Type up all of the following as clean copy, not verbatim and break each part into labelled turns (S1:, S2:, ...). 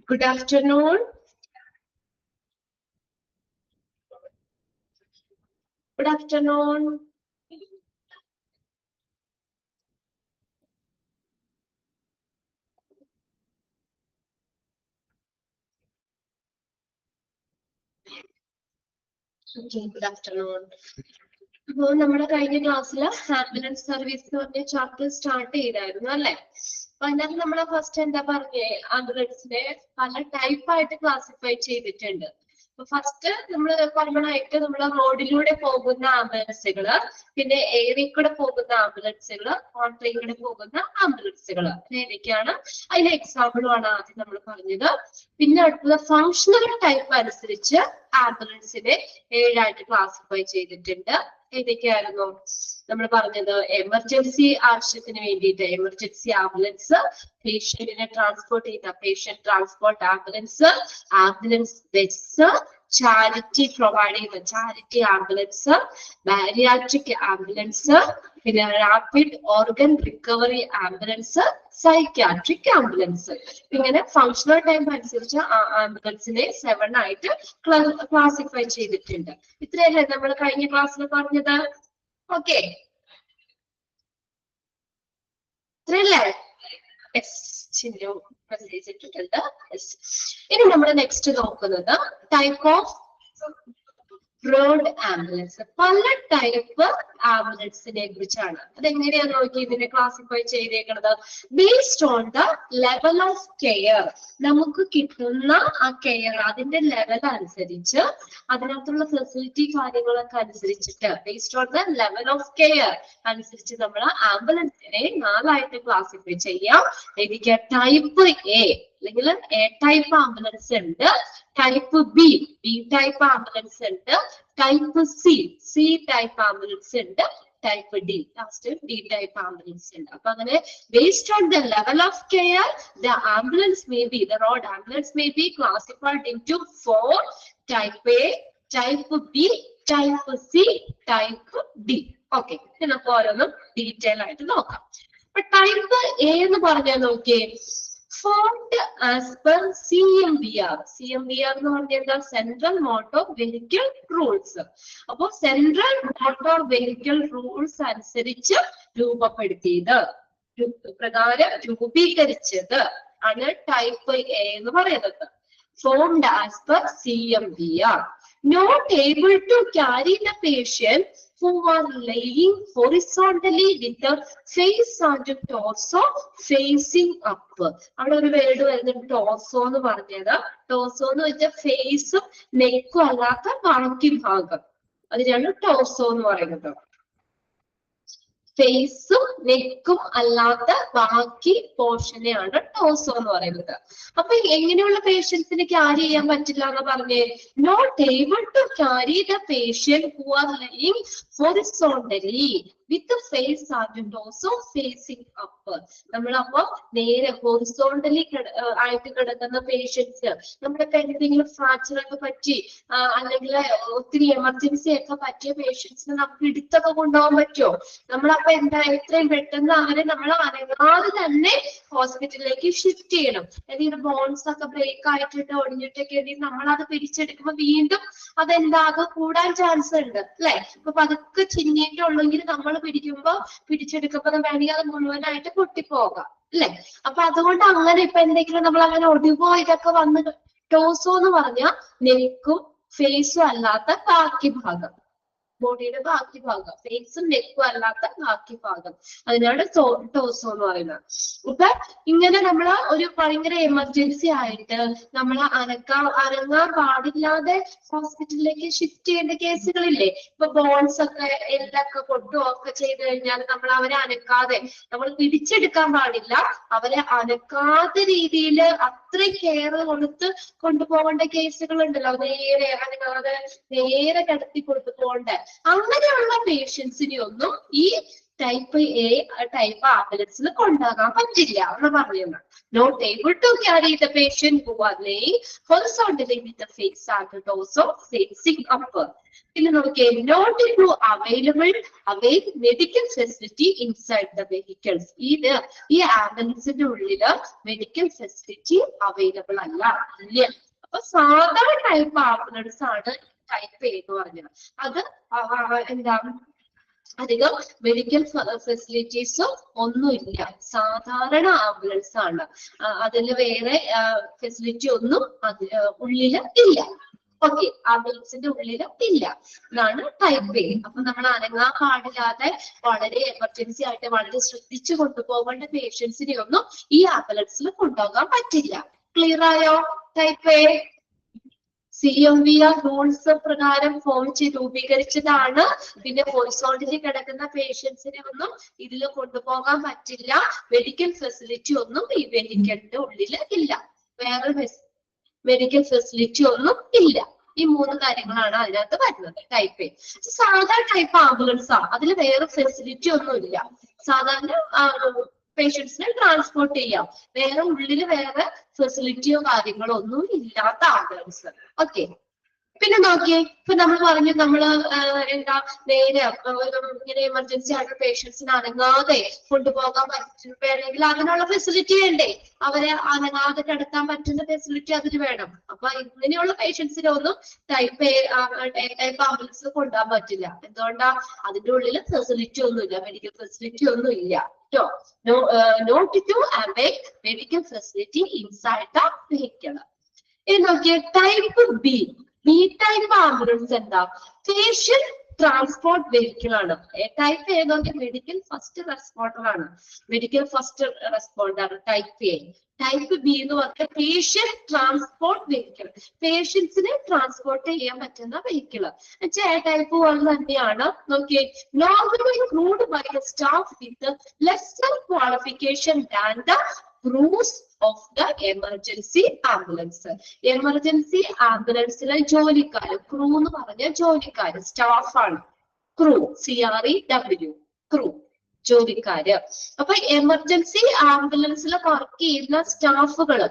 S1: Good afternoon. Good afternoon. Okay, good afternoon. അപ്പോൾ നമ്മുടെ കഴിഞ്ഞ ക്ലാസ്സിൽ ആംബുലൻസ് സർവീസ് എന്ന് പറഞ്ഞ ചാപ്റ്റർ സ്റ്റാർട്ട് ചെയ്തായിരുന്നു അല്ലെ? അപ്പൊ അതിനകത്ത് നമ്മൾ ഫസ്റ്റ് എന്താ പറഞ്ഞേ, ആംബുലൻസിനെ പല ടൈപ്പ് ആയിട്ട് ക്ലാസിഫൈ ചെയ്തിട്ടുണ്ട്. അപ്പൊ ഫസ്റ്റ് നമ്മൾ കോമൺ ആയിട്ട് നമ്മൾ റോഡിലൂടെ പോകുന്ന ആംബുലൻസുകള്, പിന്നെ എയറിൽ കൂടെ പോകുന്ന ആംബുലൻസുകള്, ഓൺട്രെയിലൂടെ പോകുന്ന ആംബുലൻസുകള്, ഏതൊക്കെയാണ് അതിന്റെ എക്സാമ്പിളുമാണ് ആദ്യം നമ്മൾ പറഞ്ഞത്. പിന്നെ അടുത്തത് ഫങ്ഷണൽ ടൈപ്പ് അനുസരിച്ച് ആംബുലൻസിനെ 7 ആയിട്ട് ക്ലാസിഫൈ ചെയ്തിട്ടുണ്ട്. ഏതൊക്കെയായിരുന്നു നമ്മൾ പറഞ്ഞത്? എമർജൻസി ആവശ്യത്തിന് വേണ്ടിയിട്ട് എമർജൻസി ആംബുലൻസ്, പേഷ്യന്റിനെ ട്രാൻസ്പോർട്ട് ചെയ്യുന്ന patient transport ambulance, ambulance bus, charity provide ചെയ്യുന്ന ചാരിറ്റി ആംബുലൻസ്, ബാരിയാട്രിക് ആംബുലൻസ്, പിന്നെ rapid organ recovery ambulance, psychiatric ambulance. ഇങ്ങനെ ഫങ്ഷണൽ ടൈപ്പ് അനുസരിച്ച് ആംബുലൻസിനെ 7 ആയിട്ട് ക്ലാസിഫൈ ചെയ്തിട്ടുണ്ട്. ഇത്രയല്ലേ നമ്മൾ കഴിഞ്ഞ ക്ലാസ്സിൽ പറഞ്ഞത്? ഓക്കെ, ഇത്രയല്ലേ? മെസ്സേജ് ഇട്ടിട്ടുണ്ട്. ഇനി നമ്മൾ നെക്സ്റ്റ് നോക്കുന്നത് ടൈപ്പ് ഓഫ് റോഡ് ആംബുലൻസ്. പല ടൈപ്പ് ആംബുലൻസിനെ കുറിച്ചാണ്. അതെങ്ങനെയാന്ന് നോക്കി ഇതിനെ ക്ലാസിഫൈ ചെയ്തേക്കുന്നത്? Based on the level of care. നമുക്ക് കിട്ടുന്ന ആ കെയർ, അതിന്റെ ലെവൽ അനുസരിച്ച്, അതിനകത്തുള്ള ഫെസിലിറ്റി കാര്യങ്ങളൊക്കെ അനുസരിച്ചിട്ട്, based on the level of care അനുസരിച്ച് നമ്മൾ ആംബുലൻസിനെ 4 ആയിട്ട് ക്ലാസിഫൈ ചെയ്യാം. എനിക്ക് ടൈപ്പ് എ അല്ലെങ്കിൽ എ ടൈപ്പ് ആംബുലൻസ് ഉണ്ട്, ടൈപ്പ് ബി ടൈപ്പ് ആംബുലൻസ് ഉണ്ട്, ടൈപ്പ് സി ടൈപ്പ് ആംബുലൻസ് ഉണ്ട്, type D last D type ambulance ഉണ്ട്. അപ്പൊ അങ്ങനെ based on the level of care the ambulance may B, the road ambulance may B classified into 4: type A, type B, type C, type D. Okay, നമുക്ക് ഓരോന്നും detail ആയിട്ട് നോക്കാം. അപ്പൊ type A എന്ന് പറഞ്ഞാൽ നോക്കിയേ, formed as per CMVR. CMVR എന്ന് പറഞ്ഞാൽ സെൻട്രൽ മോട്ടോർ വെഹിക്കിൾ റൂൾസ്. അപ്പൊ സെൻട്രൽ മോട്ടോർ വെഹിക്കിൾ റൂൾസ് അനുസരിച്ച് രൂപപ്പെടുത്തിയത്, പ്രകാരം രൂപീകരിച്ചത് ആണ് ടൈപ്പ് എ എന്ന് പറയുന്നത്. Formed as per CMVR. Not able to carry the patient who are laying horizontally with the face and torso facing up. അവിടെ ഒരു വേർഡ് വരുന്നുണ്ട്, ടോർസോ എന്ന് പറഞ്ഞത്. ടോർസോ എന്ന് വെച്ചാൽ ഫേസും നെക്കും അല്ലാത്ത ബാക്കി ഭാഗം, അതിനാണ് ടോർസോ എന്ന് പറയുന്നത്. ഫേസും നെക്കും അല്ലാത്ത ബാക്കി പോർഷനെയാണ് ടോർസോ എന്ന് പറയുന്നത്. അപ്പൊ എങ്ങനെയുള്ള പേഷ്യൻസിന് ക്യാരി ചെയ്യാൻ പറ്റില്ല എന്ന് പറഞ്ഞേ? Not able to carry the patient who are laying horizontally with face and torso facing up. നമ്മളപ്പോ നേരെ ഹൊറിസോണ്ടലി ആയിട്ട് കിടക്കുന്ന പേഷ്യൻസ്, നമ്മളിപ്പോ എന്തെങ്കിലും ഫ്രാക്ചർ ഒക്കെ പറ്റി അല്ലെങ്കിൽ ഒത്തിരി എമർജൻസി ഒക്കെ പറ്റിയ പേഷ്യൻസിന് നമുക്ക് എടുത്തൊക്കെ കൊണ്ടുപോകാൻ പറ്റുമോ? നമ്മളപ്പോ എന്താ എത്രയും പെട്ടെന്ന് അവരെ നമ്മൾ അനങ്ങാതെ തന്നെ ഹോസ്പിറ്റലിലേക്ക് ഷിഫ്റ്റ് ചെയ്യണം. എന്തെങ്കിലും ബോൺസ് ഒക്കെ ബ്രേക്ക് ആയിട്ടിട്ട് ഒടിഞ്ഞിട്ടൊക്കെ ഉണ്ടെങ്കിൽ നമ്മളത് പിടിച്ചെടുക്കുമ്പോൾ വീണ്ടും അതെന്താകെ കൂടാൻ ചാൻസ് ഉണ്ട് അല്ലെ? അപ്പൊ പതുക്കെ ചിന്നിയിട്ടുള്ളെങ്കിൽ നമ്മൾ പിടിച്ചെടുക്കുമ്പോൾ വേണമെങ്കിൽ അത് മുഴുവനായിട്ട് പൊട്ടിപ്പോകാം അല്ലെ? അപ്പൊ അതുകൊണ്ട് അങ്ങനെ ഇപ്പൊ എന്തെങ്കിലും നമ്മൾ അങ്ങനെ ഒടിവോ ഇതൊക്കെ വന്ന്, ടോസോ എന്ന് പറഞ്ഞാൽ നെക്കും ഫേസും അല്ലാത്ത ബാക്കി ഭാഗം, ബോഡിയുടെ ബാക്കി ഭാഗം, ഫേസും നെക്കും അല്ലാത്ത ബാക്കി ഭാഗം, അതിനാണ് ടോസോ എന്ന് പറയുന്നത്. ഇപ്പൊ ഇങ്ങനെ നമ്മള് ഒരു ഭയങ്കര എമർജൻസി ആയിട്ട് നമ്മൾ അനങ്ങാൻ പാടില്ലാതെ ഹോസ്പിറ്റലിലേക്ക് ഷിഫ്റ്റ് ചെയ്യേണ്ട കേസുകളില്ലേ? ഇപ്പൊ ബോൺസ് ഒക്കെ എല്ലൊക്കെ പൊട്ടുകയൊക്കെ ചെയ്ത് കഴിഞ്ഞാൽ നമ്മൾ അവരെ അനക്കാതെ, നമ്മൾ പിടിച്ചെടുക്കാൻ പാടില്ല, അവരെ അനക്കാത്ത രീതിയിൽ അത്രയും കെയർ കൊണ്ടുപോകേണ്ട കേസുകൾ ഉണ്ടല്ലോ. നേരെ അനങ്ങാതെ നേരെ കിടത്തി കൊണ്ടുപോകേണ്ട അങ്ങനെയുള്ള പേഷ്യൻസിനെ ഒന്നും ഈ ടൈപ്പ് എ ടൈപ്പ് ആംബുലൻസിൽ കൊണ്ടാകാൻ പറ്റില്ല എന്ന് പറയുന്നത്. Not able to carry the patient who are laying horizontally with the face and torso facing upward. പിന്നെ നോക്കിയേ, not to avail medical facility inside the vehicles. ഈ ആംബുലൻസിന്റെ ഉള്ളില് മെഡിക്കൽ ഫെസിലിറ്റി അവൈലബിൾ അല്ല, ഇല്ല. അപ്പൊ സാധാരണ ടൈപ്പ് ആംബുലൻസ് ആണ് ടൈപ്പ് എ എന്ന് പറഞ്ഞത്. അത് എന്താ, അധികം മെഡിക്കൽ ഫെസിലിറ്റീസ് ഒന്നുമില്ല, സാധാരണ ആംബുലൻസ് ആണ്. അതിന് വേറെ ഫെസിലിറ്റി ഒന്നും ഉള്ളില് ഇല്ല. ഓക്കെ, ആംബുലൻസിന്റെ ഉള്ളില് ഇല്ല, ഇതാണ് ടൈപ്പ് എ. അപ്പൊ നമ്മൾ അനങ്ങാൻ പാടില്ലാതെ വളരെ എമർജൻസി ആയിട്ട് വളരെ ശ്രദ്ധിച്ചു കൊണ്ടുപോകേണ്ട പേഷ്യൻസിനെ ഒന്നും ഈ ആംബുലൻസിൽ കൊണ്ടുപോകാൻ പറ്റില്ല. ക്ലിയർ ആയോ? ടൈപ്പ് എ CMVR റൂൾസ് പ്രകാരം രൂപീകരിച്ചതാണ്. പിന്നെ ഹൊറിസോണ്ടലി കിടക്കുന്ന പേഷ്യൻസിനെ ഒന്നും ഇതിൽ കൊണ്ടുപോകാൻ പറ്റില്ല. മെഡിക്കൽ ഫെസിലിറ്റി ഒന്നും ഈ വെഹിക്കിളിന്റെ ഉള്ളില് ഇല്ല, വേറെ മെഡിക്കൽ ഫെസിലിറ്റി ഒന്നും ഇല്ല. ഈ 3 കാര്യങ്ങളാണ് അതിനകത്ത് വരുന്നത് ടൈപ്പ് എ. സാധാരണ ടൈപ്പ് ആംബുലൻസ് ആണ്, അതിൽ വേറെ ഫെസിലിറ്റി ഒന്നും ഇല്ല. സാധാരണ പേഷ്യൻസിനെ ട്രാൻസ്പോർട്ട് ചെയ്യാം, വേറെ ഉള്ളിൽ വേറെ ഫെസിലിറ്റിയോ കാര്യങ്ങളോ ഒന്നും ഇല്ലാത്ത ആംബുലൻസ്. ഓക്കെ, പിന്നെ നോക്കിയേ, ഇപ്പൊ നമ്മൾ പറഞ്ഞു നമ്മള് എന്താ നേരെ ഇങ്ങനെ എമർജൻസി ആയിട്ട് പേഷ്യൻസിനെ അനങ്ങാതെ കൊണ്ടുപോകാൻ പറ്റുമെങ്കിൽ അതിനുള്ള ഫെസിലിറ്റി വേണ്ടേ? അവരെ അനങ്ങാതെ കിടത്താൻ പറ്റുന്ന ഫെസിലിറ്റി അതിന് വേണം. അപ്പൊ ഇങ്ങനെയുള്ള പേഷ്യൻസിനെ ഒന്നും ടൈപ്പ് ആംബുലൻസ് കൊണ്ടുപോകാൻ പറ്റില്ല. എന്തുകൊണ്ടാ? അതിന്റെ ഉള്ളിൽ ഫെസിലിറ്റി ഒന്നുമില്ല, മെഡിക്കൽ ഫെസിലിറ്റി ഒന്നും ഇല്ല കേട്ടോ. Not to avail medical facility inside the vehicle. ഇനി നോക്കിയേ, type B. B type ambulance എന്താ? പേഷ്യന്റ് ട്രാൻസ്പോർട്ട് വെഹിക്കിൾ ആണ്. ടൈപ്പ് എ നോക്കിയ മെഡിക്കൽ ഫസ്റ്റ് റെസ്പോണ്ടർ ആണ്, medical first responder type A. Type B എന്ന് പറഞ്ഞാൽ പേഷ്യന്റ് ട്രാൻസ്പോർട്ട് വെഹിക്കിൾ, പേഷ്യൻസിനെ transport ചെയ്യാൻ പറ്റുന്ന വെഹിക്കിള്. ടൈപ്പ് പോലെ തന്നെയാണ്. നോക്കിയേ, normally crewed by the staff with lesser qualification than the crews of the emergency ambulance. Emergency ആംബുലൻസിലെ ജോലിക്കാര്, ക്രൂ എന്ന് പറഞ്ഞ ജോലിക്കാര്, സ്റ്റാഫ് ആണ് ക്രൂ, CREW, ക്രൂ, ജോലിക്കാര്. അപ്പൊ എമർജൻസി ആംബുലൻസിൽ വർക്ക് ചെയ്യുന്ന സ്റ്റാഫുകൾ,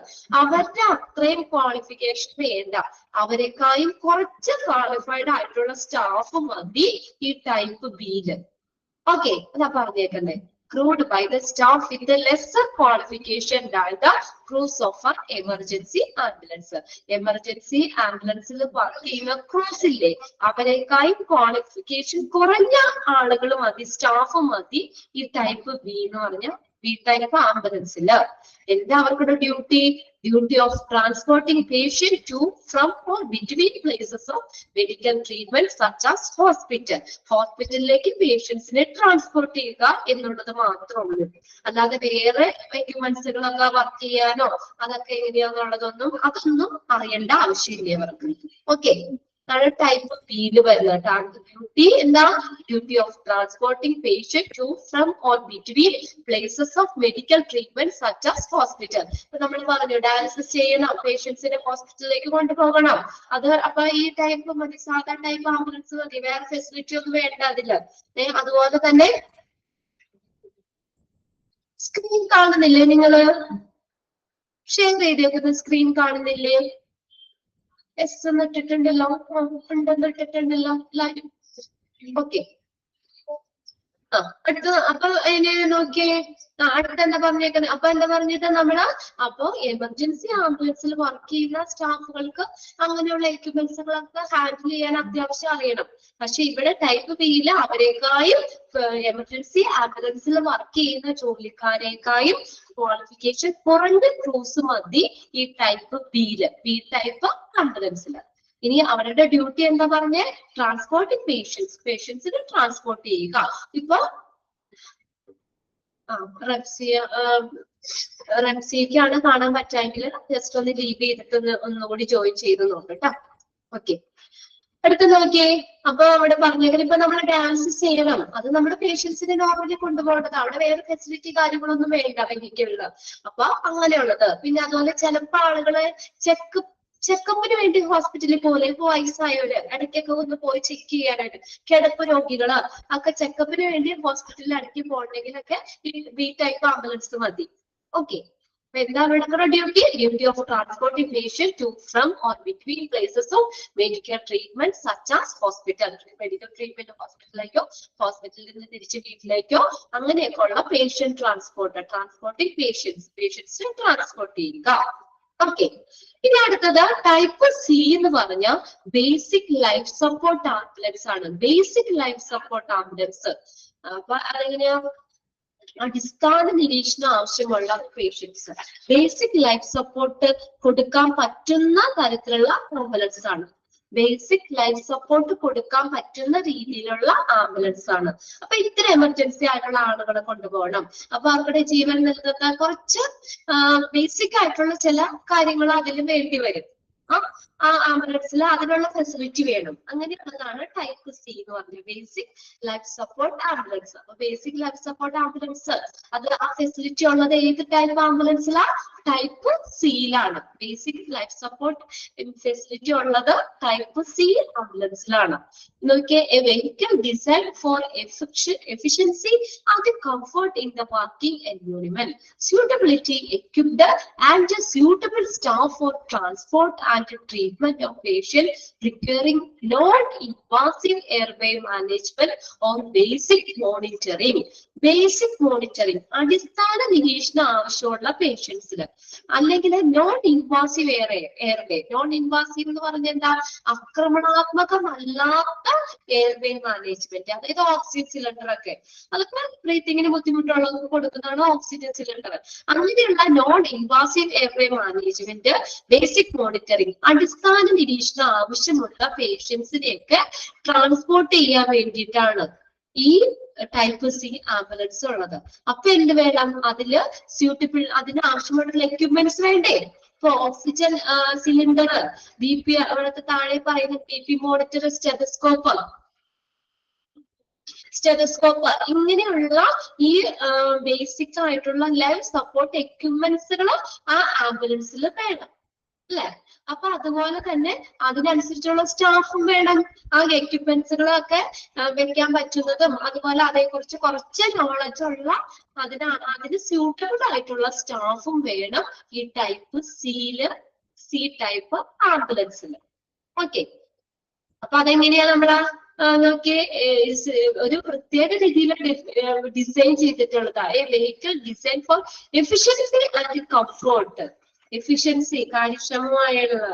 S1: അവരുടെ അത്രയും ക്വാളിഫിക്കേഷൻ വേണ്ട, അവരെക്കായും കുറച്ച് ക്വാളിഫൈഡ് ആയിട്ടുള്ള സ്റ്റാഫ് മതി ഈ ടൈപ്പ് ബിയില്. ഓക്കെ, അതാ പറഞ്ഞേക്കുന്നേ. Crewed by the staff with the lesser qualification than the crews of an emergency ambulance. Emergency ambulance work ചെയ്യുന്ന ക്രൂസ് ഇല്ലേ, അവരെക്കായി ക്വാളിഫിക്കേഷൻ കുറഞ്ഞ ആളുകൾ മതി, സ്റ്റാഫ് മതി ഈ ടൈപ്പ് ബി എന്ന് പറഞ്ഞ ബി ടൈപ്പ് ആംബുലൻസില്. എന്താ അവർക്കുള്ള duty? Duty of transporting patient to from or between places of medical treatment such as hospital. ഹോസ്പിറ്റലിലേക്ക് പേഷ്യൻസിനെ ട്രാൻസ്പോർട്ട് ചെയ്യുക എന്നുള്ളത് മാത്രമേ ഉള്ളൂ. അല്ലാതെ വേറെ എക്യുപ്മെന്റ്സുകളൊക്കെ വർക്ക് ചെയ്യാനോ അതൊക്കെ എങ്ങനെയാന്നുള്ളതൊന്നും അതൊന്നും അറിയേണ്ട ആവശ്യമില്ല അവർക്ക്. ഓക്കെ, അതാണ് ടൈപ്പ് ബിയില് വരുന്നത്. ഡ്യൂട്ടി എന്താ? Duty of transporting patient to from or between places of medical treatment such as hospital. ഇപ്പൊ നമ്മൾ പറഞ്ഞു ഡയാലിസിസ് ചെയ്യണം, പേഷ്യൻസിനെ ഹോസ്പിറ്റലിലേക്ക് കൊണ്ടുപോകണം. അത് അപ്പൊ ഈ ടൈപ്പ് മതി, സാധാരണ ടൈപ്പ് ആംബുലൻസ് മതി, വേറെ ഫെസിലിറ്റി ഒന്നും വേണ്ട അതില്. അതുപോലെ തന്നെ സ്ക്രീൻ കാണുന്നില്ലേ നിങ്ങള്? ഷെയർ ചെയ്തേക്കുന്നത് സ്ക്രീൻ കാണുന്നില്ലേ? എസ് എന്ന് ഇട്ടിട്ടുണ്ടല്ലോ, ഉണ്ടെന്ന് ഇട്ടിട്ടുണ്ടല്ലോ എല്ലാവരും. ഓക്കെ, അടുത്ത അപ്പൊ അതിനെ നോക്കിയേ, അടുത്ത എന്താ പറഞ്ഞേക്കുന്നത്? അപ്പൊ എന്താ പറഞ്ഞത് നമ്മള്? അപ്പൊ എമർജൻസി ആംബുലൻസിൽ വർക്ക് ചെയ്യുന്ന സ്റ്റാഫുകൾക്ക് അങ്ങനെയുള്ള എക്യുപ്മെന്റ്സുകളൊക്കെ ഹാൻഡിൽ ചെയ്യാൻ അത്യാവശ്യം അറിയണം. പക്ഷെ ഇവിടെ ടൈപ്പ് ബിയില് അവരെക്കായും എമർജൻസി ആംബുലൻസിൽ വർക്ക് ചെയ്യുന്ന ജോലിക്കാരെക്കായും ക്വാളിഫിക്കേഷൻ കുറഞ്ഞ ക്രൂസ് മതി ഈ ടൈപ്പ് ബിയില്, ബി ടൈപ്പ് ആംബുലൻസില്. ഇനി അവരുടെ ഡ്യൂട്ടി എന്താ പറഞ്ഞേ? ട്രാൻസ്പോർട്ടിംഗ് പേഷ്യൻസിനെ ട്രാൻസ്പോർട്ട് ചെയ്യുക. ഇപ്പൊ റെപ്സിക്കാണ് കാണാൻ പറ്റാമെങ്കിൽ ജസ്റ്റ് ഒന്ന് ലീവ് ചെയ്തിട്ട് ഒന്നുകൂടി ജോയിൻ ചെയ്ത് നോക്കട്ടോ. ഓക്കെ, അടുത്ത് നോക്കിയേ. അപ്പൊ അവിടെ പറഞ്ഞെങ്കിൽ ഇപ്പൊ നമ്മൾ ഡയാലിസിസ് ചെയ്യണം, അത് നമ്മുടെ പേഷ്യൻസിനെ നോർമലി കൊണ്ടുപോകേണ്ടത്, അവിടെ വേറെ ഫെസിലിറ്റി കാര്യങ്ങളൊന്നും വേണ്ട വെഹിക്കിളില്. അപ്പൊ അങ്ങനെയുള്ളത്. പിന്നെ അതുപോലെ ചിലപ്പോ ആളുകളെ ചെക്കപ്പിന് വേണ്ടി ഹോസ്പിറ്റലിൽ പോലെ ഇപ്പൊ വയസ്സായവര് ഇടയ്ക്കൊക്കെ ഒന്ന് പോയി ചെക്ക് ചെയ്യാനായിട്ട്, കിടപ്പ് രോഗികള് ഒക്കെ ചെക്കപ്പിന് വേണ്ടി ഹോസ്പിറ്റലിൽ ഇടയ്ക്ക് പോകണമെങ്കിലൊക്കെ ഈ ബി ടൈപ്പ് ആംബുലൻസ് മതി. ഓക്കെ, അപ്പൊ എന്താ ഇവിടെ duty? Duty of transporting patient to from or between places of medical treatment such as hospital. Medical treatment ഹോസ്പിറ്റലിലേക്കോ ഹോസ്പിറ്റലിൽ നിന്ന് തിരിച്ച് വീട്ടിലേക്കോ അങ്ങനെയൊക്കെ ഉള്ള പേഷ്യന്റ് ട്രാൻസ്പോർട്ടിംഗ് പേഷ്യൻസിനെ ട്രാൻസ്പോർട്ട് ചെയ്യുക. ഓക്കെ, ഇനി അടുത്തത് ടൈപ്പ് സി എന്ന് പറഞ്ഞ ബേസിക് ലൈഫ് സപ്പോർട്ട് ആംബുലൻസ് ആണ്. ബേസിക് ലൈഫ് സപ്പോർട്ട് ആംബുലൻസ് അപ്പൊ അതെങ്ങനെയാ? അടിസ്ഥാന നിരീക്ഷണം ആവശ്യമുള്ള പേഷ്യൻസ് ബേസിക് ലൈഫ് സപ്പോർട്ട് കൊടുക്കാൻ പറ്റുന്ന തരത്തിലുള്ള ആംബുലൻസ് ആണ്. ബേസിക് ലൈഫ് സപ്പോർട്ട് കൊടുക്കാൻ പറ്റുന്ന രീതിയിലുള്ള ആംബുലൻസ് ആണ്. അപ്പൊ ഇത്ര എമർജൻസി ആയിട്ടുള്ള ആളുകളെ കൊണ്ടുപോകണം. അപ്പൊ അവരുടെ ജീവൻ നിലനിർത്താൻ കുറച്ച് ബേസിക് ആയിട്ടുള്ള ചില കാര്യങ്ങൾ അതിൽ വേണ്ടി വരും. ആ ആംബുലൻസിൽ അതിനുള്ള ഫെസിലിറ്റി വേണം. അങ്ങനെയുള്ളതാണ് ടൈപ്പ് സി എന്ന് പറഞ്ഞത്, ബേസിക് ലൈഫ് സപ്പോർട്ട് ആംബുലൻസ്. അപ്പൊ ബേസിക് ലൈഫ് സപ്പോർട്ട് ആംബുലൻസ് അത് ആ ഫെസിലിറ്റി ഉള്ളത് ഏത് ടൈപ്പ് ആംബുലൻസിലാ? ടൈപ്പ് സിയിലാണ്. ബേസിക് ലൈഫ് സപ്പോർട്ട് ഫെസിലിറ്റി ഉള്ളത് ടൈപ്പ് സി ആംബുലൻസിലാണ്. നോക്കിയേ, a vehicle design for efficiency and comfort in the working environment, suitability, equipped and suitable staff for transport and treatment of patients requiring non-invasive airway management or basic monitoring. Basic monitoring, അടിസ്ഥാന നിരീക്ഷണം ആവശ്യമുള്ള പേഷ്യൻസിന്, അല്ലെങ്കിൽ non invasive airway. Non invasive എന്ന് പറഞ്ഞാൽ എന്താ? ആക്രമണാത്മകമല്ലാത്ത airway management, അതായത് oxygen cylinder ഒക്കെ, അതൊക്കെ ബ്രീത്തിങ്ങിന് ബുദ്ധിമുട്ടുള്ളവർക്ക് കൊടുക്കുന്നതാണ് ഓക്സിജൻ സിലിണ്ടർ. അങ്ങനെയുള്ള non invasive airway management, basic monitoring, അടിസ്ഥാന നിരീക്ഷണം ആവശ്യമുള്ള പേഷ്യൻസിനെയൊക്കെ ട്രാൻസ്പോർട്ട് ചെയ്യാൻ വേണ്ടിയിട്ടാണ് ഈ ടൈപ്പ് സി ആംബുലൻസ് ഉള്ളത്. അപ്പൊ എന്ത് വേണം? അതില് സ്യൂട്ടബിൾ, അതിന് ആവശ്യമായിട്ടുള്ള എക്യുപ്മെന്റ്സ് വേണ്ടേ? ഇപ്പൊ ഓക്സിജൻ സിലിണ്ടർ, ബി പി, അവിടുത്തെ താഴെ പറയുന്ന ബി പി മോണിറ്റർ, സ്റ്റെതസ്കോപ്പ്, ഇങ്ങനെയുള്ള ഈ ബേസിക് ആയിട്ടുള്ള ലൈഫ് സപ്പോർട്ട് എക്യുപ്മെന്റ്സുകൾ ആ ആംബുലൻസിൽ വേണം, അല്ലെ? അപ്പൊ അതുപോലെ തന്നെ അതിനനുസരിച്ചുള്ള സ്റ്റാഫും വേണം. ആ എക്യുപ്മെന്റ്സുകളൊക്കെ വെക്കാൻ പറ്റുന്നതും, അതുപോലെ അതേക്കുറിച്ച് കുറച്ച് നോളജ് ഉള്ള അതിന് സ്യൂട്ടബിൾ ആയിട്ടുള്ള സ്റ്റാഫും വേണം ഈ ടൈപ്പ് സി ടൈപ്പ് ആംബുലൻസിൽ. ഓക്കെ, അപ്പൊ അതെങ്ങനെയാ നമ്മള് നോക്കിയേ, ഒരു പ്രത്യേക രീതിയിൽ ഡിസൈൻ ചെയ്തിട്ടുള്ളത്. Vehicle design for efficiency and comfort. Efficiency, കാര്യക്ഷമമായുള്ള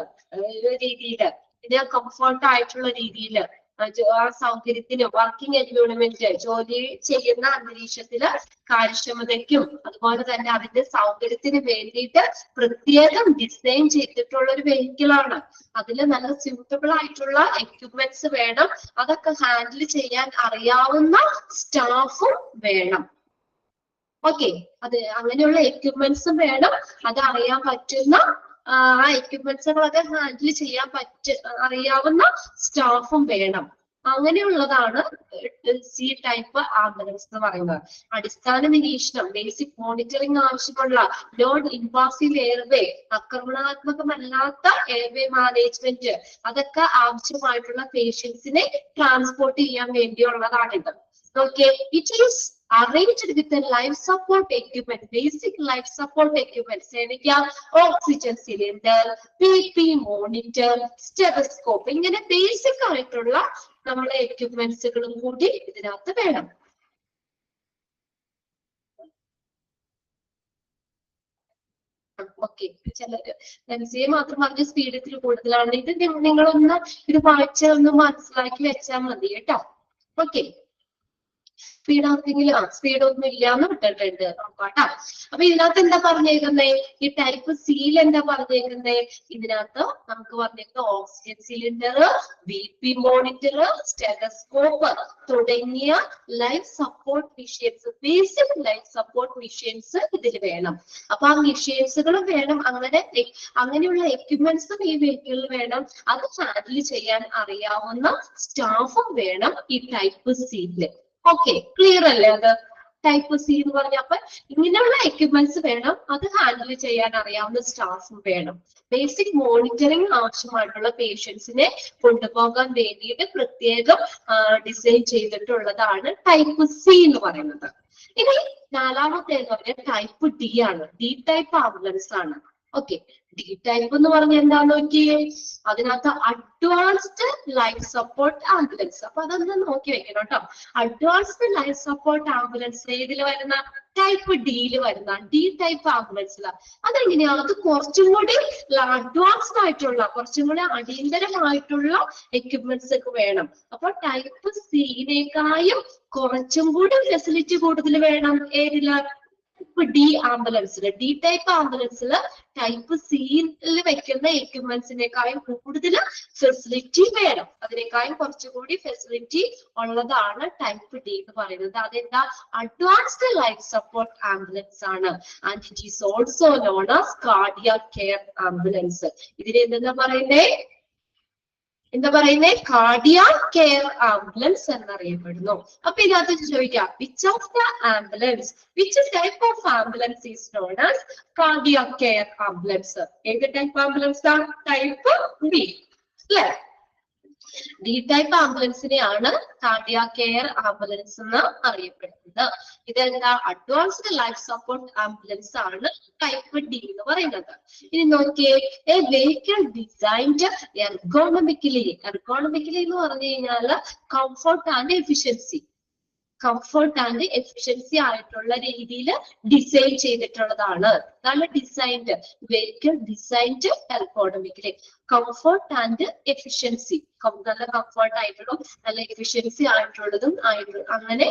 S1: രീതിയില്, ഇത് കംഫോർട്ട് ആയിട്ടുള്ള രീതിയിൽ, ആ സൗകര്യത്തിന്, വർക്കിംഗ് എൻവയോൺമെന്റ്, ജോലി ചെയ്യുന്ന അന്തരീക്ഷത്തില് കാര്യക്ഷമതയ്ക്കും അതുപോലെ തന്നെ അതിന്റെ സൗകര്യത്തിന് വേണ്ടിയിട്ട് പ്രത്യേകം ഡിസൈൻ ചെയ്തിട്ടുള്ള ഒരു വെഹിക്കിളാണ്. അതിൽ നല്ല സ്യൂട്ടബിൾ ആയിട്ടുള്ള എക്യുപ്മെന്റ്സ് വേണം. അതൊക്കെ ഹാൻഡിൽ ചെയ്യാൻ അറിയാവുന്ന സ്റ്റാഫും വേണം. ഓക്കെ, അത് അങ്ങനെയുള്ള എക്യുപ്മെന്റ്സും വേണം. അത് അറിയാൻ പറ്റുന്ന ആ എക്യുപ്മെന്റ്സുകളൊക്കെ ഹാൻഡിൽ ചെയ്യാൻ അറിയാവുന്ന സ്റ്റാഫും വേണം. അങ്ങനെയുള്ളതാണ് സി ടൈപ്പ് ആംബുലൻസ് എന്ന് പറയുന്നത്. അടിസ്ഥാന നിരീക്ഷണം, ബേസിക് മോണിറ്ററിംഗ് ആവശ്യമുള്ള, നോൺ ഇൻവാസീവ് എയർവേ, ആക്രമണാത്മകമല്ലാത്ത എയർവേ മാനേജ്മെന്റ്, അതൊക്കെ ആവശ്യമായിട്ടുള്ള പേഷ്യൻസിനെ ട്രാൻസ്പോർട്ട് ചെയ്യാൻ വേണ്ടിയുള്ളതാണിത്. Okay, it is arranged with the life support equipment, basic life support equipment, oxygen cylinder, BP monitor, stethoscope, ഇങ്ങനെ ബേസിക് ആയിട്ടുള്ള നമ്മളെ എക്യുപ്മെന്റ്സുകളും കൂടി ഇതിനകത്ത് വേണം. ഓക്കെ, ചിലര് എംസിഎ മാത്രം പറഞ്ഞ സ്പീഡ് ഇത്തിരി കൂടുതലാണ്. ഇത് നിങ്ങളൊന്ന് ഇത് വായിച്ച് ഒന്ന് മനസ്സിലാക്കി വെച്ചാൽ മതി കേട്ടോ. ഓക്കെ, സ്പീഡ് ആർക്കെങ്കിലും സ്പീഡ് ഒന്നും ഇല്ലാന്ന് വിട്ടിട്ടുണ്ട് നോക്കാട്ടോ. അപ്പൊ ഇതിനകത്ത് എന്താ പറഞ്ഞേക്കുന്നേ? ഈ ടൈപ്പ് സിയിൽ എന്താ പറഞ്ഞേക്കുന്നേ? ഇതിനകത്ത് നമുക്ക് പറഞ്ഞേക്കുന്നത് oxygen cylinder, B P monitor, stethoscope തുടങ്ങിയ life support machines, basic life support machines ഇതിൽ വേണം. അപ്പൊ ആ മെഷീൻസുകൾ വേണം. അങ്ങനെയുള്ള എക്യുപ്മെന്റ്സും ഈ വെഹിക്കിളിൽ വേണം. അത് ഹാൻഡിൽ ചെയ്യാൻ അറിയാവുന്ന സ്റ്റാഫും വേണം ഈ ടൈപ്പ് സിയില്. ഓക്കെ, ക്ലിയർ അല്ലേ? അത് ടൈപ്പ് സി എന്ന് പറഞ്ഞ. അപ്പൊ ഇങ്ങനെയുള്ള എക്യുപ്മെന്റ്സ് വേണം, അത് ഹാൻഡിൽ ചെയ്യാൻ അറിയാവുന്ന സ്റ്റാഫും വേണം. ബേസിക് മോണിറ്ററിംഗ് ആവശ്യമായിട്ടുള്ള പേഷ്യൻസിനെ കൊണ്ടുപോകാൻ വേണ്ടിയിട്ട് പ്രത്യേകം ഡിസൈൻ ചെയ്തിട്ടുള്ളതാണ് ടൈപ്പ് സി എന്ന് പറയുന്നത്. ഇനി നാലാമത്തേന്ന് പറഞ്ഞാൽ ടൈപ്പ് ഡി ആണ്. ഡി ടൈപ്പ് ആംബുലൻസ് ആണ്. ഓക്കെ, ഡി ടൈപ്പ് എന്ന് പറഞ്ഞാൽ എന്താന്ന് നോക്കിയേ, അതിനകത്ത് അഡ്വാൻസ്ഡ് ലൈഫ് സപ്പോർട്ട് ആംബുലൻസ്. അപ്പൊ അതൊന്ന് നോക്കി വെക്കണം കേട്ടോ. അഡ്വാൻസ്ഡ് ലൈഫ് സപ്പോർട്ട് ആംബുലൻസ് ഏതിൽ വരുന്ന? ടൈപ്പ് ഡിയിൽ വരുന്ന ഡി ടൈപ്പ് ആംബുലൻസിലാണ്. അതെങ്ങനെയാണ്? അത് കുറച്ചും കൂടി അഡ്വാൻസ്ഡ് ആയിട്ടുള്ള, കുറച്ചും കൂടി അടിയന്തരമായിട്ടുള്ള എക്യുപ്മെന്റ്സ് ഒക്കെ വേണം. അപ്പൊ ടൈപ്പ് സിയിലേക്കായും കുറച്ചും കൂടി ഫെസിലിറ്റി കൂടുതൽ വേണം ഏതില്? ടൈപ്പ് ഡി ആംബുലൻസില്. ഡി ടൈപ്പ് ആംബുലൻസില് ടൈപ്പ് സിയിൽ വെക്കുന്ന എക്യുപ്മെന്റ്സിനേക്കാളും കൂടുതൽ ഫെസിലിറ്റി വേണം. അതിനേക്കാളും കുറച്ചുകൂടി ഫെസിലിറ്റി ഉള്ളതാണ് ടൈപ്പ് ഡി എന്ന് പറയുന്നത്. അതെന്താ? അഡ്വാൻസ്ഡ് ലൈഫ് സപ്പോർട്ട് ആംബുലൻസ് ആണ്. And it is also known as cardiac care ambulance. ഇതിനെ എന്താ പറയുന്നേ? കാർഡിയാക് കെയർ ആംബുലൻസ് എന്നറിയപ്പെടുന്നു. അപ്പൊ ഇതിനകത്ത് ചോദിക്കാം, which of the ambulance, which type of ambulance is known as cardiac care ambulance? ഏത് ടൈപ്പ് ആംബുലൻസ് ആണ്? ടൈപ്പ് ബി അല്ലെ? ഡി ടൈപ്പ് ആംബുലൻസിനെയാണ് കാർഡിയാക് കെയർ ആംബുലൻസ് എന്ന് അറിയപ്പെടുന്നത്. ഇതെന്താ? അഡ്വാൻസ്ഡ് ലൈഫ് സപ്പോർട്ട് ആംബുലൻസ് ആണ് ടൈപ്പ് ഡി എന്ന് പറയുന്നത്. ഇനി നോക്കിയേ, a vehicle designed ergonomically. Ergonomically എന്ന് പറഞ്ഞു കഴിഞ്ഞാൽ comfort and efficiency. Comfort and efficiency ആയിട്ടുള്ള രീതിയിൽ ഡിസൈൻ ചെയ്തിട്ടുള്ളതാണ്. അതാണ് designed. Vehicle designed ergonomically. Comfort and efficiency, നല്ല കംഫർട്ട് ആയിട്ടുള്ളതും നല്ല എഫിഷ്യൻസി ആയിട്ടുള്ളതും അങ്ങനെ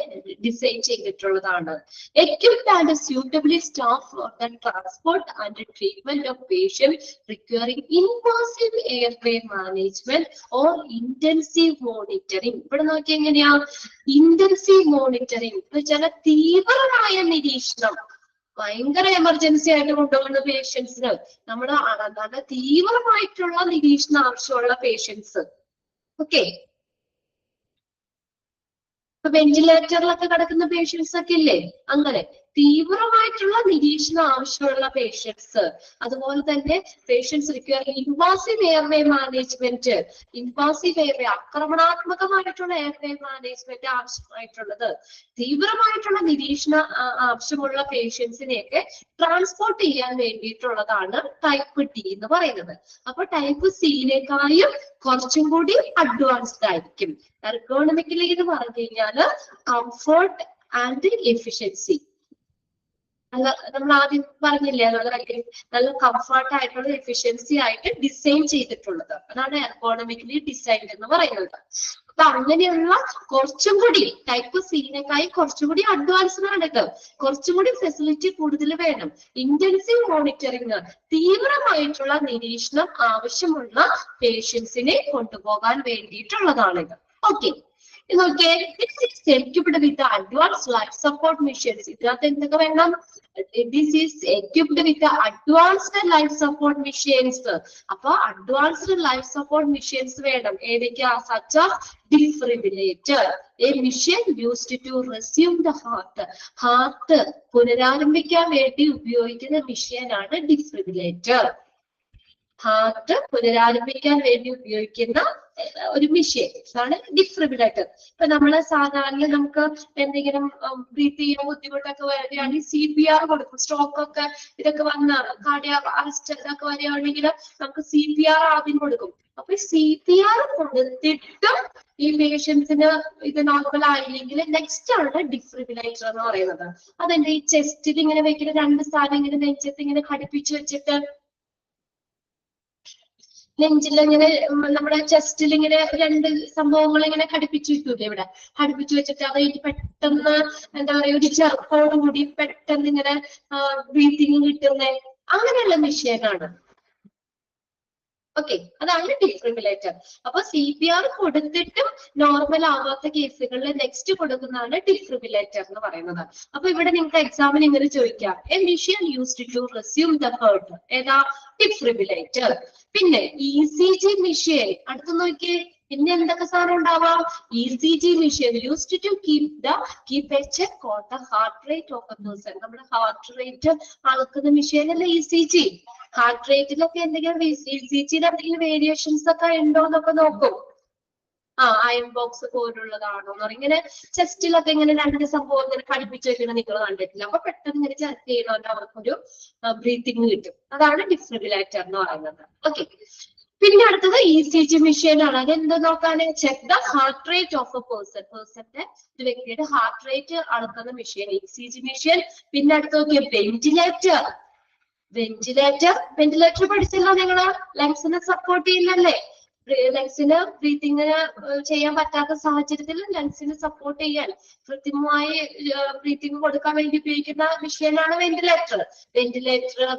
S1: ഡിസൈൻ ചെയ്തിട്ടുള്ളതാണ്. Equipped and suitably staff for the transport and treatment of patient requiring invasive airway management or intensive monitoring. ഇവിടെ നോക്കി എങ്ങനെയാ? ഇന്റൻസീവ് മോണിറ്ററിംഗ് എന്ന് വെച്ചാൽ തീവ്രമായ നിരീക്ഷണം. ഭയങ്കര എമർജൻസി ആയിട്ട് കൊണ്ടുപോകുന്ന പേഷ്യൻസിന് നമ്മുടെ നല്ല തീവ്രമായിട്ടുള്ള നിരീക്ഷണം ആവശ്യമുള്ള പേഷ്യൻസ്. ഓക്കെ, ഇപ്പൊ വെന്റിലേറ്ററിലൊക്കെ കിടക്കുന്ന പേഷ്യൻസ് ഒക്കെ ഇല്ലേ, അങ്ങനെ തീവ്രമായിട്ടുള്ള നിരീക്ഷണം ആവശ്യമുള്ള പേഷ്യൻസ്. അതുപോലെ തന്നെ patients require invasive airway management. Invasive airway, ആക്രമണാത്മകമായിട്ടുള്ള എയർവേ മാനേജ്മെന്റ് ആവശ്യമായിട്ടുള്ളത്. തീവ്രമായിട്ടുള്ള നിരീക്ഷണം ആവശ്യമുള്ള പേഷ്യൻസിനെയൊക്കെ ട്രാൻസ്പോർട്ട് ചെയ്യാൻ വേണ്ടിയിട്ടുള്ളതാണ് ടൈപ്പ് ഡി എന്ന് പറയുന്നത്. അപ്പൊ ടൈപ്പ് സിയിലേക്കായും കുറച്ചും കൂടി അഡ്വാൻസ്ഡ് ആയിരിക്കും. എർഗോണമിക്കലി എന്ന് പറഞ്ഞു കഴിഞ്ഞാല് കംഫർട്ട് ആൻഡ് എഫിഷ്യൻസി. നമ്മൾ ആദ്യം പറഞ്ഞില്ലേ, നല്ല കംഫർട്ട് ആയിട്ടുള്ള എഫിഷ്യൻസി ആയിട്ട് ഡിസൈൻ ചെയ്തിട്ടുള്ളത്. അതാണ് എർഗോണമിക്കലി ഡിസൈൻഡ് എന്ന് പറയുന്നത്. അപ്പൊ അങ്ങനെയുള്ള കുറച്ചും കൂടി ടൈപ്പ് സിയിനേക്കായി കുറച്ചും കൂടി അഡ്വാൻസ്ഡ് ആണ് ഇത്. കുറച്ചും കൂടി ഫെസിലിറ്റി കൂടുതൽ വേണം. ഇന്റൻസീവ് മോണിറ്ററിംഗ്, തീവ്രമായിട്ടുള്ള നിരീക്ഷണം ആവശ്യമുള്ള പേഷ്യൻസിനെ കൊണ്ടുപോകാൻ വേണ്ടിയിട്ടുള്ളതാണിത്. ഓക്കെ, നോക്കിയേ, equipped with the advanced life support machines. ഇതിനകത്ത് എന്തൊക്കെ വേണം? This is equipped with the advanced life support machines. അപ്പൊ അഡ്വാൻസ്ഡ് ലൈഫ് സപ്പോർട്ട് മെഷീൻസ് വേണം. ഏതൊക്കെയാ? such as defibrillator, a machine used to resume the heart. Heart പുനരാരംഭിക്കാൻ വേണ്ടി ഉപയോഗിക്കുന്ന മെഷീനാണ് ഡിഫിബ്രിലേറ്റർ. ഹാർട്ട് പുനരാരംഭിക്കാൻ വേണ്ടി ഉപയോഗിക്കുന്ന ഒരു മെഷീൻ ആണ് ഡിഫിബ്രിലേറ്റർ. ഇപ്പൊ നമ്മള് സാധാരണ നമുക്ക് എന്തെങ്കിലും ബ്രീത്ത് ചെയ്യാൻ ബുദ്ധിമുട്ടൊക്കെ വരികയാണെങ്കിൽ CPR കൊടുക്കും. സ്ട്രോക്ക് ഒക്കെ ഇതൊക്കെ വന്ന കാർഡിയാക് അറസ്റ്റ് ഇതൊക്കെ വരികയാണെങ്കിൽ നമുക്ക് CPR ആദ്യം കൊടുക്കും. അപ്പൊ CPR കൊടുത്തിട്ടും ഈ പേഷ്യൻസിന് ഇത് നോർമൽ ആയില്ലെങ്കിൽ നെക്സ്റ്റ് ആണ് ഡിഫിബ്രിലേറ്റർ എന്ന് പറയുന്നത്. അതെന്റെ ഈ ചെസ്റ്റിൽ ഇങ്ങനെ വെക്കുന്ന രണ്ട് സ്ഥാനം ഇങ്ങനെ നെഞ്ചത്ത് ഇങ്ങനെ ഘടിപ്പിച്ചു വെച്ചിട്ട് നെഞ്ചിൽ ഇങ്ങനെ നമ്മുടെ ചെസ്റ്റിൽ ഇങ്ങനെ രണ്ട് സംഭവങ്ങൾ ഇങ്ങനെ ഘടിപ്പിച്ചു വെക്കൂലേ, ഇവിടെ ഘടിപ്പിച്ചു വെച്ചിട്ട് അത് പെട്ടെന്ന് എന്താ പറയാ ഒരു ചെറുപ്പോടുകൂടി പെട്ടെന്ന് ഇങ്ങനെ ബ്രീത്തിങ് കിട്ടുന്ന അങ്ങനെയുള്ള മെഷീനാണ്. ഓക്കെ, അതാണ് ഡിഫിബ്രിലേറ്റർ. അപ്പൊ CPR കൊടുത്തിട്ടും നോർമൽ ആവാത്ത കേസുകളിൽ നെക്സ്റ്റ് കൊടുക്കുന്നതാണ് ഡിഫിബ്രിലേറ്റർ എന്ന് പറയുന്നത്. അപ്പൊ ഇവിടെ നിങ്ങൾക്ക് എക്സാമിന് ഇങ്ങനെ ചോദിക്കാം, a machine used to resume the heart. ഏതാ? ഡിഫിബ്രിലേറ്റർ. പിന്നെ ECG മെഷീൻ. അടുത്ത് നോക്കിയേ, പിന്നെ എന്തൊക്കെ സാധനം ഉണ്ടാവാം? ECG machine used to keep a check on the heart rate of a person. നമ്മുടെ ഹാർട്ട് റേറ്റ് അളക്കുന്ന മെഷീൻ അല്ലേ ECG. ഹാർട്ട് റേറ്റിലൊക്കെ എന്തെങ്കിലും ECG എന്തെങ്കിലും വേരിയേഷൻസ് ഒക്കെ ഉണ്ടോ എന്നൊക്കെ നോക്കും. അയൺ ബോക്സ് പോലുള്ളതാണോ എന്ന് പറയും. ഇങ്ങനെ ചെസ്റ്റിലൊക്കെ ഇങ്ങനെ രണ്ട് സംഭവം ഇങ്ങനെ പഠിപ്പിച്ചു വെക്കണം നിങ്ങൾ കണ്ടിട്ടില്ല. അപ്പൊ പെട്ടെന്ന് ഇങ്ങനെ ചെക്ക് ചെയ്യണമെങ്കിൽ അവർക്കൊരു ബ്രീത്തിങ് കിട്ടും. അതാണ് ഡിഫിബ്രിലേറ്റർ എന്ന് പറയുന്നത്. ഓക്കെ, പിന്നെ അടുത്തത് ECG മെഷീൻ ആണ്. അത് എന്ത് നോക്കാന്? Check the heart rate of a person. പേഴ്സന്റെ ഒരു വ്യക്തിയുടെ ഹാർട്ട് റേറ്റ് അളക്കുന്ന മെഷീൻ ECG മെഷീൻ. പിന്നെ അടുത്ത് നോക്കിയ വെന്റിലേറ്റർ. വെന്റിലേറ്റർ പഠിച്ചല്ലോ നിങ്ങള്. ലങ്സിനെ സപ്പോർട്ട് ചെയ്യുന്നല്ലേ? ലങ്സിന് ബ്രീത്തിങ്ങിന് ചെയ്യാൻ പറ്റാത്ത സാഹചര്യത്തിൽ ലങ്സിന് സപ്പോർട്ട് ചെയ്യാൻ കൃത്യമായി ബ്രീത്തിങ് കൊടുക്കാൻ വേണ്ടി ഉപയോഗിക്കുന്ന മെഷീനാണ് വെന്റിലേറ്റർ.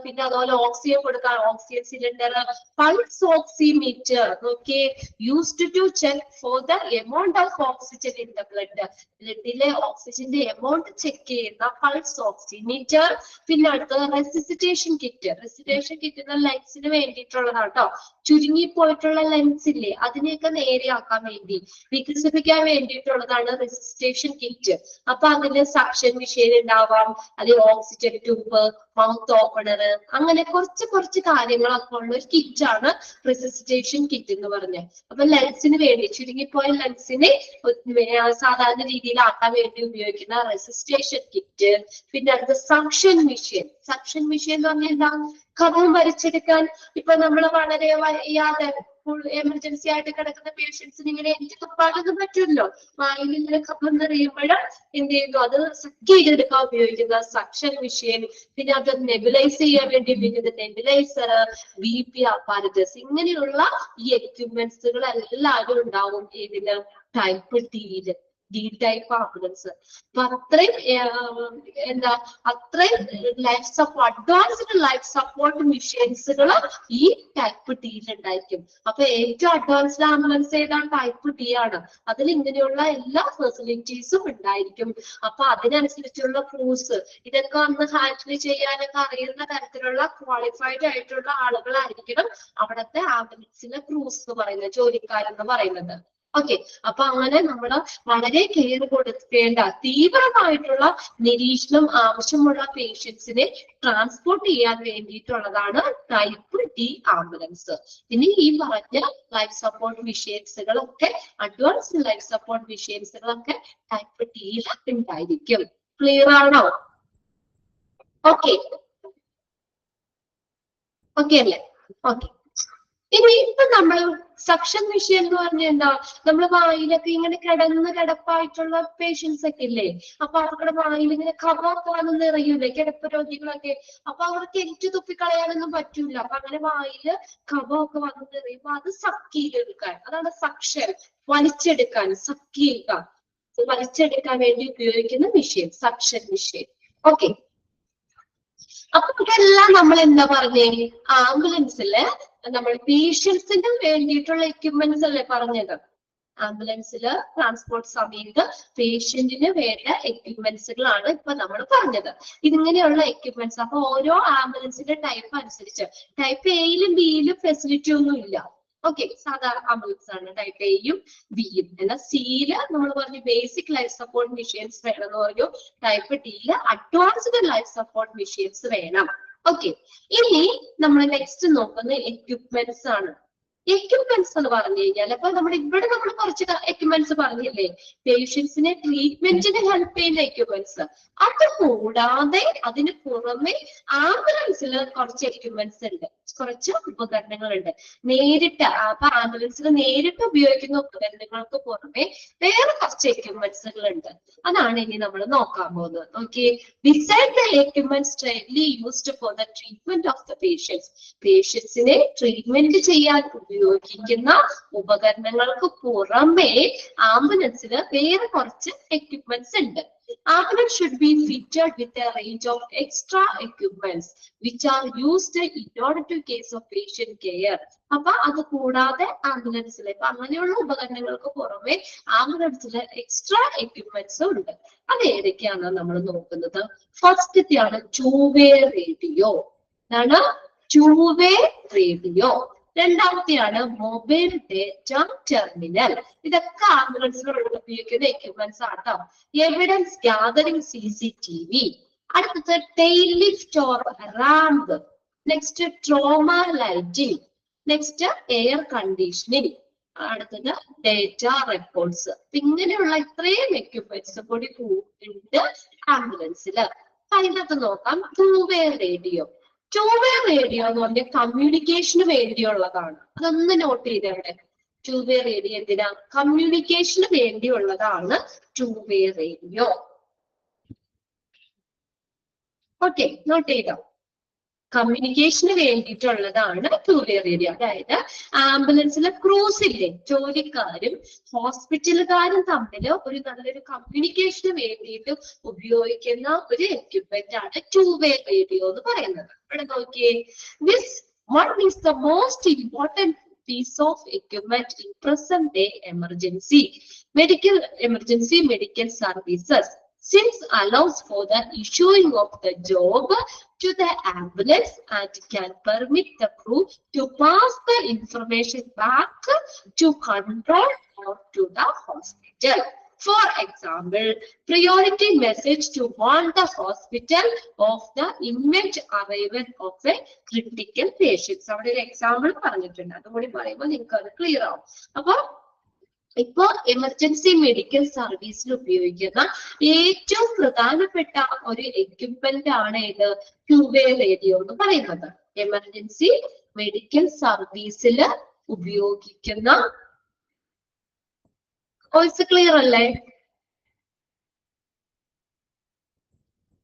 S1: പിന്നെ അതുപോലെ ഓക്സിജൻ കൊടുക്കാൻ oxygen cylinder, pulse oximeter. Okay, used to check for the amount of oxygen in the blood. ബ്ലഡിലെ ഓക്സിജന്റെ എമൗണ്ട് ചെക്ക് ചെയ്യുന്ന പൾസ് ഓക്സിമീറ്റർ. പിന്നെ അടുത്തത് റെസിസിറ്റേഷൻ കിറ്റ്. റെസിസിറ്റേഷൻ കിറ്റ് ലങ്സിന് വേണ്ടിയിട്ടുള്ളതാണ് കേട്ടോ. ചുരുങ്ങിപ്പോയിട്ടുള്ള ലെൻസ് ഇല്ലേ, അതിനെയൊക്കെ നേരെയാക്കാൻ വേണ്ടി വികസിപ്പിക്കാൻ വേണ്ടിയിട്ടുള്ളതാണ് റെസിസ്റ്റേഷൻ കിറ്റ്. അപ്പൊ അതിന് സക്ഷൻ മെഷീൻ ഉണ്ടാവാം, അതിൽ ഓക്സിജൻ ട്യൂബ്, മൗത്ത് ഓപ്പണർ, അങ്ങനെ കുറച്ച് കാര്യങ്ങളൊക്കെ ഉള്ള ഒരു കിറ്റാണ് റെസിസ്റ്റേഷൻ കിറ്റ് എന്ന് പറഞ്ഞത്. അപ്പൊ ലെൻസിന് വേണ്ടി ചുരുങ്ങിപ്പോയ ലെൻസിനെ സാധാരണ രീതിയിൽ ആക്കാൻ വേണ്ടി ഉപയോഗിക്കുന്ന റെസിസ്റ്റേഷൻ കിറ്റ്. പിന്നെ അടുത്ത സക്ഷൻ മെഷീൻ. സക്ഷൻ മെഷീൻ എന്ന് പറഞ്ഞാൽ എന്താ? കഫം വലിച്ചെടുക്കാൻ. ഇപ്പൊ നമ്മൾ വളരെ വയ്യാതെ എമർജൻസി ആയിട്ട് കിടക്കുന്ന പേഷ്യൻസിന് ഇങ്ങനെ എനിക്ക് തുപ്പാനൊന്നും പറ്റുമല്ലോ. വായിൽ ഇങ്ങനെ കഫം നിറയുമ്പോൾ എന്ത് ചെയ്യുന്നു? അത് സക്ക് ചെയ്തെടുക്കാൻ ഉപയോഗിക്കുന്ന സക്ഷൻ മെഷീൻ. പിന്നെ അത് നെബുലൈസ് ചെയ്യാൻ വേണ്ടി ഉപയോഗിക്കുന്ന നെബുലൈസർ, BP അപ്പാരറ്റസ്. ഇങ്ങനെയുള്ള ഈ എക്യുപ്മെന്റ്സുകൾ എല്ലാവരും ഉണ്ടാവും ഇതിന് ടൈപ്പ് ഡിയില്. D type ambulance. അപ്പൊ അത്രയും അഡ്വാൻസ്ഡ് ലൈഫ് സപ്പോർട്ട് മെഷീൻസുകൾ ഈ ടൈപ്പ് ഡിയിൽ ഉണ്ടായിരിക്കും. അപ്പൊ ഏറ്റവും അഡ്വാൻസ്ഡ് ആംബുലൻസ് ഏതാണ്? ടൈപ്പ് ഡി ആണ്. അതിൽ ഇങ്ങനെയുള്ള എല്ലാ ഫെസിലിറ്റീസും ഉണ്ടായിരിക്കും. അപ്പൊ അതിനനുസരിച്ചുള്ള ക്രൂസ് ഇതൊക്കെ ഒന്ന് ഹാൻഡിൽ ചെയ്യാനൊക്കെ അറിയുന്ന തരത്തിലുള്ള ക്വാളിഫൈഡ് ആയിട്ടുള്ള ആളുകളായിരിക്കണം അവിടുത്തെ ആംബുലൻസിലെ ക്രൂസ് എന്ന് പറയുന്നത്, ജോലിക്കാരെന്ന് പറയുന്നത്. ഓക്കെ, അപ്പൊ അങ്ങനെ നമ്മൾ വളരെ കെയർ കൊടുക്കേണ്ട, തീവ്രമായിട്ടുള്ള നിരീക്ഷണം ആവശ്യമുള്ള പേഷ്യൻസിനെ ട്രാൻസ്പോർട്ട് ചെയ്യാൻ വേണ്ടിയിട്ടുള്ളതാണ് ടൈപ്പ് ഡി ആംബുലൻസ്. ഇനി ഈ പറഞ്ഞ ലൈഫ് സപ്പോർട്ട് മെഷീൻസുകളൊക്കെ, അഡ്വാൻസ്ഡ് ലൈഫ് സപ്പോർട്ട് മെഷീൻസുകളൊക്കെ ടൈപ്പ് ഡിയിൽ ഉണ്ടായിരിക്കും. ക്ലിയർ ആണോ? ഓക്കെ അല്ലേ? ഓക്കെ, ഇനി ഇപ്പൊ നമ്മൾ സക്ഷൻ മെഷീൻ എന്ന് പറഞ്ഞാൽ എന്താ? നമ്മള് വായിലൊക്കെ ഇങ്ങനെ കിടപ്പായിട്ടുള്ള പേഷ്യൻസ് ഒക്കെ ഇല്ലേ? അപ്പൊ അവരുടെ വായിൽ ഇങ്ങനെ കഫമൊക്കെ വന്ന് നിറയൂലേ, കിടപ്പ് രോഗികളൊക്കെ. അപ്പൊ അവർക്ക് എനിക്ക് തുപ്പിക്കളയാനൊന്നും പറ്റൂല. അപ്പൊ അങ്ങനെ വായില് കഫമൊക്കെ വന്ന് നിറയുമ്പോ അത് സക്ക് ചെയ്തെടുക്കാൻ, അതാണ് സക്ഷൻ. വലിച്ചെടുക്കാൻ, സക്ക് ചെയ്യുക, വലിച്ചെടുക്കാൻ വേണ്ടി ഉപയോഗിക്കുന്ന മെഷീൻ സക്ഷൻ മെഷീൻ. ഓക്കെ, അപ്പൊ ഇതെല്ലാം നമ്മൾ എന്താ പറഞ്ഞേ? ആംബുലൻസില് നമ്മൾ പേഷ്യൻസിന് വേണ്ടിയിട്ടുള്ള എക്യുപ്മെന്റ്സ് അല്ലേ പറഞ്ഞത്? ആംബുലൻസിൽ ട്രാൻസ്പോർട്ട് സമയത്ത് പേഷ്യന്റിന് വേണ്ട എക്യുപ്മെന്റ്സുകളാണ് ഇപ്പൊ നമ്മൾ പറഞ്ഞത്. ഇതിങ്ങനെയുള്ള എക്യുപ്മെന്റ്സ്. അപ്പൊ ഓരോ ആംബുലൻസിന്റെ ടൈപ്പ് അനുസരിച്ച് ടൈപ്പ് എയിലും ബിയിലും ഫെസിലിറ്റി ഒന്നും ഇല്ല. ഓക്കെ, സാധാരണ ആംബുലൻസ് ആണ് ടൈപ്പ് എയും ബിയും. എന്നാൽ സിയില് നമ്മൾ പറഞ്ഞു ബേസിക് ലൈഫ് സപ്പോർട്ട് മെഷീൻസ് വേണം എന്ന് പറഞ്ഞു. ടൈപ്പ് ഡിയില് അഡ്വാൻസ്ഡ് ലൈഫ് സപ്പോർട്ട് മെഷീൻസ് വേണം. ഓക്കെ, ഇനി നമ്മൾ നെക്സ്റ്റ് നോക്കുന്ന എക്യുപ്മെന്റ്സ് ആണ്. എക്യുപ്മെന്റ്സ് എന്ന് പറഞ്ഞു കഴിഞ്ഞാൽ അപ്പൊ ഇവിടെ നമ്മൾ കുറച്ച് എക്യുപ്മെന്റ്സ് പറഞ്ഞില്ലേ? പേഷ്യൻസിനെ ട്രീറ്റ്മെന്റിന് ഹെൽപ്പ് ചെയ്യുന്ന എക്യുപ്മെന്റ്സ്. അത് കൂടാതെ അതിന് പുറമെ ആംബുലൻസിൽ കുറച്ച് എക്യുപ്മെന്റ്സ് ഉണ്ട്, കുറച്ച് ഉപകരണങ്ങളുണ്ട്. നേരിട്ട് അപ്പൊ ആംബുലൻസിൽ നേരിട്ട് ഉപയോഗിക്കുന്ന ഉപകരണങ്ങൾക്ക് പുറമെ വേറെ കുറച്ച് എക്യുപ്മെന്റ്സുകൾ ഉണ്ട്. അതാണ് ഇനി നമ്മൾ നോക്കാൻ പോകുന്നത്. Okay, beside the equipments mainly used for the treatment of the patients. പേഷ്യൻസിനെ ട്രീറ്റ്മെന്റ് ചെയ്യാൻ ഉപയോഗിക്കുന്ന ഉപകരണങ്ങൾക്ക് പുറമെ ആംബുലൻസിന് വേറെ കുറച്ച് എക്യുപ്മെന്റ്സ് ഉണ്ട്. Ambulance should be fitted with a range of extra equipments which are used in order to case of patient care. അപ്പൊ അത് കൂടാതെ ആംബുലൻസിലെ ഇപ്പൊ അങ്ങനെയുള്ള ഉപകരണങ്ങൾക്ക് പുറമെ ആംബുലൻസിലെ എക്സ്ട്രാ എക്യുപ്മെന്റ്സും ഉണ്ട്. അത് ഏതൊക്കെയാണ് നമ്മൾ നോക്കുന്നത്? ഫസ്റ്റത്തെയാണ് ടൂ വേ റേഡിയോ. എന്താണ് ടൂ വേ റേഡിയോ? രണ്ടാമത്തെയാണ് മൊബൈൽ ഡേറ്റ ടെർമിനൽ. ഇതൊക്കെ ആംബുലൻസിലുള്ള ഉപയോഗിക്കുന്ന എക്യുപ്മെന്റ്സ് ആട്ടോ. Evidence gathering CCTV. അടുത്തത് tail lift or ramp. Next trauma lighting. Next air conditioning. അടുത്തത് ഡേറ്റ റെക്കോർഡ്സ്. ഇങ്ങനെയുള്ള ഇത്രയും എക്യുപ്മെന്റ്സ് കൂടി ഉണ്ട് ആംബുലൻസിൽ. അതിനകത്ത് നോക്കാം two way radio. Two way radio എന്ന് പറഞ്ഞാൽ കമ്മ്യൂണിക്കേഷന് വേണ്ടിയുള്ളതാണ്. അതൊന്ന് നോട്ട് ചെയ്തവിടെ. ടൂ വേ റേഡിയോ എന്തിനാ? കമ്മ്യൂണിക്കേഷന് വേണ്ടിയുള്ളതാണ് two way radio. Okay, not ചെയ്തോ? കമ്മ്യൂണിക്കേഷന് വേണ്ടിയിട്ടുള്ളതാണ് ടൂ വേ റേഡിയോ. അതായത് ആംബുലൻസിലെ ക്രൂസില്ലേ, ജോലിക്കാരും ഹോസ്പിറ്റലുകാരും തമ്മിൽ ഒരു നല്ലൊരു കമ്മ്യൂണിക്കേഷന് വേണ്ടിയിട്ട് ഉപയോഗിക്കുന്ന ഒരു എക്യുപ്മെന്റ് ആണ് ടൂ വേ റേഡിയോ എന്ന് പറയുന്നത്. ഇവിടെ നോക്കിയേ, this one is the most important piece of equipment in present day emergency medical services, since allows for the issuing of the job to the ambulance and can permit the crew to pass the information back to control or to the hospital. For example, priority message to warn the hospital of the imminent arrival of a critical patient. അവിടെ ഒരു example പറഞ്ഞിട്ടുണ്ട്, അതുകൂടി പറയുമ്പോൾ നിങ്ങൾക്ക് അത് clear ആവും. അപ്പൊ ഇപ്പോ എമർജൻസി മെഡിക്കൽ സർവീസിൽ ഉപയോഗിക്കുന്ന ഏറ്റവും പ്രധാനപ്പെട്ട ഒരു എക്യുപ്മെന്റ് ആണ് ഇത് ടൂ വേ റേഡിയോ എന്ന് പറയുന്നത്. എമർജൻസി മെഡിക്കൽ സർവീസിൽ ഉപയോഗിക്കുന്ന, വോയിസ് ക്ലിയർ അല്ലേ?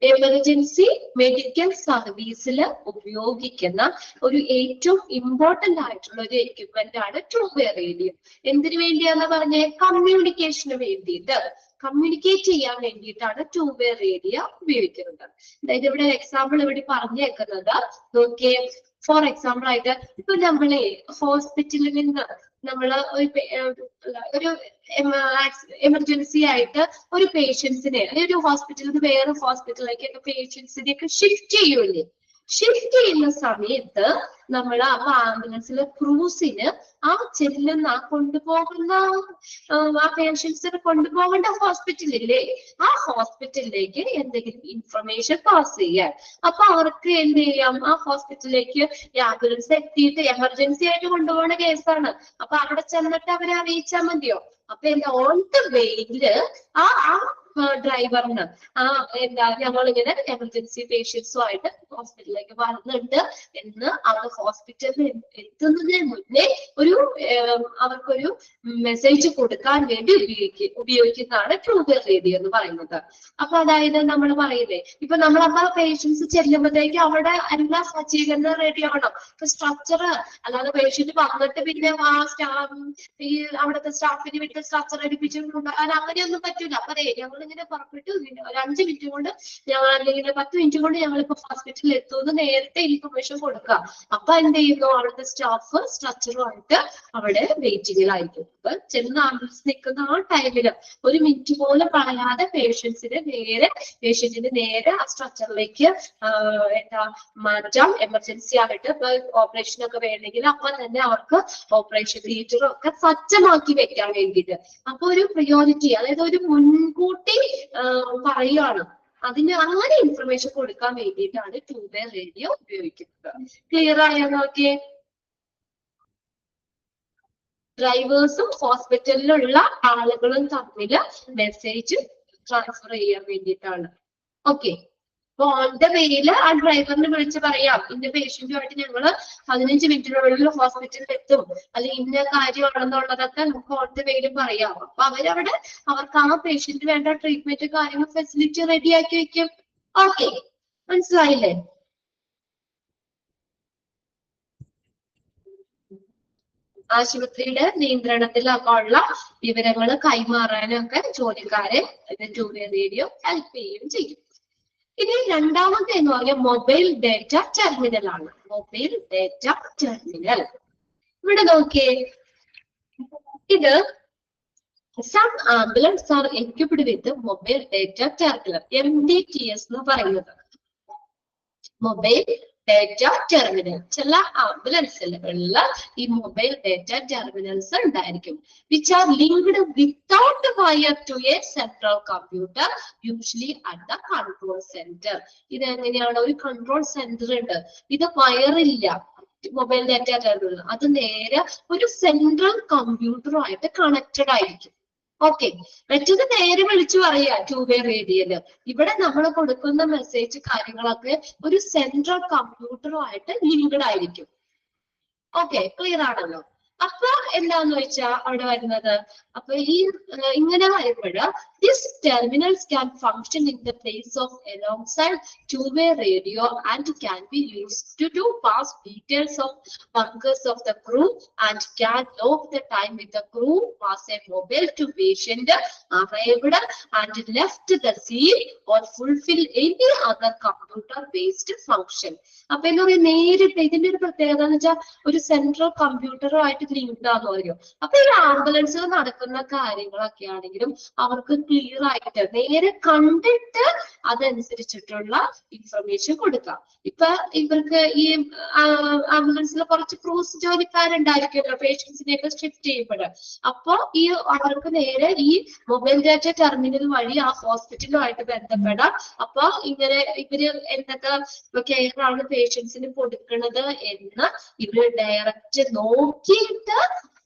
S1: എമർജൻസി മെഡിക്കൽ സർവീസിൽ ഉപയോഗിക്കുന്ന ഒരു ഏറ്റവും ഇമ്പോർട്ടന്റ് ആയിട്ടുള്ള ഒരു എക്യുപ്മെന്റ് ആണ് ടൂ വേ റേഡിയോ. എന്തിനു വേണ്ടിയാന്ന് പറഞ്ഞേ? കമ്മ്യൂണിക്കേഷന് വേണ്ടിയിട്ട്, കമ്മ്യൂണിക്കേറ്റ് ചെയ്യാൻ വേണ്ടിയിട്ടാണ് ടൂ വേ റേഡിയോ ഉപയോഗിക്കുന്നത്. അതായത് ഇവിടെ എക്സാമ്പിൾ ഇവിടെ പറഞ്ഞേക്കുന്നത് നോക്കിയേ. ഫോർ എക്സാമ്പിൾ ആയിട്ട് ഇപ്പൊ നമ്മളെ ഹോസ്പിറ്റലിൽ നിന്ന് നമ്മള് ഒരു എമർജൻസി ആയിട്ട് ഒരു പേഷ്യൻസിനെ ഒരു ഹോസ്പിറ്റലിൽ നിന്ന് വേറെ ഹോസ്പിറ്റലിലേക്ക് പേഷ്യൻസിനെ ഒക്കെ ഷിഫ്റ്റ് ചെയ്യൂലേ? ഷിഫ്റ്റ് ചെയ്യുന്ന സമയത്ത് നമ്മൾ ആ ആംബുലൻസിലെ ക്രൂസിന് ആ ചെല്ലുന്ന കൊണ്ടുപോകുന്ന ആ പേഷ്യൻസിനെ കൊണ്ടുപോകേണ്ട ഹോസ്പിറ്റലില്ലേ, ആ ഹോസ്പിറ്റലിലേക്ക് എന്തെങ്കിലും ഇൻഫർമേഷൻ പാസ് ചെയ്യാൻ. അപ്പൊ അവർക്ക് എന്ത് ചെയ്യാം? ആ ഹോസ്പിറ്റലിലേക്ക് ആംബുലൻസ് എത്തിയിട്ട് എമർജൻസി ആയിട്ട് കൊണ്ടുപോകുന്ന കേസാണ്. അപ്പൊ അവിടെ ചെന്നിട്ട് അവരെ അറിയിച്ചാൽ മതിയോ? അപ്പൊ എന്താ, ഓൺ ദ വേയില് ആ ഡ്രൈവറിന് എന്താ ഞങ്ങളിങ്ങനെ എമർജൻസി പേഷ്യൻസുമായിട്ട് ഹോസ്പിറ്റലിലേക്ക് വരുന്നുണ്ട് എന്ന് അവർ ഹോസ്പിറ്റലിൽ എത്തുന്നതിന് മുന്നേ അവർക്കൊരു മെസ്സേജ് കൊടുക്കാൻ വേണ്ടി ഉപയോഗിക്കുന്നതാണ് ടൂ വേ റേഡിയോ എന്ന് പറയുന്നത്. അപ്പൊ അതായത് നമ്മൾ പറയില്ലേ, ഇപ്പൊ നമ്മളപ്പോ പേഷ്യൻസ് ചെല്ലുമ്പോഴത്തേക്ക് അവിടെ എല്ലാ സജ്ജീകരണം റെഡി ആവണം. ഇപ്പൊ സ്ട്രക്ചർ അല്ലാതെ പേഷ്യന്റ് വന്നിട്ട് പിന്നെ ഈ അവിടുത്തെ സ്റ്റാഫിന് വിട്ട് സ്ട്രക്ചർ എടുപ്പിച്ചിട്ടുണ്ടാകാൻ അങ്ങനെയൊന്നും പറ്റൂല. അപ്പൊ ഞങ്ങളിങ്ങനെ പുറപ്പെട്ടു ഒരു 5 മിനിറ്റ് കൊണ്ട് ഞങ്ങൾ അല്ലെങ്കിൽ 10 മിനിറ്റ് കൊണ്ട് ഞങ്ങളിപ്പോ ഹോസ്പിറ്റലിൽ എത്തുമെന്ന് നേരത്തെ ഇൻഫർമേഷൻ കൊടുക്കുക. അപ്പൊ എന്ത് ചെയ്യുന്നു, അവിടുത്തെ സ്റ്റാഫ് സ്ട്രക്ചറുമായിട്ട് അവിടെ വെയിറ്റിംഗിലായിരിക്കും. അപ്പൊ ചെന്ന് ആംബുലൻസ് നിൽക്കുന്ന ആ ടൈമില് 1 മിനിറ്റ് പോലും കളയാതെ പേഷ്യന്റിന് നേരെ ആ സ്ട്രക്ചറിലേക്ക് എന്താ മാറ്റാം. എമർജൻസി ആയിട്ട് ഇപ്പൊ ഓപ്പറേഷൻ ഒക്കെ വേണമെങ്കിൽ അപ്പൊ തന്നെ അവർക്ക് ഓപ്പറേഷൻ തിയേറ്ററും ഒക്കെ സജ്ജമാക്കി വെക്കാൻ വേണ്ടിയിട്ട്. അപ്പൊ ഒരു പ്രിയോറിറ്റി, അതായത് ഒരു മുൻകൂട്ടി പറയുകയാണ്. അതിന് അങ്ങനെ ഇൻഫർമേഷൻ കൊടുക്കാൻ വേണ്ടിയിട്ടാണ് ടൂ വേ റേഡിയോ ഉപയോഗിക്കുന്നത്. ക്ലിയർ ആയോ നോക്കിയേ? ഡ്രൈവേഴ്സും ഹോസ്പിറ്റലിലുള്ള ആളുകളും തമ്മിൽ മെസ്സേജ് ട്രാൻസ്ഫർ ചെയ്യാൻ വേണ്ടിയിട്ടാണ്. ഓക്കെ, അപ്പൊ ഓൺ ദ വേയില് ആ ഡ്രൈവറിനെ വിളിച്ച് പറയാം, ഇന്ന പേഷ്യന്റുമായിട്ട് ഞങ്ങള് 15 മിനിറ്റിനുള്ളിൽ ഹോസ്പിറ്റലിൽ എത്തും, അല്ലെങ്കിൽ ഇന്ന കാര്യമാണെന്നുള്ളതൊക്കെ നമുക്ക് ഓൺ ദ വേയിലും പറയാം. അപ്പൊ അവരവിടെ അവർക്ക് ആ പേഷ്യന്റ് വേണ്ട ട്രീറ്റ്മെന്റ് കാര്യങ്ങൾ ഫെസിലിറ്റി റെഡിയാക്കി വെക്കും. ഓക്കെ, മനസ്സിലായില്ലേ? ആശുപത്രിയുടെ നിയന്ത്രണത്തിലൊക്കെ ഉള്ള വിവരങ്ങൾ കൈമാറാനൊക്കെ ജോലിക്കാരെ ടൂ വേ റേഡിയോ ഹെൽപ്പ് ചെയ്യുകയും ചെയ്യും. ഇനി രണ്ടാമത്തെ എന്ന് പറഞ്ഞാൽ മൊബൈൽ ഡേറ്റ ടെർമിനൽ ആണ്. മൊബൈൽ ഡേറ്റ ടെർമിനൽ ഇവിടെ നോക്കിയേ, ഇത് some ambulance are equipped with mobile data terminal, MDTS എന്ന് പറയുന്നത്. Mobile data terminal. ചില ആംബുലൻസുകളിൽ ഈ മൊബൈൽ ഡേറ്റ ടെർമിനൽസ് ഉണ്ടായിരിക്കും, which are linked without wire to a central computer, usually at the control centre. ഇത് എങ്ങനെയാണ്? ഒരു കൺട്രോൾ സെന്റർ ഉണ്ട്, ഇത് വയറില്ല മൊബൈൽ ഡാറ്റ ടെർമിനൽ, അത് നേരെ ഒരു സെൻട്രൽ കമ്പ്യൂട്ടറുമായിട്ട് കണക്റ്റഡ് ആയിരിക്കും. ഓക്കെ, മറ്റത് നേരെ വിളിച്ചു പറയാ ടു വേ റേഡിയോയില്. ഇവിടെ നമ്മൾ കൊടുക്കുന്ന മെസ്സേജ് കാര്യങ്ങളൊക്കെ ഒരു സെൻട്രൽ കമ്പ്യൂട്ടറുമായിട്ട് ലിങ്ക്ഡ് ആയിരിക്കും. ഓക്കെ, ക്ലിയർ ആണല്ലോ? അപ്പൊ എന്താന്ന് വെച്ചാൽ അവിടെ വരുന്നത്, അപ്പൊ ഈ ഇങ്ങനെ വരുമ്പോഴ് this terminals can function in the place of alongside two-way radio and can be used to pass details of bunkers of the crew and can log the time with the crew pass a mobile to patient arrived and left the scene or fulfill any other computer based function. അപ്പൊ എന്താ പറയുക, നേരിട്ട് ഇതിന്റെ ഒരു പ്രത്യേകത എന്ന് വെച്ചാൽ ഒരു സെൻട്രൽ കമ്പ്യൂട്ടറുമായിട്ട് ലിങ്ക്ഡ് ആണെന്ന് പറയും. അപ്പൊ ഈ ആംബുലൻസിൽ നടക്കുന്ന കാര്യങ്ങളൊക്കെ ആണെങ്കിലും അവർക്ക് ക്ലിയർ ആയിട്ട് നേരെ കണ്ടിട്ട് അതനുസരിച്ചിട്ടുള്ള ഇൻഫർമേഷൻ കൊടുക്കാം. ഇപ്പൊ ഇവർക്ക് ഈ ആംബുലൻസിൽ കുറച്ച് ക്രൂസ് ജോലിക്കാരുണ്ടായിരിക്കുമല്ലോ പേഷ്യൻസിനെയൊക്കെ ഷിഫ്റ്റ് ചെയ്യുമ്പോൾ, അപ്പൊ ഈ അവർക്ക് നേരെ ഈ മൊബൈൽ ഡാറ്റ ടെർമിനൽ വഴി ആ ഹോസ്പിറ്റലുമായിട്ട് ബന്ധപ്പെടാം. അപ്പൊ ഇവര് എന്തൊക്കെ കെയർ ആണ് പേഷ്യൻസിന് കൊടുക്കുന്നത് എന്ന് ഇവര് ഡയറക്റ്റ് നോക്കിയിട്ട്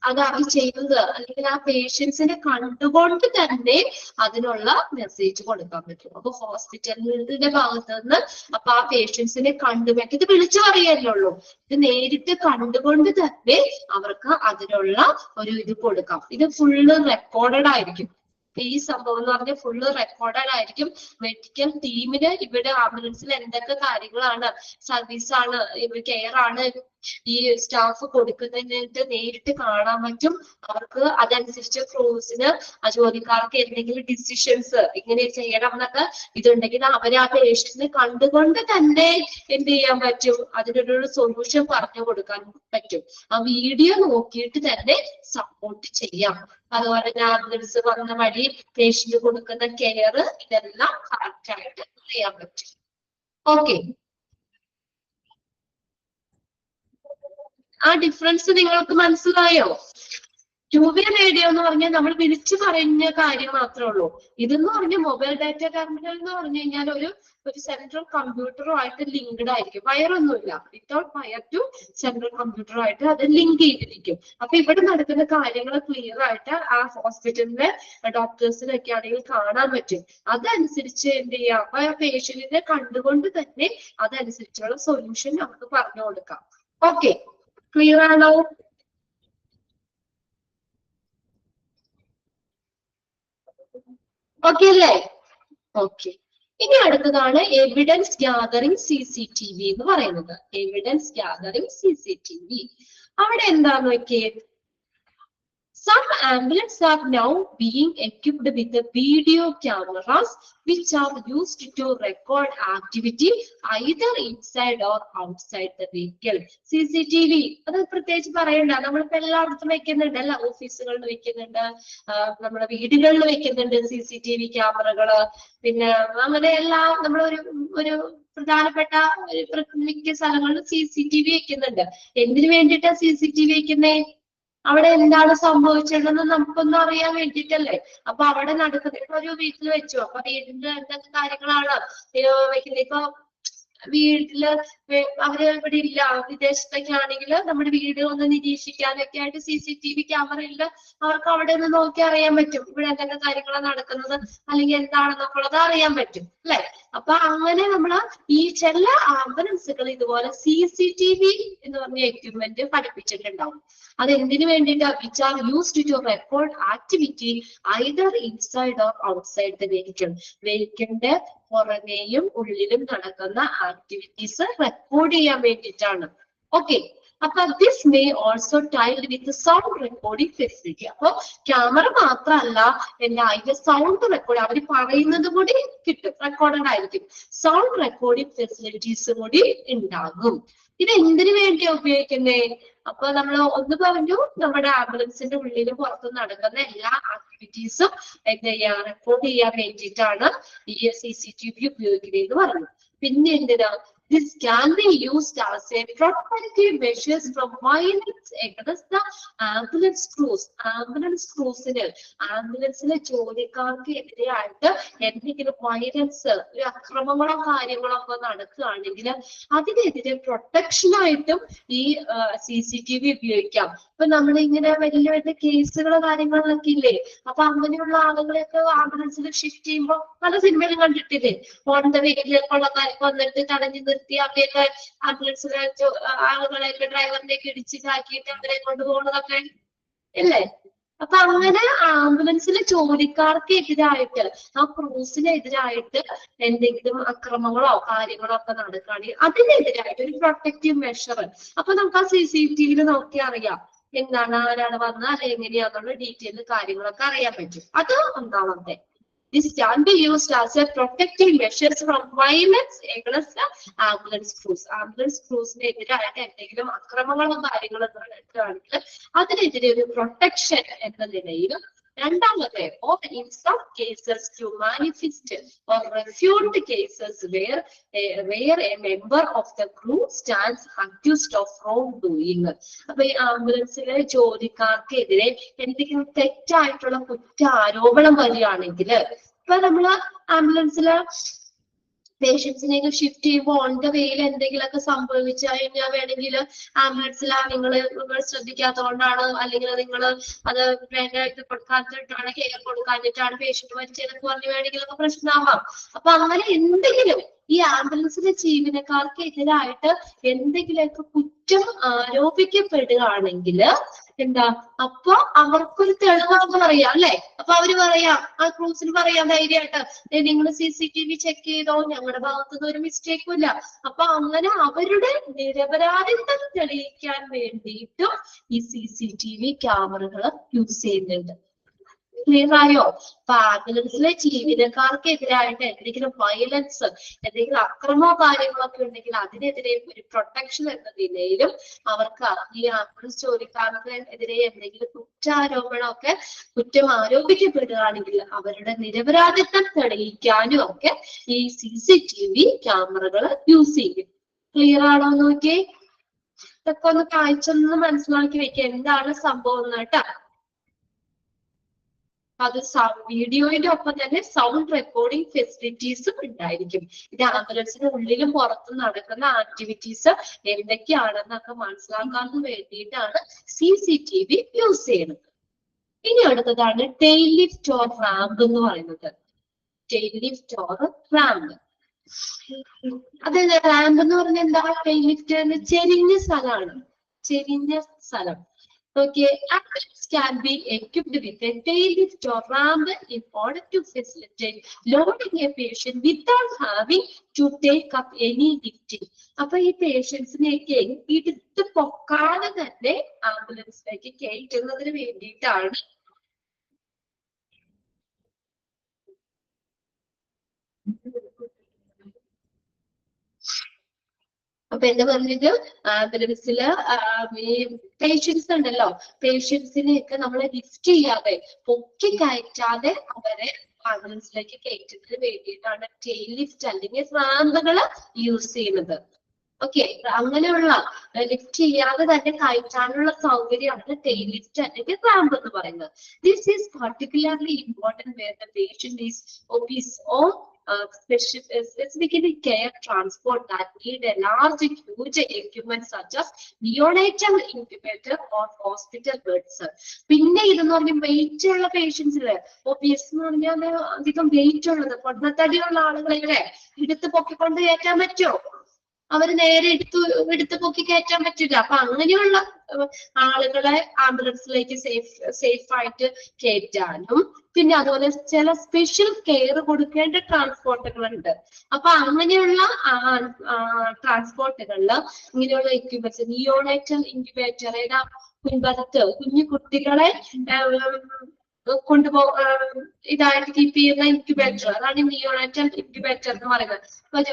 S1: അതാണ് ചെയ്യുന്നത്, അല്ലെങ്കിൽ ആ പേഷ്യൻസിനെ കണ്ടുകൊണ്ട് തന്നെ അതിനുള്ള മെസ്സേജ് കൊടുക്കാൻ പറ്റും. അപ്പൊ ഹോസ്പിറ്റലിന്റെ ഭാഗത്ത് നിന്ന് അപ്പൊ ആ പേഷ്യൻസിനെ കണ്ടുമൊക്കെ ഇത് വിളിച്ചു പറയല്ലോ, ഇത് നേരിട്ട് കണ്ടുകൊണ്ട് തന്നെ അവർക്ക് അതിനുള്ള ഒരു ഇത് കൊടുക്കാം. ഇത് ഫുള്ള് റെക്കോർഡഡ് ആയിരിക്കും. ഈ സംഭവം എന്ന് പറഞ്ഞാൽ ഫുള്ള് റെക്കോർഡഡ് ആയിരിക്കും. മെഡിക്കൽ ടീമിന് ഇവിടെ ആംബുലൻസിൽ എന്തൊക്കെ കാര്യങ്ങളാണ്, സർവീസാണ്, കെയർ ആണ് ഈ സ്റ്റാഫ് കൊടുക്കുന്നതിന് നേരിട്ട് കാണാൻ പറ്റും. അവർക്ക് അതനുസരിച്ച് ക്രൂസിന് ജോലിക്കാർക്ക് എന്തെങ്കിലും ഡിസിഷൻസ് ഇങ്ങനെ ചെയ്യണം എന്നൊക്കെ ഇതുണ്ടെങ്കിൽ അവരെ ആ പേഷ്യന്റിനെ കണ്ടുകൊണ്ട് തന്നെ എന്ത് ചെയ്യാൻ പറ്റും, അതിനൊരു സൊല്യൂഷൻ പറഞ്ഞു കൊടുക്കാൻ പറ്റും. ആ വീഡിയോ നോക്കിയിട്ട് തന്നെ സപ്പോർട്ട് ചെയ്യാം. അതുപോലെ തന്നെ ആംബുലൻസ് വന്ന വഴി പേഷ്യന്റ് കൊടുക്കുന്ന കെയർ ഇതെല്ലാം കറക്റ്റ് ആയിട്ട് ചെയ്യാൻ പറ്റും. ഓക്കെ, ആ ഡിഫറൻസ് നിങ്ങൾക്ക് മനസ്സിലായോ? ടു വേ റേഡിയോ എന്ന് പറഞ്ഞാൽ നമ്മൾ വിളിച്ചു പറയുന്ന കാര്യം മാത്രമേ ഉള്ളൂ. ഇതെന്ന് പറഞ്ഞ മൊബൈൽ ഡാറ്റ ടെർമിനൽ എന്ന് പറഞ്ഞു കഴിഞ്ഞാൽ ഒരു സെൻട്രൽ കമ്പ്യൂട്ടറുമായിട്ട് ലിങ്ക്ഡ് ആയിരിക്കും. വയറൊന്നുമില്ല, വിത്തൗട്ട് വയർ ടു സെൻട്രൽ കമ്പ്യൂട്ടറുമായിട്ട് അത് ലിങ്ക് ചെയ്തിരിക്കും. അപ്പൊ ഇവിടെ നടക്കുന്ന കാര്യങ്ങൾ ക്ലിയർ ആയിട്ട് ആ ഹോസ്പിറ്റലിലെ ഡോക്ടേഴ്സിനൊക്കെ ആണെങ്കിൽ കാണാൻ പറ്റും. അതനുസരിച്ച് എന്ത് ചെയ്യാം, അപ്പൊ ആ പേഷ്യന്റിനെ കണ്ടുകൊണ്ട് തന്നെ അതനുസരിച്ചുള്ള സൊല്യൂഷൻ നമുക്ക് പറഞ്ഞു കൊടുക്കാം. ഓക്കെ, ക്ലിയർ ആണോ? ഓക്കെ അല്ലേ? ഓക്കെ, ഇനി അടുത്തതാണ് എവിഡൻസ് ഗ്യാതറിംഗ് CCTV എന്ന് പറയുന്നത്. എവിഡൻസ് ഗ്യാതറിംഗ് CCTV അവിടെ എന്താന്ന് നോക്കിയേ, some ambulances are now being equipped with the video cameras which are used to record activity either inside or outside the vehicle. CCTV അത് പ്രത്യേകിച്ച് പറയണ്ട, നമ്മളിപ്പോ എല്ലായിടത്തും വെക്കുന്നുണ്ട്, എല്ലാ ഓഫീസുകളിൽ വെക്കുന്നുണ്ട്, നമ്മുടെ വീടുകളിൽ വെക്കുന്നുണ്ട് CCTV ക്യാമറകള്. പിന്നെ അങ്ങനെ എല്ലാം നമ്മളൊരു പ്രധാനപ്പെട്ട മിക്ക സ്ഥലങ്ങളിലും CCTV വെക്കുന്നുണ്ട്. എന്തിനു വേണ്ടിയിട്ടാ CCTV വെക്കുന്നേ? അവിടെ എന്താണ് സംഭവിച്ചതെന്ന് നമുക്കൊന്നും അറിയാൻ വേണ്ടിയിട്ടല്ലേ. അപ്പൊ അവിടെ നടക്കുന്ന ഒരു വീട്ടിൽ വെച്ചു, അപ്പൊ വീടിന്റെ എന്തൊക്കെ കാര്യങ്ങളാണ് വെക്കുന്നത്. ഇപ്പൊ വീട്ടില് അവര് ഇവിടെ ഇല്ല, വിദേശത്തൊക്കെ ആണെങ്കിൽ നമ്മുടെ വീട് ഒന്ന് നിരീക്ഷിക്കാനൊക്കെ ആയിട്ട് CCTV ക്യാമറ ഇല്ല, അവർക്ക് അവിടെ നിന്ന് നോക്കി അറിയാൻ പറ്റും ഇവിടെ എന്തൊക്കെ കാര്യങ്ങളാണ് നടക്കുന്നത്, അല്ലെങ്കിൽ എന്താണെന്നൊക്കെയുള്ളത് അറിയാൻ പറ്റും അല്ലെ. അപ്പൊ അങ്ങനെ നമ്മള് ഈ ചില ആംബുലൻസുകൾ ഇതുപോലെ CCTV എന്ന് പറഞ്ഞ എക്യുപ്മെന്റ് പഠിപ്പിച്ചിട്ടുണ്ടാവും. അത് എന്തിനു വേണ്ടിയിട്ട്? Which are used to record activity either inside or outside the vehicle. വെഹിക്കിളിന്റെ പുറമേയും ഉള്ളിലും നടക്കുന്ന ആക്ടിവിറ്റീസ് റെക്കോർഡ് ചെയ്യാൻ വേണ്ടിയിട്ടാണ്. ഓക്കെ, അപ്പൊ this may also tiled with sound recording facility. അപ്പൊ ക്യാമറ മാത്രമല്ല, അതിന്റെ സൗണ്ട് റെക്കോർഡ് അവർ പറയുന്നത് കൂടി കിട്ടും, റെക്കോർഡഡ് ആയിരിക്കും. സൗണ്ട് റെക്കോർഡിംഗ് ഫെസിലിറ്റീസ് കൂടി ഉണ്ടാകും. ഇത് എന്തിനു വേണ്ടിയാ ഉപയോഗിക്കുന്നേ? അപ്പൊ നമ്മൾ ഒന്ന് പറഞ്ഞു, നമ്മുടെ ആംബുലൻസിന്റെ ഉള്ളിൽ പുറത്ത് നടക്കുന്ന എല്ലാ ആക്ടിവിറ്റീസും എന്ത് ചെയ്യാൻ, റെക്കോർഡ് ചെയ്യാൻ വേണ്ടിയിട്ടാണ് ഈ CCTV ഉപയോഗിക്കുന്നതെന്ന് പറഞ്ഞു. പിന്നെ എന്തിനാ? This can be used as a protective measures from violence against the ambulance crews. Ambulance crews-ന് ആംബുലൻസിലെ ജോലിക്കാർക്ക് എതിരെയായിട്ട് എന്തെങ്കിലും വയലൻസ്, ഒരു അക്രമങ്ങളോ കാര്യങ്ങളോ ഒക്കെ നടക്കുകയാണെങ്കിൽ അതിനെതിരെ പ്രൊട്ടക്ഷൻ ആയിട്ടും ഈ CCTV ഉപയോഗിക്കാം. ഇപ്പൊ നമ്മളിങ്ങനെ വലിയ വലിയ കേസുകളോ കാര്യങ്ങളിലൊക്കെ ഇല്ലേ, അപ്പൊ അങ്ങനെയുള്ള ആളുകളെയൊക്കെ ആംബുലൻസിൽ ഷിഫ്റ്റ് ചെയ്യുമ്പോൾ പല സിനിമയിലും കണ്ടിട്ടില്ലേ, ഓൺ ദ വേയിലേക്കുള്ള വന്നിട്ട് തടഞ്ഞു നിർത്തി അവരെയൊക്കെ ആംബുലൻസിലെ ആളുകളെയൊക്കെ ഡ്രൈവറിനെയൊക്കെ ഇടിച്ചിട്ടാക്കിയിട്ട് അവരെ കൊണ്ടുപോകുന്നതൊക്കെ ഇല്ലേ. അപ്പൊ അങ്ങനെ ആംബുലൻസിലെ ജോലിക്കാർക്ക് എതിരായിട്ട്, ആ ക്രൂസിനെതിരായിട്ട് എന്തെങ്കിലും അക്രമങ്ങളോ കാര്യങ്ങളോ ഒക്കെ നടക്കുകയാണെങ്കിൽ അതിനെതിരായിട്ട് ഒരു പ്രൊട്ടക്റ്റീവ് മെഷർ. അപ്പൊ നമുക്ക് ആ CCTV നോക്കി അറിയാം എന്താണ്, ആരാണ് വന്നാൽ എങ്ങനെയാന്നുള്ള ഡീറ്റെയിൽ കാര്യങ്ങളൊക്കെ അറിയാൻ പറ്റും. അത് ഒന്നാമത്തെ. This can be used as a protective measures from violence against the ambulance crews. Ambulance crews-നെതിരായിട്ട് എന്തെങ്കിലും അക്രമങ്ങളും കാര്യങ്ങളും നടക്കുകയാണെങ്കിൽ അതിനെതിരെ ഒരു പ്രൊട്ടക്ഷൻ എന്ന നിലയിലും. രണ്ടാമത്തെ, or in some cases to manifest or refute cases where a member of the crew stands accused of wrongdoing. അപ്പൊ ഈ ആംബുലൻസിലെ ജോലിക്കാർക്കെതിരെ എന്തെങ്കിലും തെറ്റായിട്ടുള്ള കുറ്റാരോപണം വരികയാണെങ്കിൽ, ഇപ്പൊ നമ്മള് ആംബുലൻസിലെ പേഷ്യൻസിനെ ഷിഫ്റ്റ് ചെയ്യുമ്പോൾ ഓൺ ദ വേയിൽ എന്തെങ്കിലുമൊക്കെ സംഭവിച്ചു കഴിഞ്ഞാൽ വേണമെങ്കിൽ ആംബുലൻസിലാ നിങ്ങൾ ശ്രദ്ധിക്കാത്തതുകൊണ്ടാണ്, അല്ലെങ്കിൽ നിങ്ങൾ അത് വേണ്ടായിട്ട് കൊടുക്കാത്തിട്ടാണ്, കെയർ കൊടുക്കാഞ്ഞിട്ടാണ് പേഷ്യന്റ് മരിച്ചതെന്നൊക്കെ പറഞ്ഞ് വേണമെങ്കിലൊക്കെ പ്രശ്നമാവാം. അപ്പൊ അങ്ങനെ എന്തെങ്കിലും ഈ ആംബുലൻസിലെ ജീവനക്കാർക്ക് എതിരായിട്ട് എന്തെങ്കിലുമൊക്കെ കുറ്റം ആരോപിക്കപ്പെടുകയാണെങ്കിൽ എന്താ, അപ്പൊ അവർക്കൊരു തെളിവാണെന്ന് പറയാം അല്ലെ. അപ്പൊ അവര് പറയാം, ആ ക്രൂസിന് പറയാം ധൈര്യമായിട്ട്, നിങ്ങൾ CCTV ചെക്ക് ചെയ്തോ, ഞങ്ങളുടെ ഭാഗത്തുനിന്ന് ഒരു മിസ്റ്റേക്കും ഇല്ല. അപ്പൊ അങ്ങനെ അവരുടെ നിരപരാധിത്വം തെളിയിക്കാൻ വേണ്ടിയിട്ടും ഈ CCTV ക്യാമറകൾ യൂസ് ചെയ്യുന്നുണ്ട്. ക്ലിയർ ആയോ? അപ്പൊ ആംബുലൻസിലെ ജീവനക്കാർക്ക് എതിരായിട്ട് എന്തെങ്കിലും വയലൻസ്, എന്തെങ്കിലും അക്രമോ കാര്യങ്ങളോ ഒക്കെ ഉണ്ടെങ്കിൽ അതിനെതിരെ ഒരു പ്രൊട്ടക്ഷൻ എന്ന നിലയിലും അവർക്ക് ഈ ആംബുലൻസ് ജോലിക്കാർക്ക് എതിരെ എന്തെങ്കിലും കുറ്റം ആരോപിക്കപ്പെടുകയാണെങ്കിൽ അവരുടെ നിരപരാധിത്വം തെളിയിക്കാനും ഒക്കെ ഈ CCTV ക്യാമറകൾ യൂസ് ചെയ്യും. ക്ലിയർ ആണോ നോക്കിയേ? ഇതൊക്കെ ഒന്ന് കാഴ്ചൊന്ന് മനസ്സിലാക്കി വെക്കുക എന്താണ് സംഭവം കേട്ടാ. അത് വീഡിയോയുടെ ഒപ്പം തന്നെ സൗണ്ട് റെക്കോർഡിംഗ് ഫെസിലിറ്റീസും ഉണ്ടായിരിക്കും. ഇത് ആംബുലൻസിന്റെ ഉള്ളിലും പുറത്തും നടക്കുന്ന ആക്ടിവിറ്റീസ് എന്തൊക്കെയാണെന്നൊക്കെ മനസ്സിലാക്കാൻ വേണ്ടിയിട്ടാണ് CCTV യൂസ് ചെയ്യുന്നത്. ഇനി അടുത്തതാണ് ടെയിൽ ലിഫ്റ്റ് ഓർ റാമ്പ് എന്ന് പറയുന്നത്. ടെയിൽ ലിഫ്റ്റ് ഓർ റാമ്പ്, അതായത് റാമ്പ് എന്ന് പറഞ്ഞാൽ എന്താ, ടെയിൽ ലിഫ്റ്റ് ചെരിഞ്ഞ സ്ഥലമാണ്, ചെരിഞ്ഞ സ്ഥലം. Okay, ambulance can be equipped with a tail lift or ramp in order to facilitate loading a patient without having to take up any lifting. അപ്പൊ ഈ പേഷ്യൻസിനെയൊക്കെ എടുത്ത് പൊക്കാതെ തന്നെ ആംബുലൻസിലേക്ക് കയറ്റുന്നതിന് വേണ്ടിയിട്ടാണ് അപ്പൊ എന്താ പറഞ്ഞത്, ആംബുലൻസില് ഈ പേഷ്യൻസ് ഉണ്ടല്ലോ, പേഷ്യൻസിനെയൊക്കെ നമ്മളെ ലിഫ്റ്റ് ചെയ്യാതെ പൊക്കി കയറ്റാതെ അവരെ ആംബുലൻസിലേക്ക് കയറ്റുന്നതിന് വേണ്ടിയിട്ടാണ് ടെയിൽ ലിഫ്റ്റ് അല്ലെങ്കിൽ റാമ്പുകൾ യൂസ് ചെയ്യുന്നത്. ഓക്കെ, അങ്ങനെയുള്ള ലിഫ്റ്റ് ചെയ്യാതെ തന്നെ കയറ്റാനുള്ള സൗകര്യമാണ് ടെയിൽ ലിഫ്റ്റ് അല്ലെങ്കിൽ റാമ്പ് എന്ന് പറയുന്നത്. This is particularly important where the patient is obese or specifically care transport that need a large huge equipment such as neonatal incubator or hospital beds. പിന്നെ ഇതെന്ന് പറഞ്ഞാൽ വെയിറ്റ് ഉള്ള പേഷ്യൻസില്, ഒബിയസ് എന്ന് പറഞ്ഞാൽ അധികം വെയിറ്റ് ഉള്ളത്, പൊണ്ണത്തടിയുള്ള ആളുകളെ എടുത്ത് പൊക്കിക്കൊണ്ട് കയറ്റാൻ പറ്റുമോ? അവര് നേരെ എടുത്ത് പൊക്കി കയറ്റാൻ പറ്റില്ല. അപ്പൊ അങ്ങനെയുള്ള ആളുകളെ ആംബുലൻസിലേക്ക് സേഫ് ആയിട്ട് കയറ്റാനും, പിന്നെ അതുപോലെ ചില സ്പെഷ്യൽ കെയർ കൊടുക്കേണ്ട ട്രാൻസ്പോർട്ടുകളുണ്ട്. അപ്പൊ അങ്ങനെയുള്ള ട്രാൻസ്പോർട്ടുകളില് ഇങ്ങനെയുള്ള ഇൻക്യുബേറ്റർ, നിയോണേറ്റൽ ഇൻക്യുബേറ്റർ, കുഞ്ഞു കുട്ടികളെ ഇതായിട്ട് കീപ്പ് ചെയ്യുന്ന ഇൻക്യുബേറ്റർ, അതാണ് നിയോണേറ്റൽ ഇൻക്യുബേറ്റർ എന്ന് പറയുന്നത്.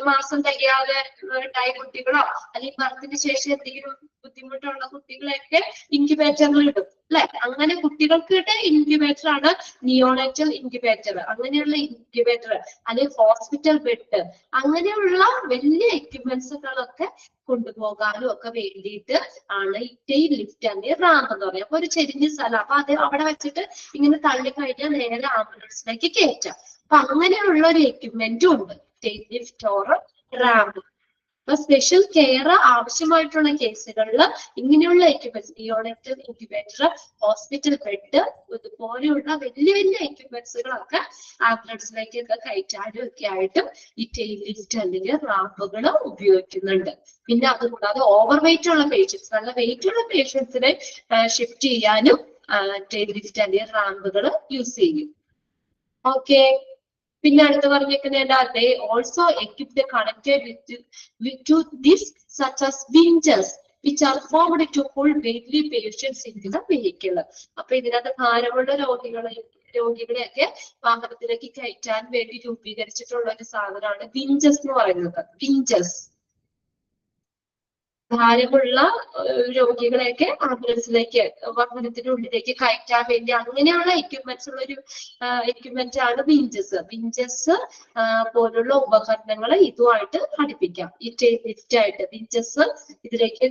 S1: മാസം തികയാതെ ഉണ്ടായ കുട്ടികളോ അല്ലെങ്കിൽ ബർത്തിന് ശേഷം എന്തെങ്കിലും ബുദ്ധിമുട്ടുള്ള കുട്ടികളെയൊക്കെ ഇൻക്യുബേറ്ററിൽ ഇടും. അല്ലെ? അങ്ങനെ കുട്ടികൾക്ക് ഇൻക്യുബേറ്റർ ആണ് നിയോണേറ്റൽ ഇൻക്യുബേറ്റർ, അങ്ങനെയുള്ള ഇൻക്യുബേറ്റർ അല്ലെങ്കിൽ ഹോസ്പിറ്റൽ ബെഡ്, അങ്ങനെയുള്ള വലിയ എക്യുപ്മെന്റ്സുകളൊക്കെ കൊണ്ടുപോകാനും ഒക്കെ വേണ്ടിയിട്ട് ആണ് ഈ ടെയിൽ ലിഫ്റ്റ് അല്ലെങ്കിൽ റാമ്പ് എന്ന് പറയുന്നത്. അപ്പൊ ഒരു ചെരിഞ്ഞ സ്ഥലം, അപ്പൊ അത് അവിടെ വെച്ചിട്ട് ഇങ്ങനെ തള്ളിക്കഴിഞ്ഞാൽ നേരെ ആംബുലൻസിലേക്ക് കയറ്റാം. അപ്പൊ അങ്ങനെയുള്ള ഒരു എക്യുപ്മെന്റും ഉണ്ട്, ടെയിൽ ലിഫ്റ്റ് ഓർ റാമ്പ്. അപ്പൊ സ്പെഷ്യൽ കെയർ ആവശ്യമായിട്ടുള്ള കേസുകളിൽ ഇങ്ങനെയുള്ള equipments, neonatal incubator, hospital bed, ഇതുപോലെയുള്ള വലിയ വലിയ എക്യുപ്മെന്റ്സുകളൊക്കെ ആംബുലൻസിലേക്കൊക്കെ കയറ്റാനും ഒക്കെ ആയിട്ടും ഈ ടെയിൽ ലിഫ്റ്റ് അല്ലെങ്കിൽ റാമ്പുകൾ ഉപയോഗിക്കുന്നുണ്ട്. പിന്നെ അതുകൂടാതെ ഓവർ വെയിറ്റ് ഉള്ള പേഷ്യൻസ്, നല്ല വെയിറ്റ് ഉള്ള പേഷ്യൻസിനെ ഷിഫ്റ്റ് ചെയ്യാനും ടെയിൽ ലിഫ്റ്റ് അല്ലെങ്കിൽ റാമ്പുകൾ യൂസ് ചെയ്യും. ഓക്കെ, പിന്നെ അടുത്ത് പറഞ്ഞേക്കുന്ന they also equipped connected with to this such as winches which are formed to pull weighty patients into the vehicle. അപ്പൊ ഇതിനകത്ത് ഭാരമുള്ള രോഗികളെയൊക്കെ വാഹനത്തിലേക്ക് കയറ്റാൻ വേണ്ടി രൂപീകരിച്ചിട്ടുള്ള ഒരു സാധനമാണ് വിഞ്ചസ് എന്ന് പറയുന്നത്. വിഞ്ചസ് ഭാരമുള്ള രോഗികളെയൊക്കെ ആംബുലൻസിലേക്ക്, വാഹനത്തിന്റെ ഉള്ളിലേക്ക് കയറ്റാൻ വേണ്ടി അങ്ങനെയുള്ള എക്യുപ്മെന്റ്സ് ഉള്ള ഒരു എക്യുപ്മെന്റ് ആണ് വിഞ്ചസ്. വിഞ്ചസ് പോലുള്ള ഉപകരണങ്ങൾ ഇതുമായിട്ട് ഘടിപ്പിക്കാം. ഈ ടെയിൽ ലിഫ്റ്റ് ആയിട്ട് വിഞ്ചസ് ഇതിലേക്ക്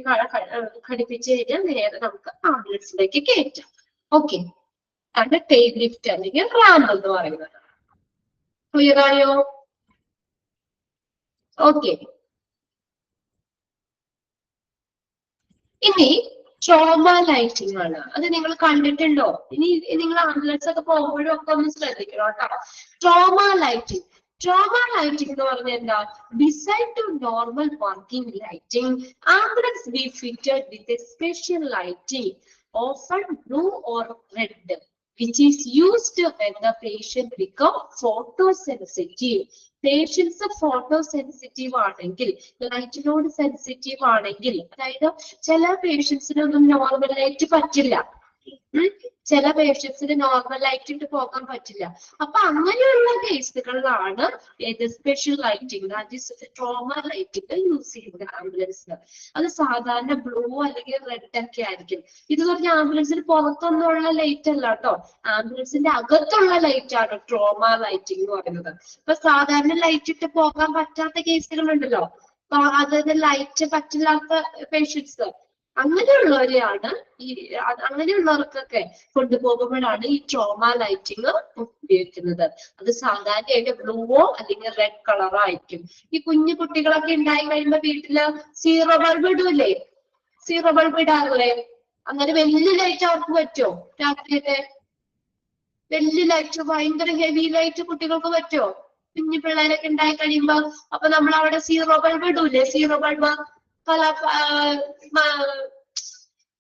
S1: ഘടിപ്പിച്ചു കഴിഞ്ഞാൽ നേരെ നമുക്ക് ആംബുലൻസിലേക്ക് കയറ്റാം. ഓക്കെ, അത് ടെയിൽ ലിഫ്റ്റ് അല്ലെങ്കിൽ റാമ്പ് എന്ന് പറയുന്നത്. ക്ലിയർ ആയോ? ഓക്കെ, ഇനി ട്രോമ ലൈറ്റിംഗ് ആണ്. അത് നിങ്ങൾ കണ്ടിട്ടുണ്ടോ? ഇനി നിങ്ങൾ ആംബുലൻസ് ഒക്കെ പോകുമ്പോഴും ഒക്കെ ഒന്ന് ശ്രദ്ധിക്കണം കേട്ടോ. ട്രോമ ലൈറ്റിംഗ് എന്ന് പറഞ്ഞാൽ എന്താ? Beside to normal working lighting, ambulance be fitted with a special lighting, often blue or red, which is used when the patient become photosensitive. Patients photo sensitive ആണെങ്കിൽ, ലൈറ്റിനോട് സെൻസിറ്റീവ് ആണെങ്കിൽ, അതായത് ചില പേഷ്യൻസിനൊന്നും നോർമൽ ലൈറ്റ് പറ്റില്ല, ചില പേഷ്യൻസിന് നോർമൽ ലൈറ്റ് ഇട്ട് പോകാൻ പറ്റില്ല. അപ്പൊ അങ്ങനെയുള്ള കേസുകളിലാണ് ഏത് special lighting, trauma lighting use ചെയ്യുന്നത് ആംബുലൻസിന്. അത് സാധാരണ ബ്ലൂ അല്ലെങ്കിൽ റെഡ് ഒക്കെ ആയിരിക്കും. ഇത് പറഞ്ഞ ആംബുലൻസിന് പുറത്തൊന്നുള്ള ലൈറ്റ് അല്ല കേട്ടോ, ആംബുലൻസിന്റെ അകത്തുള്ള ലൈറ്റ് ആണ് ട്രോമ ലൈറ്റിംഗ് എന്ന് പറയുന്നത്. ഇപ്പൊ സാധാരണ ലൈറ്റ് ഇട്ട് പോകാൻ പറ്റാത്ത കേസുകളുണ്ടല്ലോ, അതായത് ലൈറ്റ് പറ്റില്ലാത്ത പേഷ്യൻസ്, അങ്ങനെയുള്ളവരെയാണ് അങ്ങനെയുള്ളവർക്കൊക്കെ കൊണ്ടുപോകുമ്പോഴാണ് ഈ ട്രോമ ലൈറ്റിംഗ് ഉപയോഗിക്കുന്നത്. അത് സാധാരണയായിട്ട് ബ്ലൂവോ അല്ലെങ്കിൽ റെഡ് കളറോ ആയിരിക്കും. ഈ കുഞ്ഞു കുട്ടികളൊക്കെ ഉണ്ടായി കഴിയുമ്പോ വീട്ടില് സീറോ ബൾബ് ഇടൂലേ? സീറോ ബൾബ് ഇടാറില്ലേ? അങ്ങനെ വലിയ ലൈറ്റ് അവർക്ക് പറ്റുമോ? രാത്രിയൊക്കെ വലിയ ലൈറ്റ്, ഭയങ്കര ഹെവി ലൈറ്റ് കുട്ടികൾക്ക് പറ്റുമോ? കുഞ്ഞു പിള്ളേരൊക്കെ ഉണ്ടായി കഴിയുമ്പോ അപ്പൊ നമ്മൾ അവിടെ സീറോ ബൾബ് ഇടൂലേ? സീറോ ബൾബ്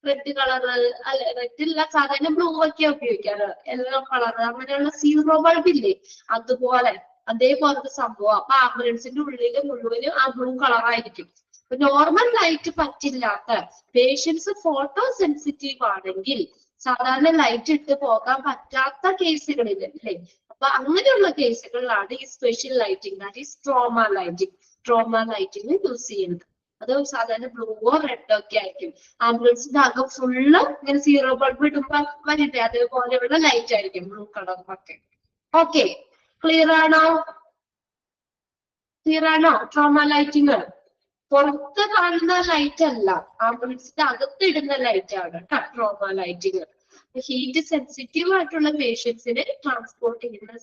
S1: റെഡ് കളർ അല്ല, റെഡ് ഇല്ല, സാധാരണ ബ്ലൂ ഒക്കെ ഉപയോഗിക്കാറ്, യെല്ലോ കളർ, അങ്ങനെയുള്ള സീറോ ബൾബ് ഇല്ലേ? അതുപോലെ അതേപോലത്തെ സംഭവം. അപ്പൊ ആംബുലൻസിന്റെ ഉള്ളില് മുഴുവനും ആ ബ്ലൂ കളർ ആയിരിക്കും. നോർമൽ ലൈറ്റ് പറ്റില്ലാത്ത പേഷ്യൻസ് ഫോട്ടോ സെൻസിറ്റീവ് ആണെങ്കിൽ, സാധാരണ ലൈറ്റ് ഇട്ട് പോകാൻ പറ്റാത്ത കേസുകളിൽ അല്ലേ, അപ്പൊ അങ്ങനെയുള്ള കേസുകളിലാണ് ഈ special lighting, that is trauma lighting use ചെയ്യുന്നത്. അത് സാധാരണ ബ്ലൂവോ റെഡോ ഒക്കെ ആയിരിക്കും. ആംബുലൻസിന്റെ അകം ഫുള്ള് ഇങ്ങനെ സീറോ ബൾബ് ഇടുമ്പോ വരില്ലേ, അതേപോലെയുള്ള ലൈറ്റ് ആയിരിക്കും, ബ്ലൂ കളറൊക്കെ. ഓക്കെ, ക്ലിയർ ആണോ? ട്രോമ ലൈറ്റിംഗ് പുറത്ത് കാണുന്ന ലൈറ്റ് അല്ല, ആംബുലൻസിന്റെ അകത്ത് ഇടുന്ന ലൈറ്റ് ആണ് ട്രോമ ലൈറ്റിംഗ്. ഹീറ്റ് സെൻസിറ്റീവ് ആയിട്ടുള്ള പേഷ്യൻസിനെ ട്രാൻസ്പോർട്ട് ചെയ്യുന്ന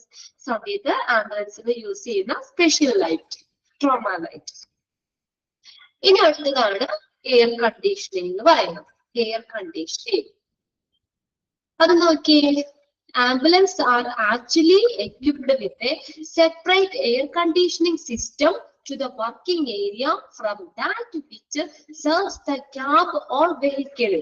S1: സമയത്ത് ആംബുലൻസിൽ യൂസ് ചെയ്യുന്ന സ്പെഷ്യൽ ലൈറ്റ്, ട്രോമ ലൈറ്റ്. ഇനി അടുത്തതാണ് എയർ കണ്ടീഷനിങ് എന്ന് പറയുന്നത്. എയർ കണ്ടീഷനിങ് അത് നോക്കിയേ. Ambulance are actually equipped with a separate air conditioning system to the working area from that which serves the cab or vehicle.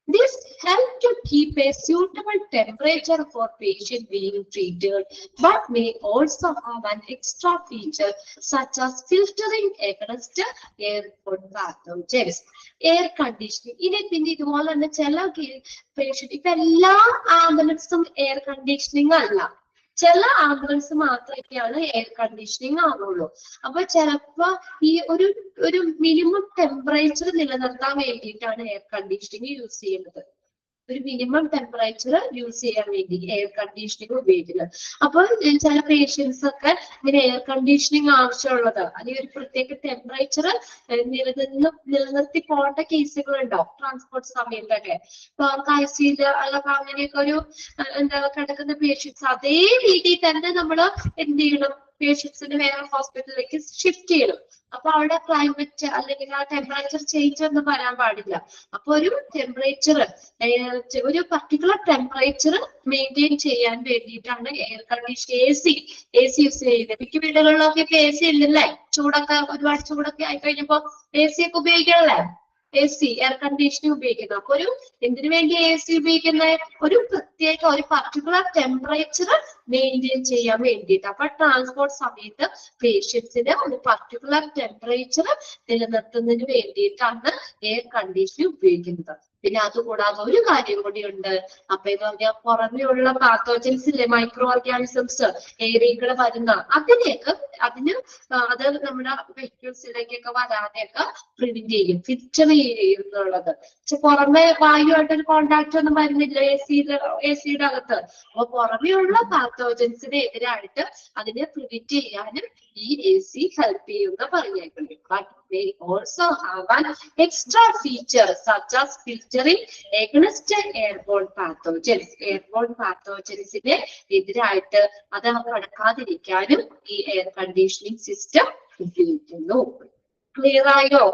S1: This helps to keep a suitable temperature for patient being treated, but may also have an extra feature such as filtering against airborne pathogens. Air conditioning. പിന്നെ ഇതുപോലെ തന്നെ ചില patient, ഇപ്പൊ എല്ലാ ആംബുലൻസും air conditioning അല്ല, ചില ambulance മാത്രമൊക്കെയാണ് air conditioning ആവുള്ളൂ. അപ്പൊ ചിലപ്പോ ഈ ഒരു മിനിമം ടെമ്പറേച്ചർ നിലനിർത്താൻ വേണ്ടിയിട്ടാണ് എയർ കണ്ടീഷനിങ് യൂസ് ചെയ്യുന്നത്. ഒരു മിനിമം ടെമ്പറേച്ചർ യൂസ് ചെയ്യാൻ വേണ്ടി എയർ കണ്ടീഷനിങ് ഉപയോഗിക്കുന്നത്. അപ്പോൾ ചില പേഷ്യൻസ് ഒക്കെ ഇങ്ങനെ എയർ കണ്ടീഷനിങ് ആവശ്യമുള്ളത് അല്ലെങ്കിൽ ഒരു പ്രത്യേക ടെമ്പറേച്ചർ നിലനിർത്തി പോകേണ്ട കേസുകൾ ഉണ്ടാവും ട്രാൻസ്പോർട്ട് സമയത്തൊക്കെ. ഇപ്പൊ ICU അതൊക്കെ അങ്ങനെയൊക്കെ ഒരു എന്താ കിടക്കുന്ന പേഷ്യൻസ് അതേ രീതിയിൽ തന്നെ നമ്മൾ എന്ത് ചെയ്യണം, പേഷ്യൻസിന് വേറെ ഹോസ്പിറ്റലിലേക്ക് ഷിഫ്റ്റ് ചെയ്യണം. അപ്പൊ അവിടെ ക്ലൈമറ്റ് അല്ലെങ്കിൽ ആ ടെമ്പറേച്ചർ ചേഞ്ച് ഒന്നും വരാൻ പാടില്ല. അപ്പൊ ഒരു ടെമ്പറേച്ചർ ഒരു പർട്ടിക്കുലർ ടെമ്പറേച്ചർ മെയിൻറ്റെയിൻ ചെയ്യാൻ വേണ്ടിയിട്ടാണ് എയർ കണ്ടീഷൻ AC യൂസ് ചെയ്യുന്നത്. മിക്ക വീടുകളിലൊക്കെ ഇപ്പൊ AC ഇല്ലല്ലേ, ചൂടൊക്കെ ഒരുപാട് ചൂടൊക്കെ ആയി കഴിഞ്ഞപ്പോ AC ഒക്കെ ഉപയോഗിക്കണല്ലേ, AC എയർ കണ്ടീഷനിങ് ഉപയോഗിക്കുന്നത്. അപ്പൊ ഒരു എന്തിനു വേണ്ടി AC ഉപയോഗിക്കുന്നത്, ഒരു പ്രത്യേക ഒരു പർട്ടിക്കുലർ ടെമ്പറേച്ചർ മെയിൻറ്റെയിൻ ചെയ്യാൻ വേണ്ടിയിട്ട്. അപ്പൊ ട്രാൻസ്പോർട്ട് സമയത്ത് പേഷ്യൻസിന് ഒരു പർട്ടിക്കുലർ ടെമ്പറേച്ചർ നിലനിർത്തുന്നതിന് വേണ്ടിയിട്ടാണ് എയർ കണ്ടീഷനിങ് ഉപയോഗിക്കുന്നത്. പിന്നെ അതുകൂടാതെ ഒരു കാര്യം കൂടിയുണ്ട്. അപ്പൊ എന്ന് പറഞ്ഞാൽ പുറമെയുള്ള പാത്തോജൻസ് ഇല്ലേ, മൈക്രോ ഓർഗാനിസംസ് ഏരിയകൾ വരുന്ന അതിന് അത് നമ്മുടെ വെഹിക്കിൾസിലേക്കൊക്കെ വരാതെയൊക്കെ പ്രിവെന്റ് ചെയ്യും, ഫിൽറ്റർ ചെയ്യുന്നുള്ളത്. പക്ഷെ പുറമെ വായുമായിട്ടൊരു കോണ്ടാക്ട് ഒന്നും വരുന്നില്ല AC-യുടെ അകത്ത്. അപ്പൊ പുറമെയുള്ള പാത്തോജൻസിന് എതിരായിട്ട് അതിനെ പ്രിവെന്റ് ചെയ്യാനും ഈ AC ഹെൽപ്പ് ചെയ്യുന്ന പറഞ്ഞേക്കുന്നു. But they also have an extra feature such as filtering against airborne pathogens. Airborne pathogens-നെ എതിരായിട്ട് അത് കടക്കാതിരിക്കാനും ഈ എയർ കണ്ടീഷനിങ് സിസ്റ്റം ഉപയോഗിക്കുന്നു. ക്ലിയർ ആയോ?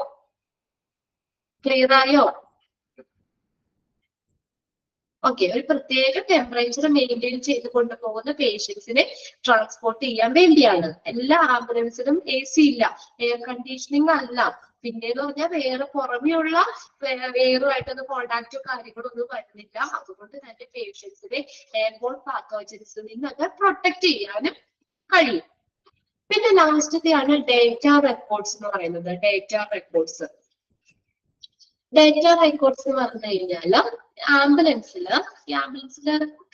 S1: ഓക്കെ, ഒരു പ്രത്യേക ടെമ്പറേച്ചർ മെയിൻറ്റെയിൻ ചെയ്ത് കൊണ്ടുപോകുന്ന പേഷ്യൻസിനെ ട്രാൻസ്പോർട്ട് ചെയ്യാൻ വേണ്ടിയാണ്. എല്ലാ ആംബുലൻസിലും AC ഇല്ല, എയർ കണ്ടീഷനിങ് അല്ല. പിന്നെന്ന് പറഞ്ഞാൽ വേറെ പുറമെയുള്ള എയറുമായിട്ടൊന്നും കോണ്ടാക്റ്റോ കാര്യങ്ങളൊന്നും വരുന്നില്ല. അതുകൊണ്ട് തന്നെ പേഷ്യൻസിനെ എയർബോൺ പാത്തോജൻസിൽ നിന്നൊക്കെ പ്രൊട്ടക്ട് ചെയ്യാനും കഴിയും. പിന്നെ ലാസ്റ്റത്തെയാണ് ഡേറ്റ റെക്കോർഡ്സ് എന്ന് പറയുന്നത്. ഡേറ്റ റെക്കോർഡ്സ് എന്ന് പറഞ്ഞു കഴിഞ്ഞാല് ആംബുലൻസില്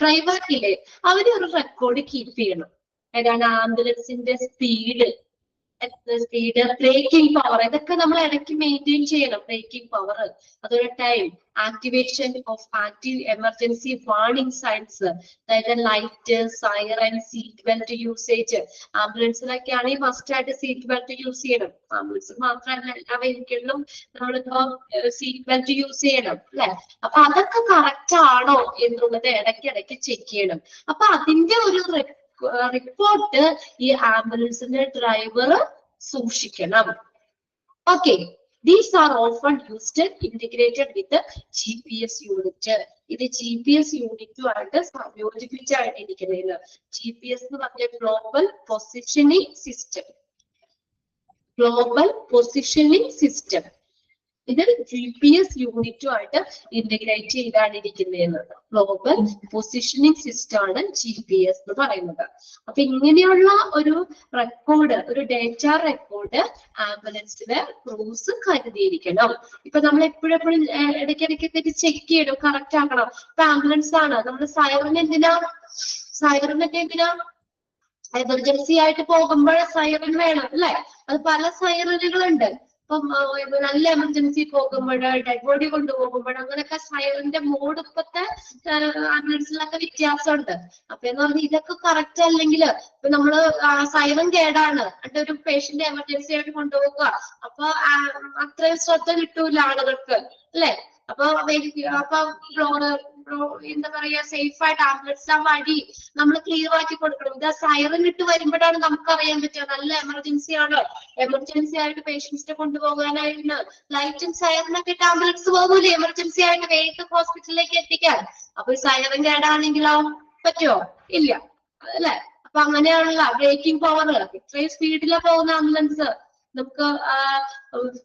S1: ഡ്രൈവർക്കില്ലേ, അവര് ഒരു റെക്കോർഡ് കീപ്പ് ചെയ്യണം. ഏതാണ് ആംബുലൻസിന്റെ സ്പീഡ്, ബ്രേക്കിംഗ് പവർ, ഇതൊക്കെ നമ്മൾ ഇടയ്ക്ക് മെയിൻറ്റെയിൻ ചെയ്യണം. ബ്രേക്കിംഗ് പവർ, അതൊരു time, activation of active emergency warning signs, അതായത് light, siren, seat belt usage. ആംബുലൻസിലൊക്കെ ആണെങ്കിൽ മസ്റ്റ് ആയിട്ട് സീറ്റ് ബെൽറ്റ് യൂസ് ചെയ്യണം. ആംബുലൻസിൽ മാത്രമല്ല എല്ലാ വെഹിക്കിളിലും നമ്മളിപ്പോ സീറ്റ് ബെൽറ്റ് യൂസ് ചെയ്യണം അല്ലെ. അപ്പൊ അതൊക്കെ കറക്റ്റ് ആണോ എന്നുള്ളത് ഇടയ്ക്കിടയ്ക്ക് ചെക്ക് ചെയ്യണം. അപ്പൊ അതിന്റെ ഒരു റിപ്പോർട്ട് ഈ ആംബുലൻസിന്റെ ഡ്രൈവർ സൂക്ഷിക്കണം. Okay, these are often used integrated with GPS unit. ഇത് GPS യൂണിറ്റുമായിട്ട് സംയോജിപ്പിച്ചായിട്ടിരിക്കുന്നത്. GPS എന്ന് പറഞ്ഞ ഗ്ലോബൽ പൊസിഷനിങ് സിസ്റ്റം. ഇത് GPS യൂണിറ്റുമായിട്ട് ഇന്റഗ്രേറ്റ് ചെയ്താണ് ഇരിക്കുന്നത്. ഗ്ലോബൽ പൊസിഷനിങ് സിസ്റ്റം ആണ് GPS എന്ന് പറയുന്നത്. അപ്പൊ ഇങ്ങനെയുള്ള ഒരു റെക്കോർഡ്, ഒരു ഡേറ്റ റെക്കോർഡ് ആംബുലൻസിലെ ക്രൂസ് കരുതിയിരിക്കണം. ഇപ്പൊ നമ്മൾ എപ്പോഴെപ്പോഴും ഇടയ്ക്കിടയ്ക്ക് ചെക്ക് ചെയ്യണം, കറക്റ്റ് ആക്കണം. ഇപ്പൊ ആംബുലൻസ് ആണ്, നമ്മൾ സൈറനൊക്കെ എന്തിനാ എമർജൻസി ആയിട്ട് പോകുമ്പോൾ സൈറൻ വേണം അല്ലെ. അത് പല സൈറനുകളുണ്ട്. ഇപ്പം നല്ല എമർജൻസി പോകുമ്പോൾ, ഡെഡ് ബോഡി കൊണ്ടുപോകുമ്പോൾ, അങ്ങനെയൊക്കെ സൈറന്റെ മോഡ് ഇപ്പത്തെ ആംബുലൻസിലൊക്കെ വ്യത്യാസമുണ്ട്. അപ്പൊ എന്ന് പറഞ്ഞാൽ ഇതൊക്കെ കറക്റ്റ് അല്ലെങ്കിൽ ഇപ്പൊ നമ്മള് സൈറൻ കേടാണ് എന്നിട്ട് ഒരു പേഷ്യന്റ് എമർജൻസി ആയിട്ട് കൊണ്ടുപോകുക, അപ്പൊ അത്രയും ശ്രദ്ധ കിട്ടൂല ആളുകൾക്ക് അല്ലെ. അപ്പൊ എന്താ പറയാ, സേഫ് ആയിട്ട് ആംബുലൻസ് ആ വഴി നമ്മൾ ക്ലിയർ ആക്കി കൊടുക്കണം. ഇത് സൈറൻ ഇട്ട് വരുമ്പോഴാണ് നമുക്ക് അറിയാൻ പറ്റുക നല്ല എമർജൻസി ആണോ. എമർജൻസി ആയിട്ട് പേഷ്യൻസിനെ കൊണ്ടുപോകാനായിരുന്നു ലൈറ്റും സൈറനൊക്കെ ഇട്ട് ആംബുലൻസ് പോകൂലേ എമർജൻസി ആയിട്ട് വേഗം ഹോസ്പിറ്റലിലേക്ക് എത്തിക്കാൻ. അപ്പൊ സൈറൻ കേടാണെങ്കിലോ പറ്റുമോ? ഇല്ല അല്ലെ. അപ്പൊ അങ്ങനെയുള്ള ബ്രേക്കിംഗ് പവർ, ഇത്രയും സ്പീഡിലാണ് പോകുന്ന ആംബുലൻസ് നമുക്ക്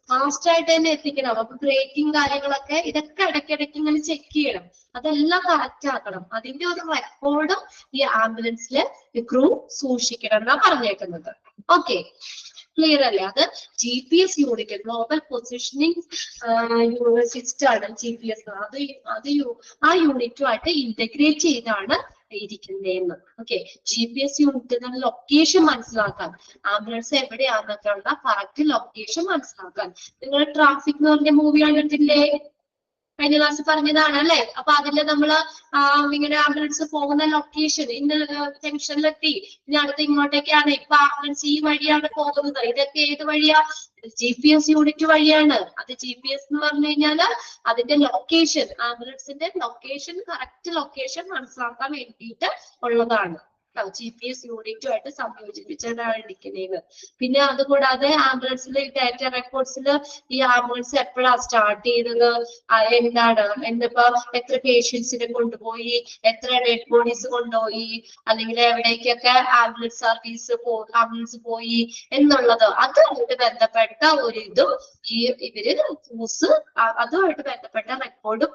S1: ഫാസ്റ്റ് ആയിട്ട് തന്നെ എത്തിക്കണം. അപ്പൊ ബ്രേക്കിംഗ് കാര്യങ്ങളൊക്കെ ഇതൊക്കെ ഇടയ്ക്കിടയ്ക്ക് ഇങ്ങനെ ചെക്ക് ചെയ്യണം, അതെല്ലാം കറക്റ്റ് ആക്കണം. അതിന്റെ ഒരു റെക്കോർഡും ഈ ആംബുലൻസിലെ ക്രൂ സൂക്ഷിക്കണം എന്നാണ് പറഞ്ഞേക്കുന്നത്. ഓക്കെ, ക്ലിയർ അല്ലേ? അത് GPS unit, global positioning system ആണ് GPS. ആ യൂണിറ്റുമായിട്ട് ഇന്റഗ്രേറ്റ് ചെയ്താണ് ഇരിക്കുന്നതെന്ന്. ഓക്കെ, GPS യൂണിറ്റ് ലൊക്കേഷൻ മനസ്സിലാക്കാൻ, ആംബുലൻസ് എവിടെയാണെന്നൊക്കെ ഉള്ള കറക്റ്റ് ലൊക്കേഷൻ മനസ്സിലാക്കാൻ. നിങ്ങൾ ട്രാഫിക് എന്ന് പറഞ്ഞ മൂവി കണ്ടിട്ടില്ലേ? കഴിഞ്ഞ ക്ലാസ് പറഞ്ഞതാണ് അല്ലെ. അപ്പൊ അതില് നമ്മള് ഇങ്ങനെ ആംബുലൻസ് പോകുന്ന ലൊക്കേഷൻ ഇന്ന് ജംഗ്ഷനിലെത്തി, ഇനി അടുത്ത് ഇങ്ങോട്ടേക്കാണ്, ഇപ്പൊ ആംബുലൻസ് ഈ വഴിയാണ് പോകുന്നത്. ഇതൊക്കെ ഏത് വഴിയാ? GPS യൂണിറ്റ് വഴിയാണ്. അത് GPS എന്ന് പറഞ്ഞു കഴിഞ്ഞാല് അതിന്റെ ലൊക്കേഷൻ, ആംബുലൻസിന്റെ ലൊക്കേഷൻ, കറക്റ്റ് ലൊക്കേഷൻ മനസ്സിലാക്കാൻ വേണ്ടിയിട്ട് ഉള്ളതാണ്. GPS യൂണിറ്റുമായിട്ട് സംയോജിപ്പിച്ചാണ് ഇരിക്കുന്നത്. പിന്നെ അതുകൂടാതെ ആംബുലൻസിലെ ഡാറ്റ റെക്കോർഡ്സിൽ ഈ ആംബുലൻസ് എപ്പോഴാണ് സ്റ്റാർട്ട് ചെയ്തത്, എന്താണ്, എന്നിപ്പോ എത്ര പേഷ്യൻസിനെ കൊണ്ടുപോയി, എത്ര ഡെഡ് ബോഡീസ് കൊണ്ടുപോയി, അല്ലെങ്കിൽ എവിടേക്കൊക്കെ ആംബുലൻസ് പോയി എന്നുള്ളത്, അതുമായിട്ട് ബന്ധപ്പെട്ട ഒരു ഇതും ഇവര് അതുമായിട്ട് ബന്ധപ്പെട്ട റെക്കോർഡും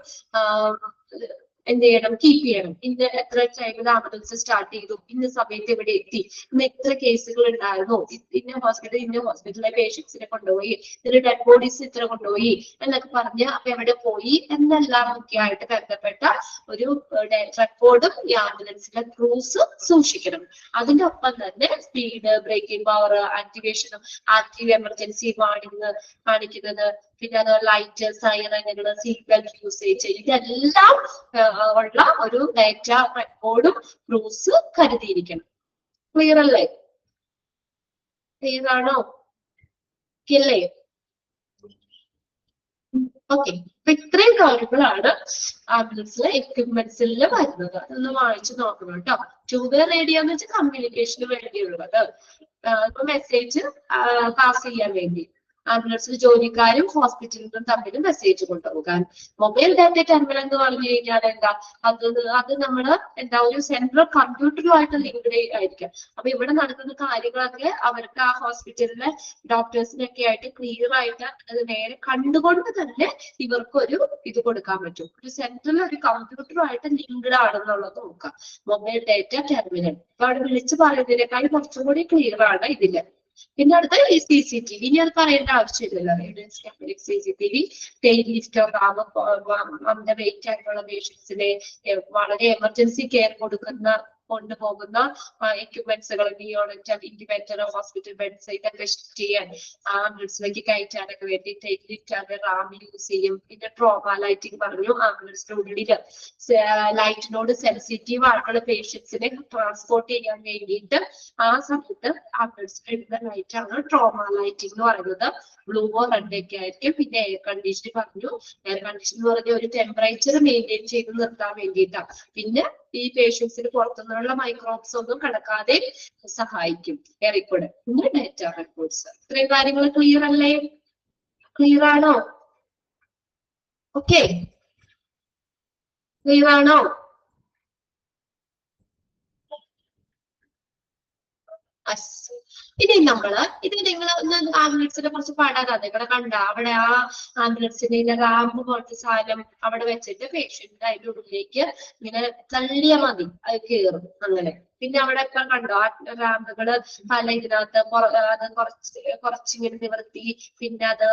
S1: എന്ത് ചെയ്യണം, കീപ്പ് ചെയ്യണം. ഇന്ന് എത്ര ടൈമിൽ ആംബുലൻസ് സ്റ്റാർട്ട് ചെയ്തു, ഇന്ന സമയത്ത് ഇവിടെ എത്തി, ഇന്ന് എത്ര കേസുകൾ ഉണ്ടായിരുന്നു, ഇന്ന ഹോസ്പിറ്റലിലെ പേഷ്യൻസിനെ കൊണ്ടുപോയി, ഇതിന് ഡെഡ് ബോഡീസ് ഇത്ര കൊണ്ടുപോയി എന്നൊക്കെ പറഞ്ഞ് അപ്പൊ എവിടെ പോയി എന്നെല്ലാം ഒക്കെ ആയിട്ട് ബന്ധപ്പെട്ട ഒരു റെക്കോർഡും ഈ ആംബുലൻസിലെ ക്രൂസ് സൂക്ഷിക്കണം. അതിന്റെ ഒപ്പം തന്നെ സ്പീഡ്, ബ്രേക്കിംഗ് പവർ, ആക്ടിവേഷനും ആക്റ്റീവ് എമർജൻസി വാണിംഗ് കാണിക്കുന്നത്, പിന്നെ അത് ലൈറ്റ്, സൈറനുകള്, സീറ്റ് ബെൽറ്റ് യൂസേജ്, ഇതെല്ലാം ഉള്ള ഒരു ഡാറ്റ റെക്കോർഡും ക്രൂസ് കരുതിയിരിക്കണം. ക്ലിയർ അല്ലേ? ക്ലിയർ ആണോ? അല്ലേ? ഓക്കെ. അപ്പൊ ഇത്രയും കാര്യങ്ങളാണ് ആംബുലൻസിലെ എക്യുപ്മെന്റ്സിൽ വരുന്നത്. അതൊന്ന് വായിച്ചു നോക്കണം കേട്ടോ. ടു വേ റേഡിയോ എന്ന് വെച്ചാൽ കമ്മ്യൂണിക്കേഷന് വേണ്ടിയുള്ളത്, ഇപ്പൊ മെസ്സേജ് പാസ് ചെയ്യാൻ വേണ്ടി. ആംബുലൻസിൽ ജോലിക്കാരും ഹോസ്പിറ്റലിലും തമ്മിൽ മെസ്സേജ് കൊണ്ടുപോകാൻ. മൊബൈൽ ഡാറ്റ ടെർമിനൽ എന്ന് പറഞ്ഞു കഴിഞ്ഞാൽ എന്താ, അത് നമ്മള് ഒരു സെൻട്രൽ കമ്പ്യൂട്ടറുമായിട്ട് ലിങ്ക്ഡ് ആയിരിക്കും. അപ്പൊ ഇവിടെ നടക്കുന്ന കാര്യങ്ങളൊക്കെ അവർക്ക് ആ ഹോസ്പിറ്റലിലെ ഡോക്ടേഴ്സിനൊക്കെ ആയിട്ട് ക്ലിയർ ആയിട്ട് അത് നേരെ കണ്ടുകൊണ്ട് തന്നെ ഇവർക്കൊരു ഇത് കൊടുക്കാൻ പറ്റും. ഒരു സെൻട്രൽ ഒരു കമ്പ്യൂട്ടറുമായിട്ട് ലിങ്ക്ഡ് ആണെന്നുള്ളത് നോക്കാം. മൊബൈൽ ഡാറ്റ ടെർമിനൽ അപ്പൊ അവിടെ വിളിച്ച് പറയുന്നതിനേക്കാൾ കുറച്ചും കൂടി ക്ലിയർ ആണ് ഇതില്. പിന്നെ അടുത്ത ഈ CCTV, ഇനി അത് പറയേണ്ട ആവശ്യമില്ലല്ലോ. CCTV ഡെയിലി ലിസ്റ്റ് ഓഫ് അമിത വെയിറ്റ് ആയിട്ടുള്ള പേഷ്യൻസിനെ വളരെ എമർജൻസി കെയർ കൊണ്ടുപോകുന്ന എക്യുപ്മെന്റ്സുകൾ, നിയോണറ്റൽ ഇൻക്യുബേറ്റർ, ഹോസ്പിറ്റൽ ബെഡ്സ്, ഇതൊക്കെ ഷിഫ്റ്റ് ചെയ്യാൻ ആംബുലൻസിലേക്ക് കയറ്റാനൊക്കെ വേണ്ടി ലിഫ്റ്റ് റാം യൂസ് ചെയ്യും. പിന്നെ ട്രോമ ലൈറ്റിംഗ് പറഞ്ഞു, ആംബുലൻസിന്റെ ഉള്ളില് ലൈറ്റിനോട് സെൻസിറ്റീവ് ആയിട്ടുള്ള പേഷ്യൻസിനെ ട്രാൻസ്പോർട്ട് ചെയ്യാൻ വേണ്ടിയിട്ട് ആ സമയത്ത് ആംബുലൻസിൽ ഇടുന്ന ലൈറ്റ് ആണ് ട്രോമ ലൈറ്റിംഗ് എന്ന് പറയുന്നത്. ബ്ലൂവോ റെഡ് ഒക്കെ ആയിരിക്കും. പിന്നെ എയർ കണ്ടീഷൻ പറഞ്ഞു, എയർ കണ്ടീഷൻ എന്ന് പറഞ്ഞ ഒരു ടെമ്പറേച്ചർ മെയിൻറ്റെയിൻ ചെയ്ത് നിർത്താൻ വേണ്ടിയിട്ടാണ്. പിന്നെ ഈ പേഷ്യൻസിന് പുറത്തുനിന്നുള്ള മൈക്രോബ്സ് ഒന്നും കടക്കാതെ സഹായിക്കും എയറിക്കൂടെ. പിന്നെ ഡാറ്റ റെക്കോർഡ്സ്. ഇത്രയും കാര്യങ്ങൾ ക്ലിയർ അല്ലേ? ക്ലിയർ ആണോ? ഓക്കെ, ക്ലിയർ ആണോ? ഇനി ഇത് നിങ്ങൾ ആംബുലൻസിനെ കുറിച്ച് പാടാതെ നിങ്ങളെ കണ്ട അവിടെ ആ ആംബുലൻസിന്റെ റാമ്പ് പോലത്തെ സാധനം അവിടെ വെച്ചിട്ട് പേഷ്യന്റ് അതിന്റെ ഉള്ളിലേക്ക് ഇങ്ങനെ തള്ളിയ മതി, അത് കയറും അങ്ങനെ. പിന്നെ അവിടെ ഇപ്പൊ കണ്ടോ റാമ്പുകള് പല ഇതിനകത്ത് അത് കുറച്ചിങ്ങനെ നിവർത്തി, പിന്നെ അത്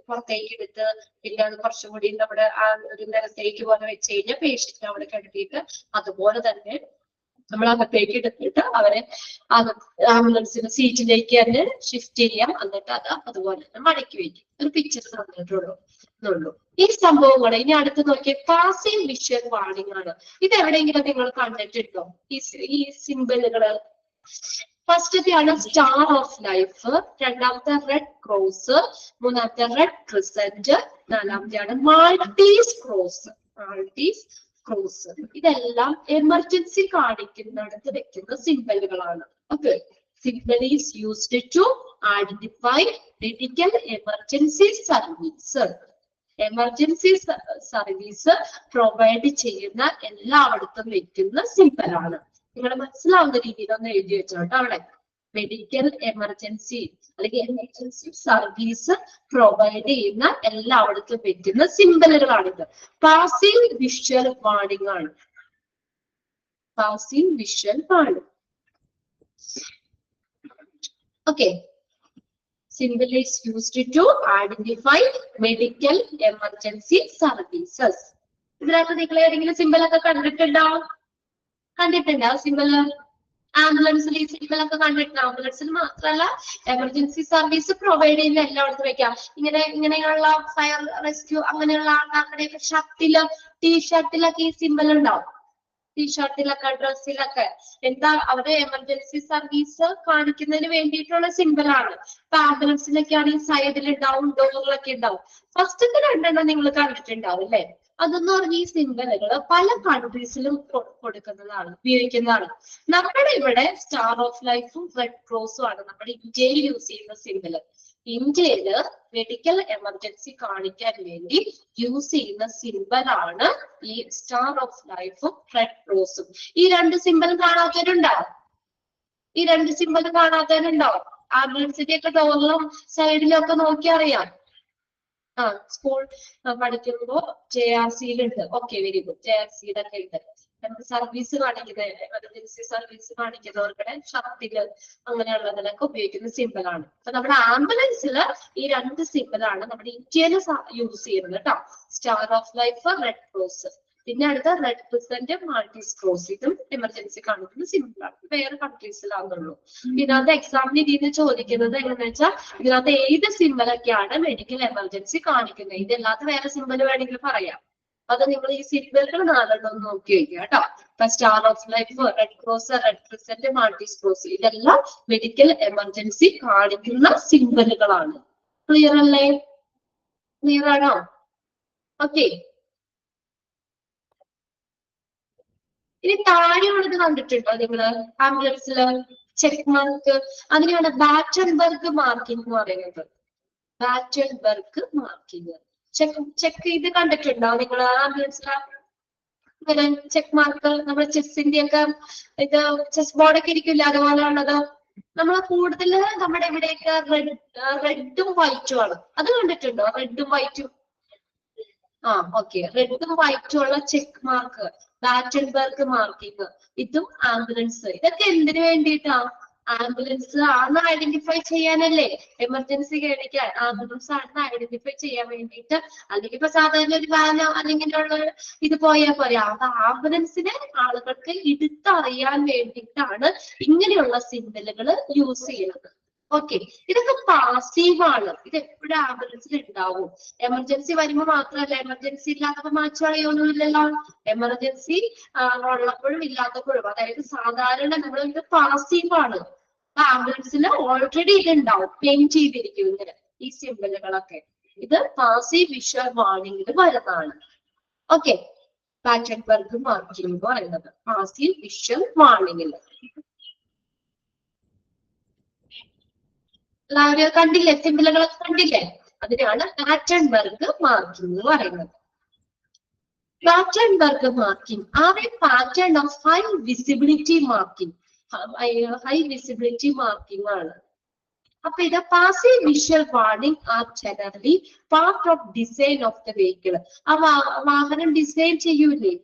S1: പുറത്തേക്ക് എടുത്ത്, പിന്നെ അത് കുറച്ചും കൂടി നമ്മുടെ ആ ഒരു നിരത്തേക്ക് പോലെ വെച്ച് കഴിഞ്ഞാൽ പേഷ്യന്റ് അവിടെ കിടത്തിയിട്ട് അതുപോലെ തന്നെ നമ്മൾ അകത്തേക്ക് എടുത്തിട്ട് അവരെ ആംബുലൻസിന്റെ സീറ്റിലേക്ക് തന്നെ ഷിഫ്റ്റ് ചെയ്യാം. എന്നിട്ട് അത് അതുപോലെ തന്നെ മടക്കി വയ്ക്കും. ഒരു പിക്ചർ തന്നിട്ടുള്ളൂ. ഈ സംഭവങ്ങൾ ഇനി അടുത്ത് നോക്കിയ പാസിംഗ് വിഷ്വൽ വാർണിംഗ് ആണ്. ഇത് എവിടെയെങ്കിലും നിങ്ങൾ കണ്ടിട്ടുണ്ടോ ഈ സിംബലുകള്? ഫസ്റ്റത്തെയാണ് സ്റ്റാർ ഓഫ് ലൈഫ്, രണ്ടാമത്തെ റെഡ് ക്രോസ്, മൂന്നാമത്തെ റെഡ് ക്രിസന്റ്, നാലാമത്തെയാണ് മാൾട്ടീസ് ക്രോസ്. ഇതെല്ലാം എമർജൻസി കാണിക്കുന്നിടത്ത് വെക്കുന്ന സിംബലുകളാണ്. Okay, symbol is used to identify medical emergency service. Emergency service provide ചെയ്യുന്ന എല്ലായിടത്തും വെക്കുന്ന സിംബലാണ്. നിങ്ങൾ മനസ്സിലാവുന്ന രീതിയിൽ ഒന്ന് എഴുതി വെച്ചോട്ടോ അവിടെ. മെഡിക്കൽ എമർജൻസി അല്ലെങ്കിൽ എമർജൻസി സർവീസ് പ്രൊവൈഡ് ചെയ്യുന്ന എല്ലായിടത്തും വെക്കുന്ന സിംബലുകളാണിത്. പാസിംഗ് വിഷ്വൽ വാർണിംഗ് ആണ്. Passing visual warning. Okay, symbol is used to identify medical emergency services. ഇതിനകത്ത് നിങ്ങൾ ഏതെങ്കിലും സിംബൽ ഒക്കെ കണ്ടിട്ടുണ്ടോ? സിംബൽ ആംബുലൻസിൽ ഈ സിഗ്നലൊക്കെ കണ്ടിട്ടുണ്ട്. ആംബുലൻസിൽ മാത്രമല്ല എമർജൻസി സർവീസ് പ്രൊവൈഡ് ചെയ്യുന്ന എല്ലായിടത്തും വെക്കാം. ഇങ്ങനെയുള്ള ഫയർ റെസ്ക്യൂ അങ്ങനെയുള്ള ആൾക്കാരുടെയൊക്കെ ഷർട്ടില് ടീഷർട്ടിലൊക്കെ ഈ സിമ്പിൾ ഉണ്ടാവും. ടീഷർട്ടിലൊക്കെ ഡ്രസ്സിലൊക്കെ എന്താ അവര് എമർജൻസി സർവീസ് കാണിക്കുന്നതിന് വേണ്ടിയിട്ടുള്ള സിമ്പിളാണ്. ഇപ്പൊ ആംബുലൻസിലൊക്കെ ആണെങ്കിൽ സൈഡിൽ ഉണ്ടാവും, ഡോറുകളൊക്കെ ഉണ്ടാവും. ഫസ്റ്റത്തെ രണ്ടെണ്ണം നിങ്ങൾ കണ്ടിട്ടുണ്ടാവും അല്ലെ? അതെന്ന് പറഞ്ഞ ഈ സിമ്പിളുകൾ പല കൺട്രീസിലും കൊടുക്കുന്നതാണ്, ഉപയോഗിക്കുന്നതാണ്. നമ്മുടെ ഇവിടെ സ്റ്റാർ ഓഫ് ലൈഫും റെഡ് ക്രോസും ആണ് നമ്മുടെ ഇന്ത്യയിൽ യൂസ് ചെയ്യുന്ന സിമ്പിള്. ഇന്ത്യയില് മെഡിക്കൽ എമർജൻസി കാണിക്കാൻ വേണ്ടി യൂസ് ചെയ്യുന്ന സിമ്പിൾ ആണ് ഈ സ്റ്റാർ ഓഫ് ലൈഫും റെഡ് ക്രോസും. ഈ രണ്ട് സിമ്പിൾ കാണാത്തവരുണ്ടോ? ഈ രണ്ട് സിമ്പിൾ കാണാത്തവരുണ്ടോ? ആംബുലൻസിന്റെ ഒക്കെ ഡോറിലും സൈഡിലും ഒക്കെ നോക്കി അറിയാം. സ്കൂൾ പഠിക്കുമ്പോ JRCയിലുണ്ട്. Okay, very good. JRCയുടെ ഒക്കെ ഉണ്ട്. നമുക്ക് സർവീസ് കാണിക്കുന്ന എമർജൻസി സർവീസ് കാണിക്കുന്നവർക്കിടെ ഷർട്ടില് അങ്ങനെയുള്ളതിലൊക്കെ ഉപയോഗിക്കുന്ന സിമ്പിൾ ആണ്. അപ്പൊ നമ്മുടെ ആംബുലൻസില് ഈ രണ്ട് സിമ്പിൾ ആണ് നമ്മുടെ ഇന്ത്യയിൽ യൂസ് ചെയ്യുന്നത് കേട്ടോ. Star of life, red cross. പിന്നെ അടുത്ത റെഡ് ക്രിസന്റ്, മാൾട്ടീസ് ക്രോസ്. ഇതും എമർജൻസി കാണിക്കുന്ന സിമ്പിൾ ആണ്. വേറെ കൺട്രീസിലാണെന്നുള്ളൂ. ഇതിനകത്ത് എക്സാമിന് ഇതിന് ചോദിക്കുന്നത് എങ്ങനെയാ വെച്ചാൽ ഇതിനകത്ത് ഏത് സിമ്പിളൊക്കെയാണ് മെഡിക്കൽ എമർജൻസി കാണിക്കുന്നത്. ഇതല്ലാത്ത വേറെ സിമ്പിൾ വേണമെങ്കിൽ പറയാം. അത് നിങ്ങൾ ഈ സിമ്പിളുകൾ നാലെണ്ണം നോക്കി വയ്ക്കുക കേട്ടോ. ഇപ്പൊ star of life, red cross, red crescent, Maltese cross ഇതെല്ലാം മെഡിക്കൽ എമർജൻസി കാണിക്കുന്ന സിമ്പിളുകളാണ്. ക്ലിയർ അല്ലേ? ക്ലിയർ ആണോ? ഓക്കെ. ഇനി താഴെയുള്ളത് കണ്ടിട്ടുണ്ടോ നിങ്ങള്? ആംബുലൻസില് ചെക്ക് മാർക്ക്, അതിനെയാണ് ബാറ്റൻബർഗ് മാർക്കിംഗ് എന്ന് പറയുന്നത്. ബാറ്റൻബർഗ് മാർക്കിംഗ് ചെക്ക് ചെയ്ത് കണ്ടിട്ടുണ്ടോ നിങ്ങൾ ആംബുലൻസില്? ഇങ്ങനെ ചെക്ക് മാർക്ക് നമ്മുടെ ചെസ്സിന്റെ ഒക്കെ ഇത് ചെസ് ബോർഡൊക്കെ ഇരിക്കില്ല, അതുപോലെ ഉള്ളത്. നമ്മൾ കൂടുതൽ നമ്മുടെ ഇവിടെയൊക്കെ റെഡും വൈറ്റും ആണ്. അത് കണ്ടിട്ടുണ്ടോ? റെഡും വൈറ്റും. ഓക്കെ. റെഡും വൈറ്റും ഉള്ള ചെക്ക് മാർക്ക്, ബാറ്റൻബർഗ് മാർക്കിംഗ്. ഇതും ആംബുലൻസ്. ഇതൊക്കെ എന്തിനു വേണ്ടിയിട്ടാ? ആംബുലൻസ് ആണെന്ന് ഐഡന്റിഫൈ ചെയ്യാനല്ലേ? എമർജൻസി കാണിക്കാൻ ആംബുലൻസ് ആണെന്ന് ഐഡന്റിഫൈ ചെയ്യാൻ വേണ്ടിയിട്ട്. അല്ലെങ്കിൽ ഇപ്പൊ സാധാരണ ഒരു വാനോ അല്ലെങ്കിൽ ഉള്ള ഇത് പോയാൽ പോരാ. അത് ആംബുലൻസിനെ ആളുകൾക്ക് എടുത്തറിയാൻ വേണ്ടിയിട്ടാണ് ഇങ്ങനെയുള്ള സിമ്പലുകൾ യൂസ് ചെയ്യുന്നത്. ഓക്കെ. ഇതൊക്കെ പാസീവ് ആണ്. ഇത് എപ്പോഴും ആംബുലൻസിൽ ഉണ്ടാവും. എമർജൻസി വരുമ്പോ മാത്രമല്ല, എമർജൻസി ഇല്ലാത്തപ്പോ മാറ്റി കളയൊന്നുമില്ലല്ലോ. എമർജൻസി ഉള്ളപ്പോഴും ഇല്ലാത്തപ്പോഴും, അതായത് സാധാരണ നമ്മൾ ഇത് പാസീവ് ആണ്. ആംബുലൻസിൽ ഓൾറെഡി ഇത് ഉണ്ടാവും, പെയിന്റ് ചെയ്തിരിക്കും ഇങ്ങനെ ഈ സിമ്പലുകളൊക്കെ. ഇത് പാസീവ് വിഷ്വൽ വാർണിംഗിൽ വരുന്നതാണ്. ഓക്കെ. ബാറ്റൻബർഗ് മാർക്കിംഗ് എന്ന് പറയുന്നത് പാസീവ് വിഷ്വൽ വാർണിംഗിൽ. എല്ലാവരും കണ്ടില്ലേ? സിമ്പിളുകളൊക്കെ കണ്ടില്ലേ? അതിനാണ് ബാറ്റൻബർഗ് മാർക്കിംഗ് എന്ന് പറയുന്നത്. Battenburg marking are a pattern of high visibility marking. High visibility marking ആണ്. അപ്പൊ ഇത് passive visual warning are generally part of design of the vehicle. ആ വാഹനം ഡിസൈൻ ചെയ്യൂലേ,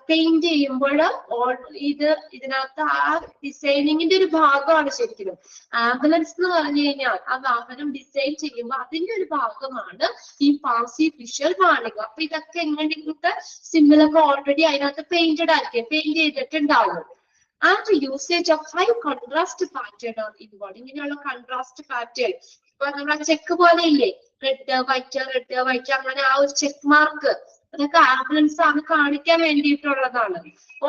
S1: പെയിന്റ് ചെയ്യുമ്പോൾ ഇതിനകത്ത് ആ ഡിസൈനിങ്ങിന്റെ ഒരു ഭാഗമാണ് ശരിക്കും. ആംബുലൻസ് എന്ന് പറഞ്ഞു കഴിഞ്ഞാൽ ആ വാഹനം ഡിസൈൻ ചെയ്യുമ്പോൾ അതിന്റെ ഒരു ഭാഗമാണ് ഈ പാസീവ് വിഷ്വൽ വാർണിംഗ്. അപ്പൊ ഇതൊക്കെ എങ്ങനെയൊക്കെ സിമ്പിളൊക്കെ ഓൾറെഡി അതിനകത്ത് പെയിന്റഡ് ആയിരിക്കും, പെയിന്റ് ചെയ്തിട്ടുണ്ടാവും. And usage of high contrast pattern ആണ് ഇൻവോൾവ്. ഇങ്ങനെയുള്ള കോൺട്രാസ്റ്റ് പാറ്റേൺ ഇപ്പൊ നമ്മുടെ ചെക്ക് പോലെ ഇല്ലേ, റെഡ് വൈറ്റ് അങ്ങനെ ആ ഒരു ചെക്ക് മാർക്ക്, അതൊക്കെ ആംബുലൻസ് ആണ് കാണിക്കാൻ വേണ്ടിയിട്ടുള്ളതാണ്.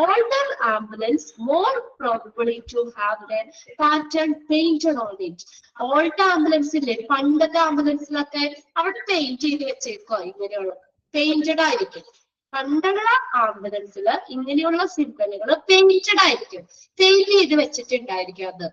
S1: Older ambulance more probably to have a pattern painted on it. Old ambulance ഇല്ലേ, പണ്ടത്തെ ആംബുലൻസിലൊക്കെ അവിടെ പെയിന്റ് ചെയ്ത് വെച്ചേക്കോ, ഇങ്ങനെയുള്ള പെയിന്റഡ് ആയിരിക്കും. പണ്ടുള്ള ആംബുലൻസില് ഇങ്ങനെയുള്ള സിമ്പലുകൾ പെയിന്റഡ് ആയിരിക്കും, പെയിന്റ് ചെയ്ത് വെച്ചിട്ടുണ്ടായിരിക്കും അത്.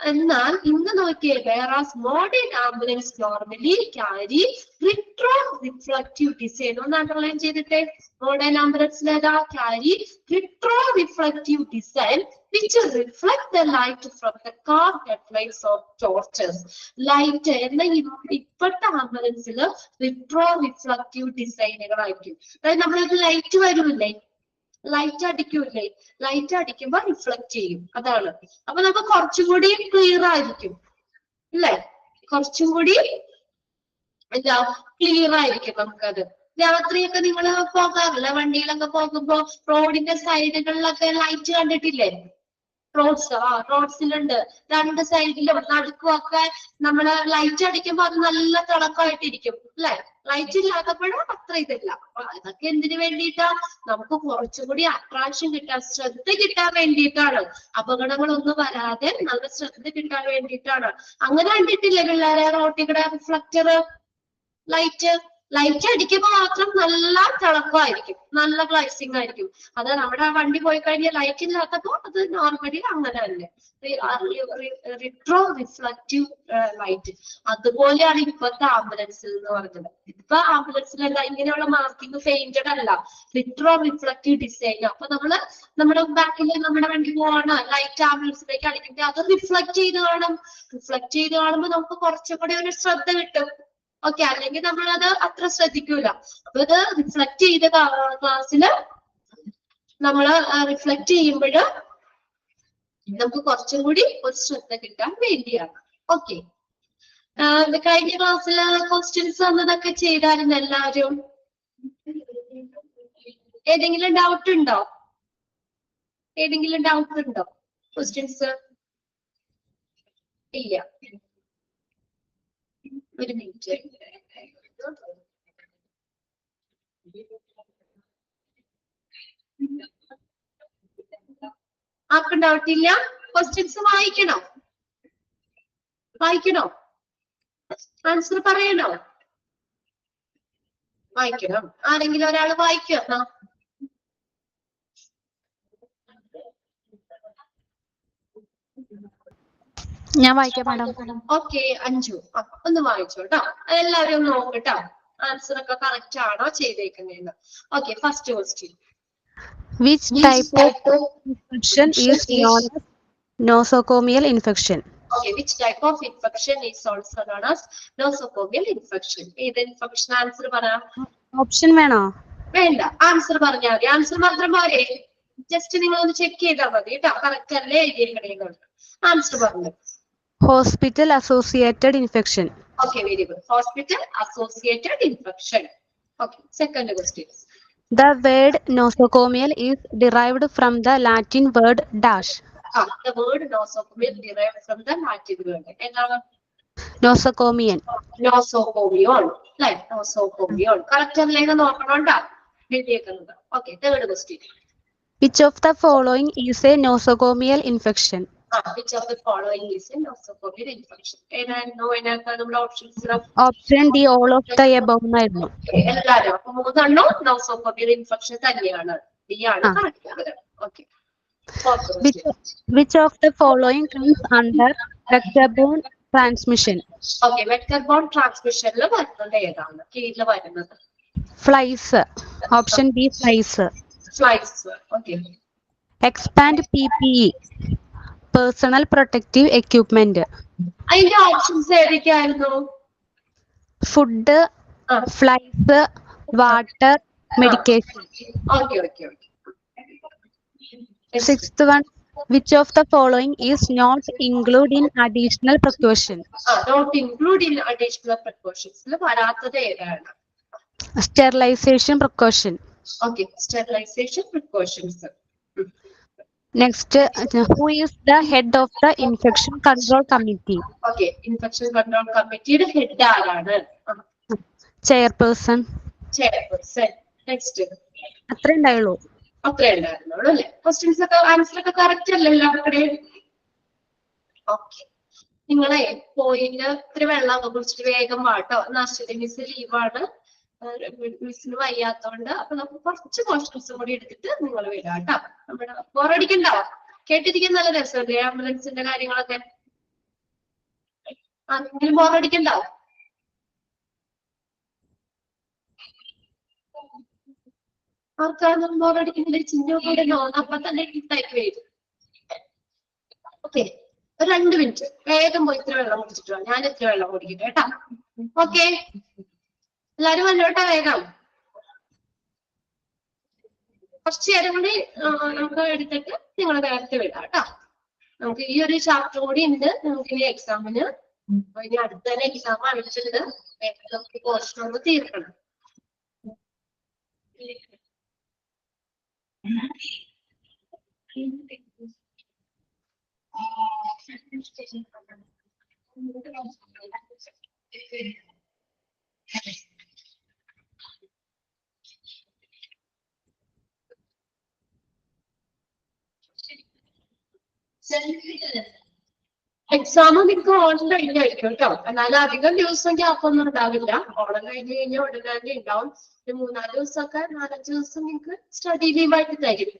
S1: എന്നാൽ ഇന്ന് നോക്കിയേ, വേറാസ് modern ambulance normally carry retro reflective design. ഒന്ന് അണ്ടർലൈൻ ചെയ്തിട്ട്, മോഡേൺ ആംബുലൻസിൽ ഏതാ? Carry retro reflective design which reflect the light from the car headlights of torches. Light എന്ന ഇപ്പോഴത്തെ ആംബുലൻസിൽ റിട്രോ റിഫ്ലക്റ്റീവ് ഡിസൈനുകളായിരിക്കും. അതായത് നമ്മളൊരു ലൈറ്റ് വരൂല്ലേ, ലൈറ്റ് അടിക്കൂല്ലേ, ലൈറ്റ് അടിക്കുമ്പോ റിഫ്ലക്ട് ചെയ്യും, അതാണ്. അപ്പൊ നമുക്ക് കുറച്ചും കൂടി ക്ലിയർ ആയിരിക്കും അല്ലേ, കുറച്ചും കൂടി എന്താ ക്ലിയർ ആയിരിക്കും നമുക്കത്. രാത്രിയൊക്കെ നിങ്ങൾ പോകാറില്ല, വണ്ടിയിലൊക്കെ പോകുമ്പോ റോഡിന്റെ സൈഡുകളിലൊക്കെ ലൈറ്റ് കണ്ടിട്ടില്ലേ? റോഡ്സിലുണ്ട്. രണ്ട് സൈഡിലും നടുക്കുമൊക്കെ നമ്മള് ലൈറ്റ് അടിക്കുമ്പോ അത് നല്ല തിളക്കമായിട്ടിരിക്കും അല്ലെ. ലൈറ്റ് ഇല്ലാത്തപ്പോഴും അത്ര ഇതില്ല. അതൊക്കെ എന്തിനു വേണ്ടിയിട്ടാ? നമുക്ക് കുറച്ചുകൂടി അട്രാക്ഷൻ കിട്ടാൻ, ശ്രദ്ധ കിട്ടാൻ വേണ്ടിയിട്ടാണ്. അപകടങ്ങളൊന്നും വരാതെ നല്ല ശ്രദ്ധ കിട്ടാൻ വേണ്ടിയിട്ടാണ്. അങ്ങനെ കണ്ടിട്ടില്ലേ പിള്ളേരെ റോട്ടിൽ കൂടെ റിഫ്ലക്ടർ ലൈറ്റ് അടിക്കുമ്പോൾ മാത്രം നല്ല തിളക്കമായിരിക്കും, നല്ല ഗ്ലൈസിങ് ആയിരിക്കും. അത് നമ്മുടെ വണ്ടി പോയി കഴിഞ്ഞാൽ ലൈറ്റ് ഇല്ലാത്തപ്പോൾ അത് നോർമലി അങ്ങനെ തന്നെ. Retro reflective light. അതുപോലെയാണ് ഇപ്പോഴത്തെ ആംബുലൻസിൽ എന്ന് പറഞ്ഞത്. ഇപ്പൊ ആംബുലൻസിലല്ല ഇങ്ങനെയുള്ള മാർക്കിംഗ് പെയിന്റഡ് അല്ല, റിട്രോ റിഫ്ലക്റ്റീവ് ഡിസൈൻ. അപ്പൊ നമ്മുടെ ബാക്കിൽ നമ്മുടെ വണ്ടി പോവാണ്, ലൈറ്റ് ആംബുലൻസിലേക്ക് അടിക്കുമ്പോൾ അത് റിഫ്ലക്ട് ചെയ്ത് കാണുമ്പോൾ നമുക്ക് കുറച്ചുകൂടി ഒരു ശ്രദ്ധ കിട്ടും. ഓക്കെ, അല്ലെങ്കിൽ നമ്മളത് അത്ര ശ്രദ്ധിക്കൂല. അപ്പൊ ഇത് റിഫ്ലക്ട് ചെയ്ത ക്ലാസ്സില് നമ്മള് റിഫ്ലക്ട് ചെയ്യുമ്പോൾ നമുക്ക് കുറച്ചും കൂടി ഒരു ശ്രദ്ധ കിട്ടാൻ വേണ്ടിയാണ്. ഓക്കെ, കഴിഞ്ഞ ക്ലാസ്സില് ക്വസ്റ്റ്യൻസ് വന്നതൊക്കെ ചെയ്തായിരുന്നു എല്ലാവരും. ഏതെങ്കിലും ഡൗട്ട് ഉണ്ടോ? ക്വസ്റ്റ്യൻസ് ഇല്ല. ഒരു മിനിറ്റ്. ആർക്കും ഡൗട്ട് ഇല്ല? ക്വസ്റ്റ്യൻസ് വായിക്കണോ? ആൻസർ പറയണോ? വായിക്കണം. ആരെങ്കിലും ഒരാൾ വായിക്കോ?
S2: ഞാൻ വായിക്കാം മാഡം.
S1: ഓക്കെ, അഞ്ജു ഒന്ന് വായിച്ചോ കേട്ടോ. എല്ലാവരും ഒന്ന് നോക്കട്ടോ, ആൻസർ ഒക്കെ കറക്റ്റ് ആണോ ചെയ്തേക്കുന്നതെന്ന്. Okay, first question.
S2: Which type of infection is known as nosocomial infection?
S1: Okay, which type of infection is also known as nosocomial infection? ഏത് ഇൻഫെക്ഷൻ? ആൻസർ പറ.
S2: ഓപ്ഷൻ വേണോ?
S1: വേണ്ട, ആൻസർ പറഞ്ഞാൽ മതി. ആൻസർ മാത്രം പോരെ, ജസ്റ്റ് നിങ്ങൾ ഒന്ന് ചെക്ക് ചെയ്താൽ മതി കേട്ടോ, കറക്റ്റ് അല്ലേ എഴുതിയിരിക്കണേന്ന്. ആൻസർ പറഞ്ഞു.
S2: Hospital associated infection.
S1: Okay, very good. Hospital associated infection. Okay, second question.
S2: The word nosocomial is derived from the Latin word dash.
S1: The word nosocomial derived from the Latin word. എന്താണ്?
S2: Nosocomial.
S1: Nosocomial. Right, nosocomial. Correct അല്ലേന്ന് നോക്കണം ട്ടോ എഴുതിയേക്കുന്നത്. Okay, third question.
S2: Which of the following is a nosocomial infection?
S1: Which of the following is a nosocomial infection? ഏതായിരുന്നു അതിനകത്ത് നമ്മുടെ options?
S2: Option D, all of the above എന്നായിരുന്നു.
S1: എല്ലാരും. അപ്പൊ മൂന്നെണ്ണം nosocomial infection തന്നെയാണ്. ഡി ആണ് correct. Okay,
S2: which of the following comes under vector-borne transmission?
S1: Okay, vector borne ട്രാൻസ്മിഷനിൽ വരുന്നത് ഏതാണ്? കീഴിൽ വരുന്നത്
S2: flies. Option B, flies.
S1: Okay.
S2: expand PPE, personal protective equipment.
S1: അതിന്റെ ഓപ്ഷൻസ് ഏതൊക്കെയായിരുന്നു?
S2: Food, flies, water, medication.
S1: Okay.
S2: Sixth one, which of the following is not included in additional precaution?
S1: Not included in additional precautions. വരാത്തത് ഏതാണ്?
S2: Sterilization precaution.
S1: Okay, sterilization precautions.
S2: Next, who is the head of the Infection Control Committee?
S1: Okay, Infection Control Committee head ആരാണ്?
S2: Chairperson. Next. അത്രേ ഉണ്ടായുള്ളൂ.
S1: അത്രേ ഉണ്ടായിരുന്നുള്ളൂ അല്ലെ? Questions ഒക്കെ answer ഒക്കെ കറക്റ്റ് അല്ലേ എല്ലാവരുടെയും? ഓക്കെ, നിങ്ങളെ പോയിന്റ് ഇത്തിരി വെള്ളമൊക്കെ കുടിച്ചിട്ട് വേഗം വാട്ടോ. നർഷതി മിസ് ലീവാണ്, മിസ്സിന് വയ്യാത്തോണ്ട്. അപ്പൊ നമുക്ക് കുറച്ച് ക്വസ്റ്റ്യൻസും കൂടി എടുത്തിട്ട് നിങ്ങൾ വരാം കേട്ടോ. നമ്മുടെ ബോറടിക്കണ്ടോ? കേട്ടിരിക്കാൻ നല്ല രസമല്ലേ ആംബുലൻസിന്റെ കാര്യങ്ങളൊക്കെ? ആരെങ്കിലും ബോറടിക്കണ്ടോ? ആർക്കാരും ബോറടിക്കുന്നില്ല? ചിഹ്നം കൂടെ അപ്പൊ തന്നെ ടൈപ്പ് ചെയ്തു. ഓക്കെ, ഒരു 2 മിനിറ്റ് വേഗം പോയി ഇത്ര വെള്ളം കുടിച്ചിട്ട് വാ. ഞാൻ ഇത്ര വെള്ളം കുടിക്കട്ടെ കേട്ടാ. ഓക്കെ, എല്ലാരും വന്നോട്ടാ വേഗം. കുറച്ച് നേരം കൂടി നമുക്ക് എടുത്തിട്ട് നിങ്ങൾ നേരത്തെ വിടാം കേട്ടോ. നമുക്ക് ഈ ഒരു ചാപ്റ്റർ കൂടി ഉണ്ട് നമുക്ക് ഇനി എക്സാമിന്. ഇനി അടുത്ത തന്നെ എക്സാം അടിച്ചിട്ടുണ്ട്. നമുക്ക് പോർഷൻ ഒന്ന് തീർക്കണം. എക്സാം നിങ്ങൾക്ക് ഓണം കഴിഞ്ഞായിരിക്കും കേട്ടോ. എന്നാലും അധികം ദിവസം ഗ്യാപ്പ് ഒന്നും ഉണ്ടാവില്ല. ഓണം കഴിഞ്ഞ് കഴിഞ്ഞാൽ ഉടനെ തന്നെ ഉണ്ടാവും. ഒരു 3-4 ദിവസമൊക്കെ 4-5 ദിവസം നിങ്ങൾക്ക് സ്റ്റഡി ലീവായിട്ട് തരും.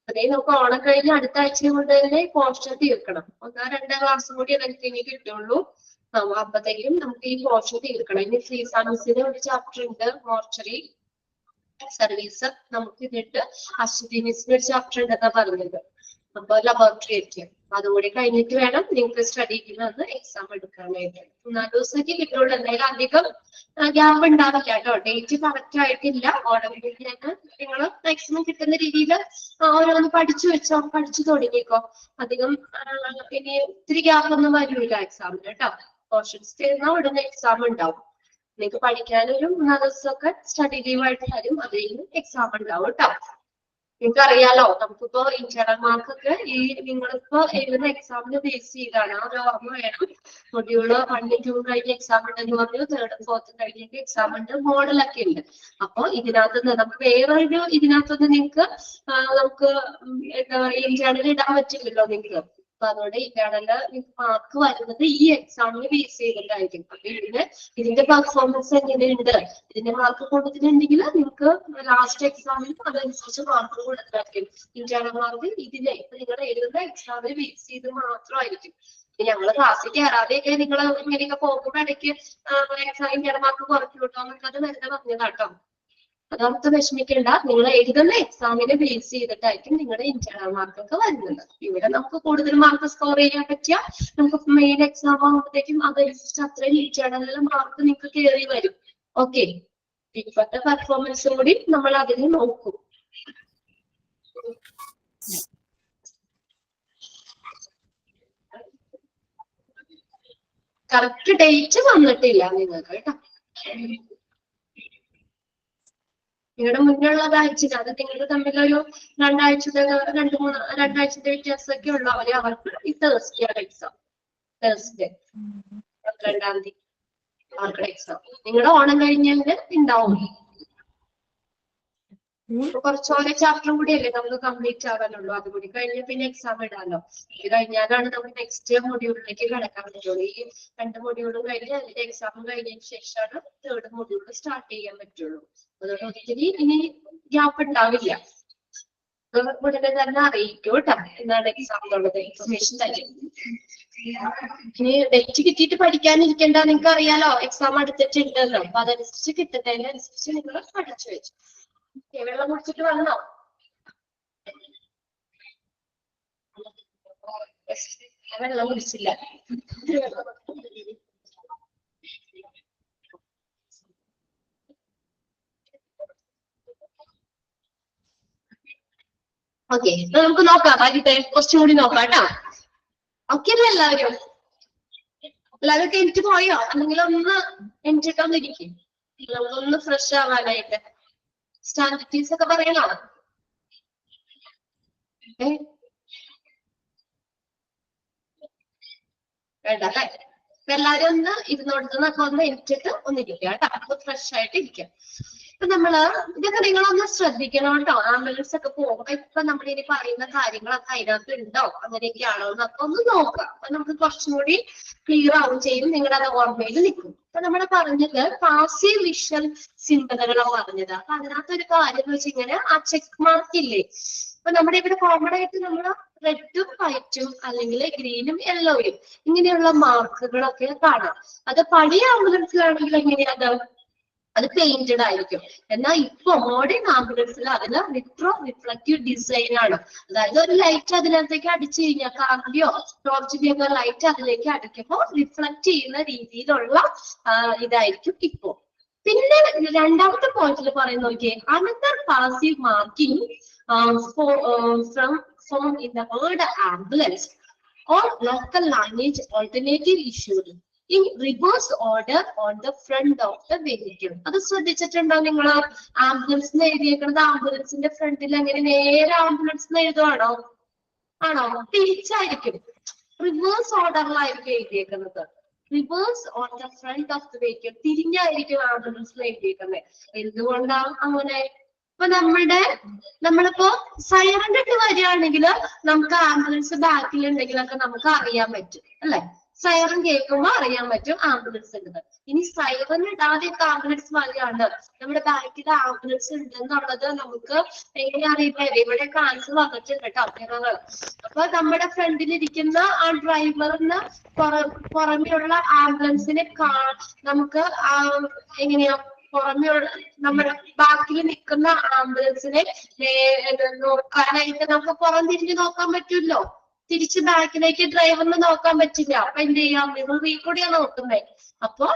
S1: അതേ നമുക്ക് ഓണം കഴിഞ്ഞ് അടുത്ത ആഴ്ച കൊണ്ട് തന്നെ പോർഷൻ തീർക്കണം. 1-2 ക്ലാസ് കൂടി നമുക്ക് ഇനി കിട്ടുള്ളൂ. അപ്പത്തേക്കും നമുക്ക് ഈ പോർഷൻ തീർക്കണം. ഇനി ഫ്രീ സർവീസിന് ഒരു ചാപ്റ്റർ ഉണ്ട്, മോർച്ചറി സർവീസ്. നമുക്ക് ഇതിട്ട് അശ്വതി മിസ്സിന് ഒരു ചാപ്റ്റർ ഉണ്ടെന്നാ പറഞ്ഞത്. അപ്പൊ ലബോറട്ടറി ഒക്കെ അതുകൂടി കഴിഞ്ഞിട്ട് വേണം നിങ്ങൾക്ക് സ്റ്റഡിക്ക് വന്ന് എക്സാം എടുക്കാനായിട്ട്. 4 ദിവസത്തേക്ക് കിട്ടുള്ളൂ. എന്തായാലും അധികം ഗ്യാപ്പ് ഉണ്ടാവില്ല കേട്ടോ. ഡേറ്റ് കറക്റ്റ് ആയിട്ടില്ല. ഓണം കഴിഞ്ഞാൽ നിങ്ങൾ മാക്സിമം കിട്ടുന്ന രീതിയിൽ ഓരോന്ന് പഠിച്ചു തുടങ്ങിക്കോ. അധികം ഇനി ഒത്തിരി ഗ്യാപ്പ് ഒന്നും വരില്ല എക്സാമിന് കേട്ടോ. പോർഷൻസ് തീർന്നാൽ ഉടനെ എക്സാം ഉണ്ടാവും. നിങ്ങൾക്ക് പഠിക്കാനൊരു 3-4 ദിവസമൊക്കെ സ്റ്റഡി ലീവായിട്ട് തരും. അത് കഴിഞ്ഞ് എക്സാം ഉണ്ടാവും കേട്ടോ. നിങ്ങൾക്ക് അറിയാലോ, നമുക്കിപ്പോ ഇന്റേണൽ മാർക്കൊക്കെ ഈ നിങ്ങളിപ്പോ എഴുതുന്ന എക്സാമിന് ബേസ് ചെയ്താണ്. ഒരു ഓർമ്മ വേണം. മൊഡ്യൂള് 1, 2 കഴിഞ്ഞ എക്സാം ഉണ്ടെന്ന് പറഞ്ഞു, 3, 4 കഴിഞ്ഞിട്ട് എക്സാം ഉണ്ട്, മോഡലൊക്കെ ഉണ്ട്. അപ്പൊ ഇതിനകത്തുനിന്ന് നമുക്ക് വേറൊരു ഇതിനകത്തുനിന്ന് നിങ്ങൾക്ക് നമുക്ക് എന്താ പറയുക ഇന്റേണൽ ഇടാൻ പറ്റില്ലല്ലോ നിങ്ങൾക്ക്. അപ്പൊ അതുകൊണ്ട് ഇന്റേണല് മാർക്ക് വരുന്നത് ഈ എക്സാമിന് ബേസ് ചെയ്തിട്ടായിരിക്കും. അപ്പൊ ഇതിന്റെ പെർഫോമൻസ് എങ്ങനെയുണ്ട്, ഇതിന്റെ മാർക്ക് കൊടുത്തിട്ടുണ്ടെങ്കിൽ നിങ്ങൾക്ക് ലാസ്റ്റ് എക്സാമിന് അതനുസരിച്ച് മാർക്ക് കൊടുത്തായിരിക്കും. ഇന്റേണൽ മാർക്ക് ഇതിനെ ഇപ്പൊ നിങ്ങൾ എഴുതുന്ന എക്സാമിന് ബേസ് ചെയ്ത് മാത്രമായിരിക്കും. ഞങ്ങള് ക്ലാസ്സിൽ കയറാതെയൊക്കെ നിങ്ങൾ ഇങ്ങനെയൊക്കെ പോകുമ്പോൾ ഇടയ്ക്ക് ഇന്റേണൽ മാർക്ക് കുറച്ചു കിട്ടും. നമുക്കത് വെറുതെ പറഞ്ഞതാട്ടോ. അതൊന്നും വിഷമിക്കേണ്ട. നിങ്ങൾ എഴുതുന്ന എക്സാമിനെ ബേസ് ചെയ്തിട്ടായിരിക്കും നിങ്ങളുടെ ഇന്റേണൽ മാർക്കൊക്കെ വരുന്നത്. ഇവിടെ നമുക്ക് കൂടുതൽ മാർക്ക് സ്കോർ ചെയ്യാൻ പറ്റിയ നമുക്ക് മെയിൻ എക്സാം ആകുമ്പോഴത്തേക്കും അതനുസരിച്ച് അത്രയും ഇന്റേണലിലെ മാർക്ക് നിങ്ങൾക്ക് കയറി വരും. ഓക്കെ, ഇപ്പോഴത്തെ പെർഫോമൻസ് കൂടി നമ്മൾ അതിന് നോക്കും. കറക്റ്റ് ഡേറ്റ് വന്നിട്ടില്ല നിങ്ങൾക്ക് കേട്ടോ. നിങ്ങളുടെ മുന്നുള്ളതാഴ്ച അത് നിങ്ങൾ തമ്മിലൊരു 2 ആഴ്ചത്തെ 2 ആഴ്ചത്തെ വ്യത്യാസമൊക്കെ ഉള്ളവരെ അവർക്ക് ഈ തേഴ്സ്ഡേ എക്സാം. തേഴ്സ്ഡേ 12-ാം തീയതി അവർക്ക് എക്സാം. നിങ്ങളുടെ ഓണം കഴിഞ്ഞാല് ഉണ്ടാവും. കുറച്ചോരോ ചാപ്റ്റർ കൂടിയല്ലേ നമുക്ക് കംപ്ലീറ്റ് ആവാനുള്ളൂ. അതുകൂടി കഴിഞ്ഞ് പിന്നെ എക്സാം ഇടാലോ. ഇത് കഴിഞ്ഞാലാണ് നമുക്ക് നെക്സ്റ്റ് മൊഡ്യൂളിലേക്ക് കിടക്കാൻ പറ്റുള്ളൂ. ഈ 2 മൊഡ്യൂളും കഴിഞ്ഞ് അതിന്റെ എക്സാം കഴിഞ്ഞതിന് ശേഷമാണ് 3rd മൊഡ്യൂൾ സ്റ്റാർട്ട് ചെയ്യാൻ പറ്റുള്ളൂ. അതുകൊണ്ട് ഒത്തിരി ഇനി ഗ്യാപ്പ് ഉണ്ടാവില്ല. ഉടനെ തന്നെ അറിയിക്കും കേട്ടോ എന്താണ് എക്സാം എന്നുള്ളത്. ഇൻഫർമേഷൻ തരും. ഇനി ഡേറ്റ് കിട്ടിയിട്ട് പഠിക്കാനിരിക്കേണ്ട. നിങ്ങൾക്ക് അറിയാലോ എക്സാം അടുത്തിട്ടുണ്ടല്ലോ. അപ്പൊ അതനുസരിച്ച് കിട്ടുന്നതിനനുസരിച്ച് നിങ്ങൾ പഠിച്ചു വെച്ചു. വെള്ളം കുടിച്ചിട്ട് വന്നോ? വെള്ളം കുടിച്ചില്ല. ഓക്കെ, നമുക്ക് നോക്കാം. ആദ്യത്തെ കുറച്ചും കൂടി നോക്കാം കേട്ടോ. ഓക്കെ അല്ലേ എല്ലാവരും? എല്ലാവരും എനിക്ക് പോയോ? അല്ലെങ്കിൽ ഒന്ന് എനിച്ചിട്ടൊന്നിരിക്കും. നമുക്കൊന്ന് ഫ്രഷ് ആവാനായിട്ട് സ്റ്റാൻഡേർഡീസ് ഒക്കെ പറയണോ? വേണ്ട അല്ലേ? എല്ലാരും ഒന്ന് ഇരുന്നോടത്തുനിന്നൊക്കെ ഒന്ന് എനിച്ചിട്ട് ഒന്നിരിക്കുക കേട്ടോ. അപ്പൊ ഫ്രഷ് ആയിട്ട് ഇരിക്കാം. ഇപ്പൊ നമ്മള് ഇതൊക്കെ നിങ്ങളൊന്ന് ശ്രദ്ധിക്കണം കേട്ടോ. ആംബുലൻസ് ഒക്കെ പോകുമ്പോ ഇപ്പൊ നമ്മൾ ഇനി പറയുന്ന കാര്യങ്ങളൊക്കെ അതിനകത്ത് ഉണ്ടോ, അങ്ങനെയൊക്കെയാണോ എന്നൊക്കെ ഒന്ന് നോക്കാം. അപ്പൊ നമുക്ക് കുറച്ചും കൂടി ക്ലിയർ ആവും ചെയ്യും. നിങ്ങളുടെ അത് ഓർമ്മയിൽ നിൽക്കും. അപ്പൊ നമ്മൾ പറഞ്ഞത് പാസീവ് വിഷ്വൽ സിമ്പലുകളാണ് പറഞ്ഞത്. അപ്പൊ അതിനകത്തൊരു കാര്യം എന്ന് വെച്ച് കഴിഞ്ഞാൽ ആ ചെക്ക് മാർക്ക് ഇല്ലേ. അപ്പൊ നമ്മുടെ ഇവിടെ കോമൺ ആയിട്ട് നമ്മൾ റെഡും വൈറ്റും അല്ലെങ്കിൽ ഗ്രീനും യെല്ലോയും ഇങ്ങനെയുള്ള മാർക്കുകളൊക്കെ കാണാം. അത് പഴയ ആംബുലൻസിലാണെങ്കിൽ എങ്ങനെയാണ് അത് പെയിന്റഡ് ആയിരിക്കും. എന്നാൽ ഇപ്പൊ മോഡേൺ ആംബുലൻസിൽ അതിന് റിഫ്ലക്റ്റീവ് ഡിസൈൻ ആണ്. അതായത് ഒരു ലൈറ്റ് അതിനകത്തേക്ക് അടിച്ചു കഴിഞ്ഞാൽ കാർഡിയോ ടോർച്ചിന്റെയോ ലൈറ്റ് അതിലേക്ക് അടിക്കുമ്പോൾ റിഫ്ലക്ട് ചെയ്യുന്ന രീതിയിലുള്ള ഇതായിരിക്കും ഇപ്പോ. പിന്നെ രണ്ടാമത്തെ പോയിന്റിൽ പറയുന്ന നോക്കിയേ, another passive marking from in the word ambulance or local language alternative issued in reverse order on the front of the vehicle. അത് ശ്രദ്ധിച്ചിട്ടുണ്ടോ നിങ്ങൾ? ആംബുലൻസ് എഴുതിയേക്കുന്നത് ആംബുലൻസിന്റെ ഫ്രണ്ടിൽ അങ്ങനെ നേരെ ആംബുലൻസ് എഴുതുവാണോ? ആണോ? തിരിച്ചായിരിക്കും. റിവേഴ്സ് ഓർഡറിലായിരിക്കും എഴുതിയേക്കുന്നത്. Reverse on the front of the vehicle, തിരിഞ്ഞായിരിക്കും ആംബുലൻസിൽ എഴുതിയേക്കുന്നത്. എന്തുകൊണ്ടാണ് അങ്ങനെ? ഇപ്പൊ നമ്മളിപ്പോ സൈറൻ ഇട്ട് വരികയാണെങ്കിൽ നമുക്ക് ആംബുലൻസ് ബാക്കിൽ ഉണ്ടെങ്കിലൊക്കെ നമുക്ക് അറിയാൻ പറ്റും അല്ലെ? സൈറൻ കേൾക്കുമ്പോ അറിയാൻ പറ്റും ആംബുലൻസ് ഉണ്ടെന്ന്. ഇനി സൈറൻ ഇടാതെ ആംബുലൻസ് വരികയാണ്, നമ്മുടെ ബാക്കിൽ ആംബുലൻസ് ഉണ്ടെന്നുള്ളത് നമുക്ക് എങ്ങനെ അറിയില്ല? ഇവിടെ കാണിച്ചു വന്നിട്ടുണ്ട് കേട്ടോ. അപ്പൊ നമ്മുടെ ഫ്രണ്ടിലിരിക്കുന്ന ആ ഡ്രൈവറിന് പുറമെയുള്ള ആംബുലൻസിനെ നമുക്ക് എങ്ങനെയാ പുറമെയുള്ള നമ്മുടെ ബാക്കിൽ നിൽക്കുന്ന ആംബുലൻസിനെ നോക്കാനായിട്ട് നമുക്ക് പുറം തിരിഞ്ഞ് നോക്കാൻ പറ്റുമല്ലോ. തിരിച്ച് ബാക്കിലേക്ക് ഡ്രൈവറിന് നോക്കാൻ പറ്റില്ല. അപ്പൊ എന്ത് ചെയ്യാം? മിററിൽ കൂടിയാണ് നോക്കുന്നത്. അപ്പൊ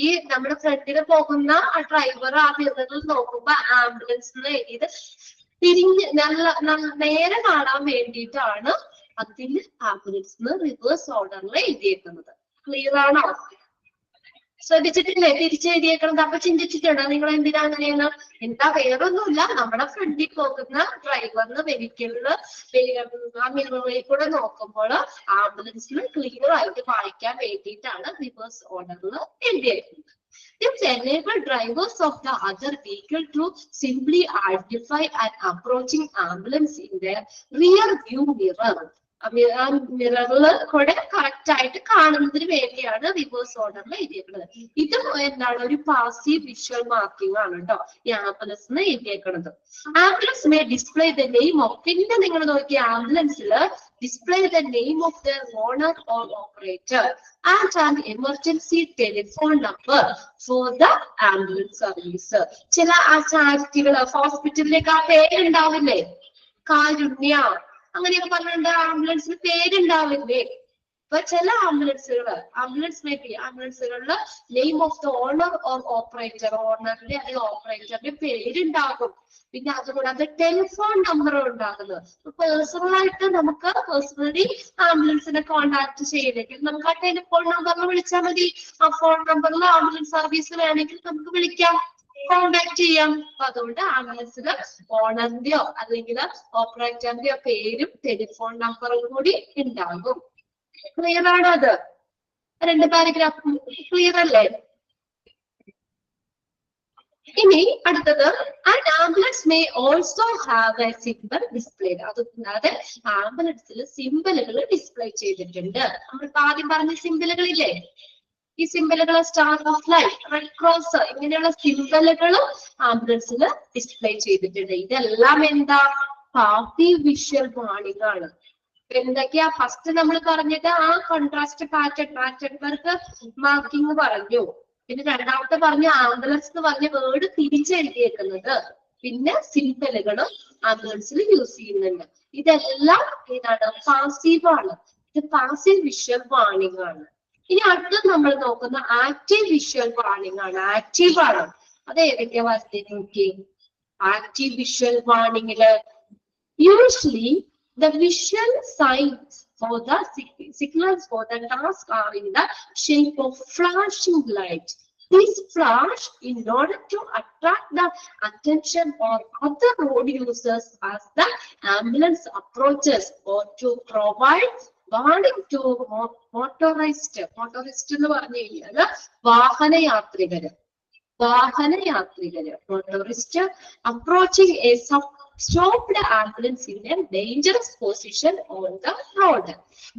S1: ഈ നമ്മുടെ ഫ്രണ്ടിൽ പോകുന്ന ആ ഡ്രൈവർ ആ മിററിൽ നോക്കുമ്പോ ആംബുലൻസിന് ഇത് തിരിഞ്ഞ് നേരെ കാണാൻ വേണ്ടിയിട്ടാണ് അതിൽ ആംബുലൻസിന് റിവേഴ്സ് ഓർഡറിൽ എഴുതിയേക്കുന്നത്. ക്ലിയർ ആണോ? ശ്രദ്ധിച്ചിട്ടില്ലേ തിരിച്ചെഴുതിയേക്കുന്നത്? അപ്പൊ ചിന്തിച്ചിട്ടുണ്ടോ നിങ്ങൾ എന്തിനാ അങ്ങനെയാണ്? എന്താ വേറൊന്നുമില്ല, നമ്മുടെ ഫ്രണ്ടിൽ പോകുന്ന ഡ്രൈവറിന് വെഹിക്കിളില് ആ മിററിൽ കൂടെ നോക്കുമ്പോൾ ആംബുലൻസിന് ക്ലിയർ ആയിട്ട് വായിക്കാൻ വേണ്ടിയിട്ടാണ് റിവേഴ്സ് ഓർഡറിൽ എഴുതിയേക്കുന്നത്. This enables drivers of the other vehicle to simply identify an approaching ambulance in their rear view mirror. മിററില് കൂടെ കറക്റ്റ് ആയിട്ട് കാണുന്നതിന് വേണ്ടിയാണ് റിവേഴ്സ് ഓർഡറിൽ എഴുതിയേക്കുന്നത്. ഇത് എന്താണ്? ഒരു പാസീവ് വിഷ്വൽ മാർക്കിംഗ് ആണ് കേട്ടോ ഈ ആംബുലൻസിന് എഴുതിയേക്കുന്നത്. Ambulance may display the name of, പിന്നെ നിങ്ങൾ നോക്കിയ ആംബുലൻസിൽ display the name of the owner or operator and an emergency telephone number for the ambulance service. ചില ചാരിറ്റികൾ ഹോസ്പിറ്റലിലേക്ക് ആ പേരുണ്ടാവില്ലേ? കാരുണ്യ അങ്ങനെയൊക്കെ പറഞ്ഞിട്ടുണ്ട്. ആംബുലൻസിന് പേരുണ്ടാവില്ലേ? അപ്പൊ ചില ആംബുലൻസുകളില് name of the owner or operator, ഓണറിന്റെ അല്ലെങ്കിൽ ഓപ്പറേറ്ററിന്റെ പേരുണ്ടാകും. പിന്നെ അതുകൂടാതെ ടെലിഫോൺ നമ്പറും ഉണ്ടാകുന്നത്. പേഴ്സണലായിട്ട് നമുക്ക് പേഴ്സണലി ആംബുലൻസിനെ കോൺടാക്ട് ചെയ്യണമെങ്കിൽ നമുക്ക് ആ ടെലിഫോൺ നമ്പറിൽ വിളിച്ചാൽ മതി. ആ ഫോൺ നമ്പറിൽ ആംബുലൻസ് സർവീസ് വേണമെങ്കിൽ നമുക്ക് വിളിക്കാം, കോണ്ടാക്ട് ചെയ്യാം. അപ്പൊ അതുകൊണ്ട് ആംബുലൻസിന് ഓണറിന്റെയോ അല്ലെങ്കിൽ ഓപ്പറേറ്ററിന്റെയോ പേരും ടെലിഫോൺ നമ്പറും കൂടി ഉണ്ടാകും. ക്ലിയർ ആണോ? അത് രണ്ട് പാരഗ്രാഫ് ക്ലിയർ അല്ലേ? ഇനി അടുത്തത്, and ambulance may also have A symbol displayed. അതുകൂടാതെ ആംബുലൻസിൽ സിംബലുകൾ ഡിസ്പ്ലേ ചെയ്തിട്ടുണ്ട്. നമ്മൾ ആദ്യം പറഞ്ഞ സിംബലുകളില്ലേ? ഈ സിംബലുകൾ star of life, red cross, ഇങ്ങനെയുള്ള സിംബലുകൾ ആംബുലൻസിൽ ഡിസ്പ്ലേ ചെയ്തിട്ടുണ്ട്. ഇതെല്ലാം എന്താ? പാസീവ് വിഷ്വൽ വാണിംഗ് ആണ്. എന്തൊക്കെയാ? ഫസ്റ്റ് നമ്മൾ പറഞ്ഞത് ആ കോൺട്രാസ്റ്റ് പാറ്റേൺ വർക്ക് മാർക്കിംഗ് പറഞ്ഞു. പിന്നെ രണ്ടാമത്തെ പറഞ്ഞ ആംബുലൻസ് എന്ന് പറഞ്ഞ വേർഡ് തിരിച്ചെഴുതിയേക്കുന്നത്. പിന്നെ സിംബലുകളും ആംബുലൻസിൽ യൂസ് ചെയ്യുന്നുണ്ട്. ഇതെല്ലാം ഏതാണ്? പാസീവ് ആണ്. ഇത് പാസീവ് വിഷ്വൽ വാണിംഗ് ആണ്. ഇനി അടുത്തത് നമ്മൾ നോക്കുന്ന ആക്റ്റീവ് വിഷ്വൽ വാണിംഗ് ആണ്. ആക്റ്റീവ് ആണ്. അത് ഏതൊക്കെയാ വരത്തി നോക്കി? ആക്റ്റീവ് വിഷ്വൽ വാണിംഗില് usually the visual signs for the signals for the task are in the shape of flashing light. This flash in order to attract the attention of other road users as the ambulance approaches or to provide warning to motorist എന്ന് പറഞ്ഞു കഴിഞ്ഞാൽ വാഹനയാത്രികര് motorist approaching a stopped ambulance in a dangerous position on the road.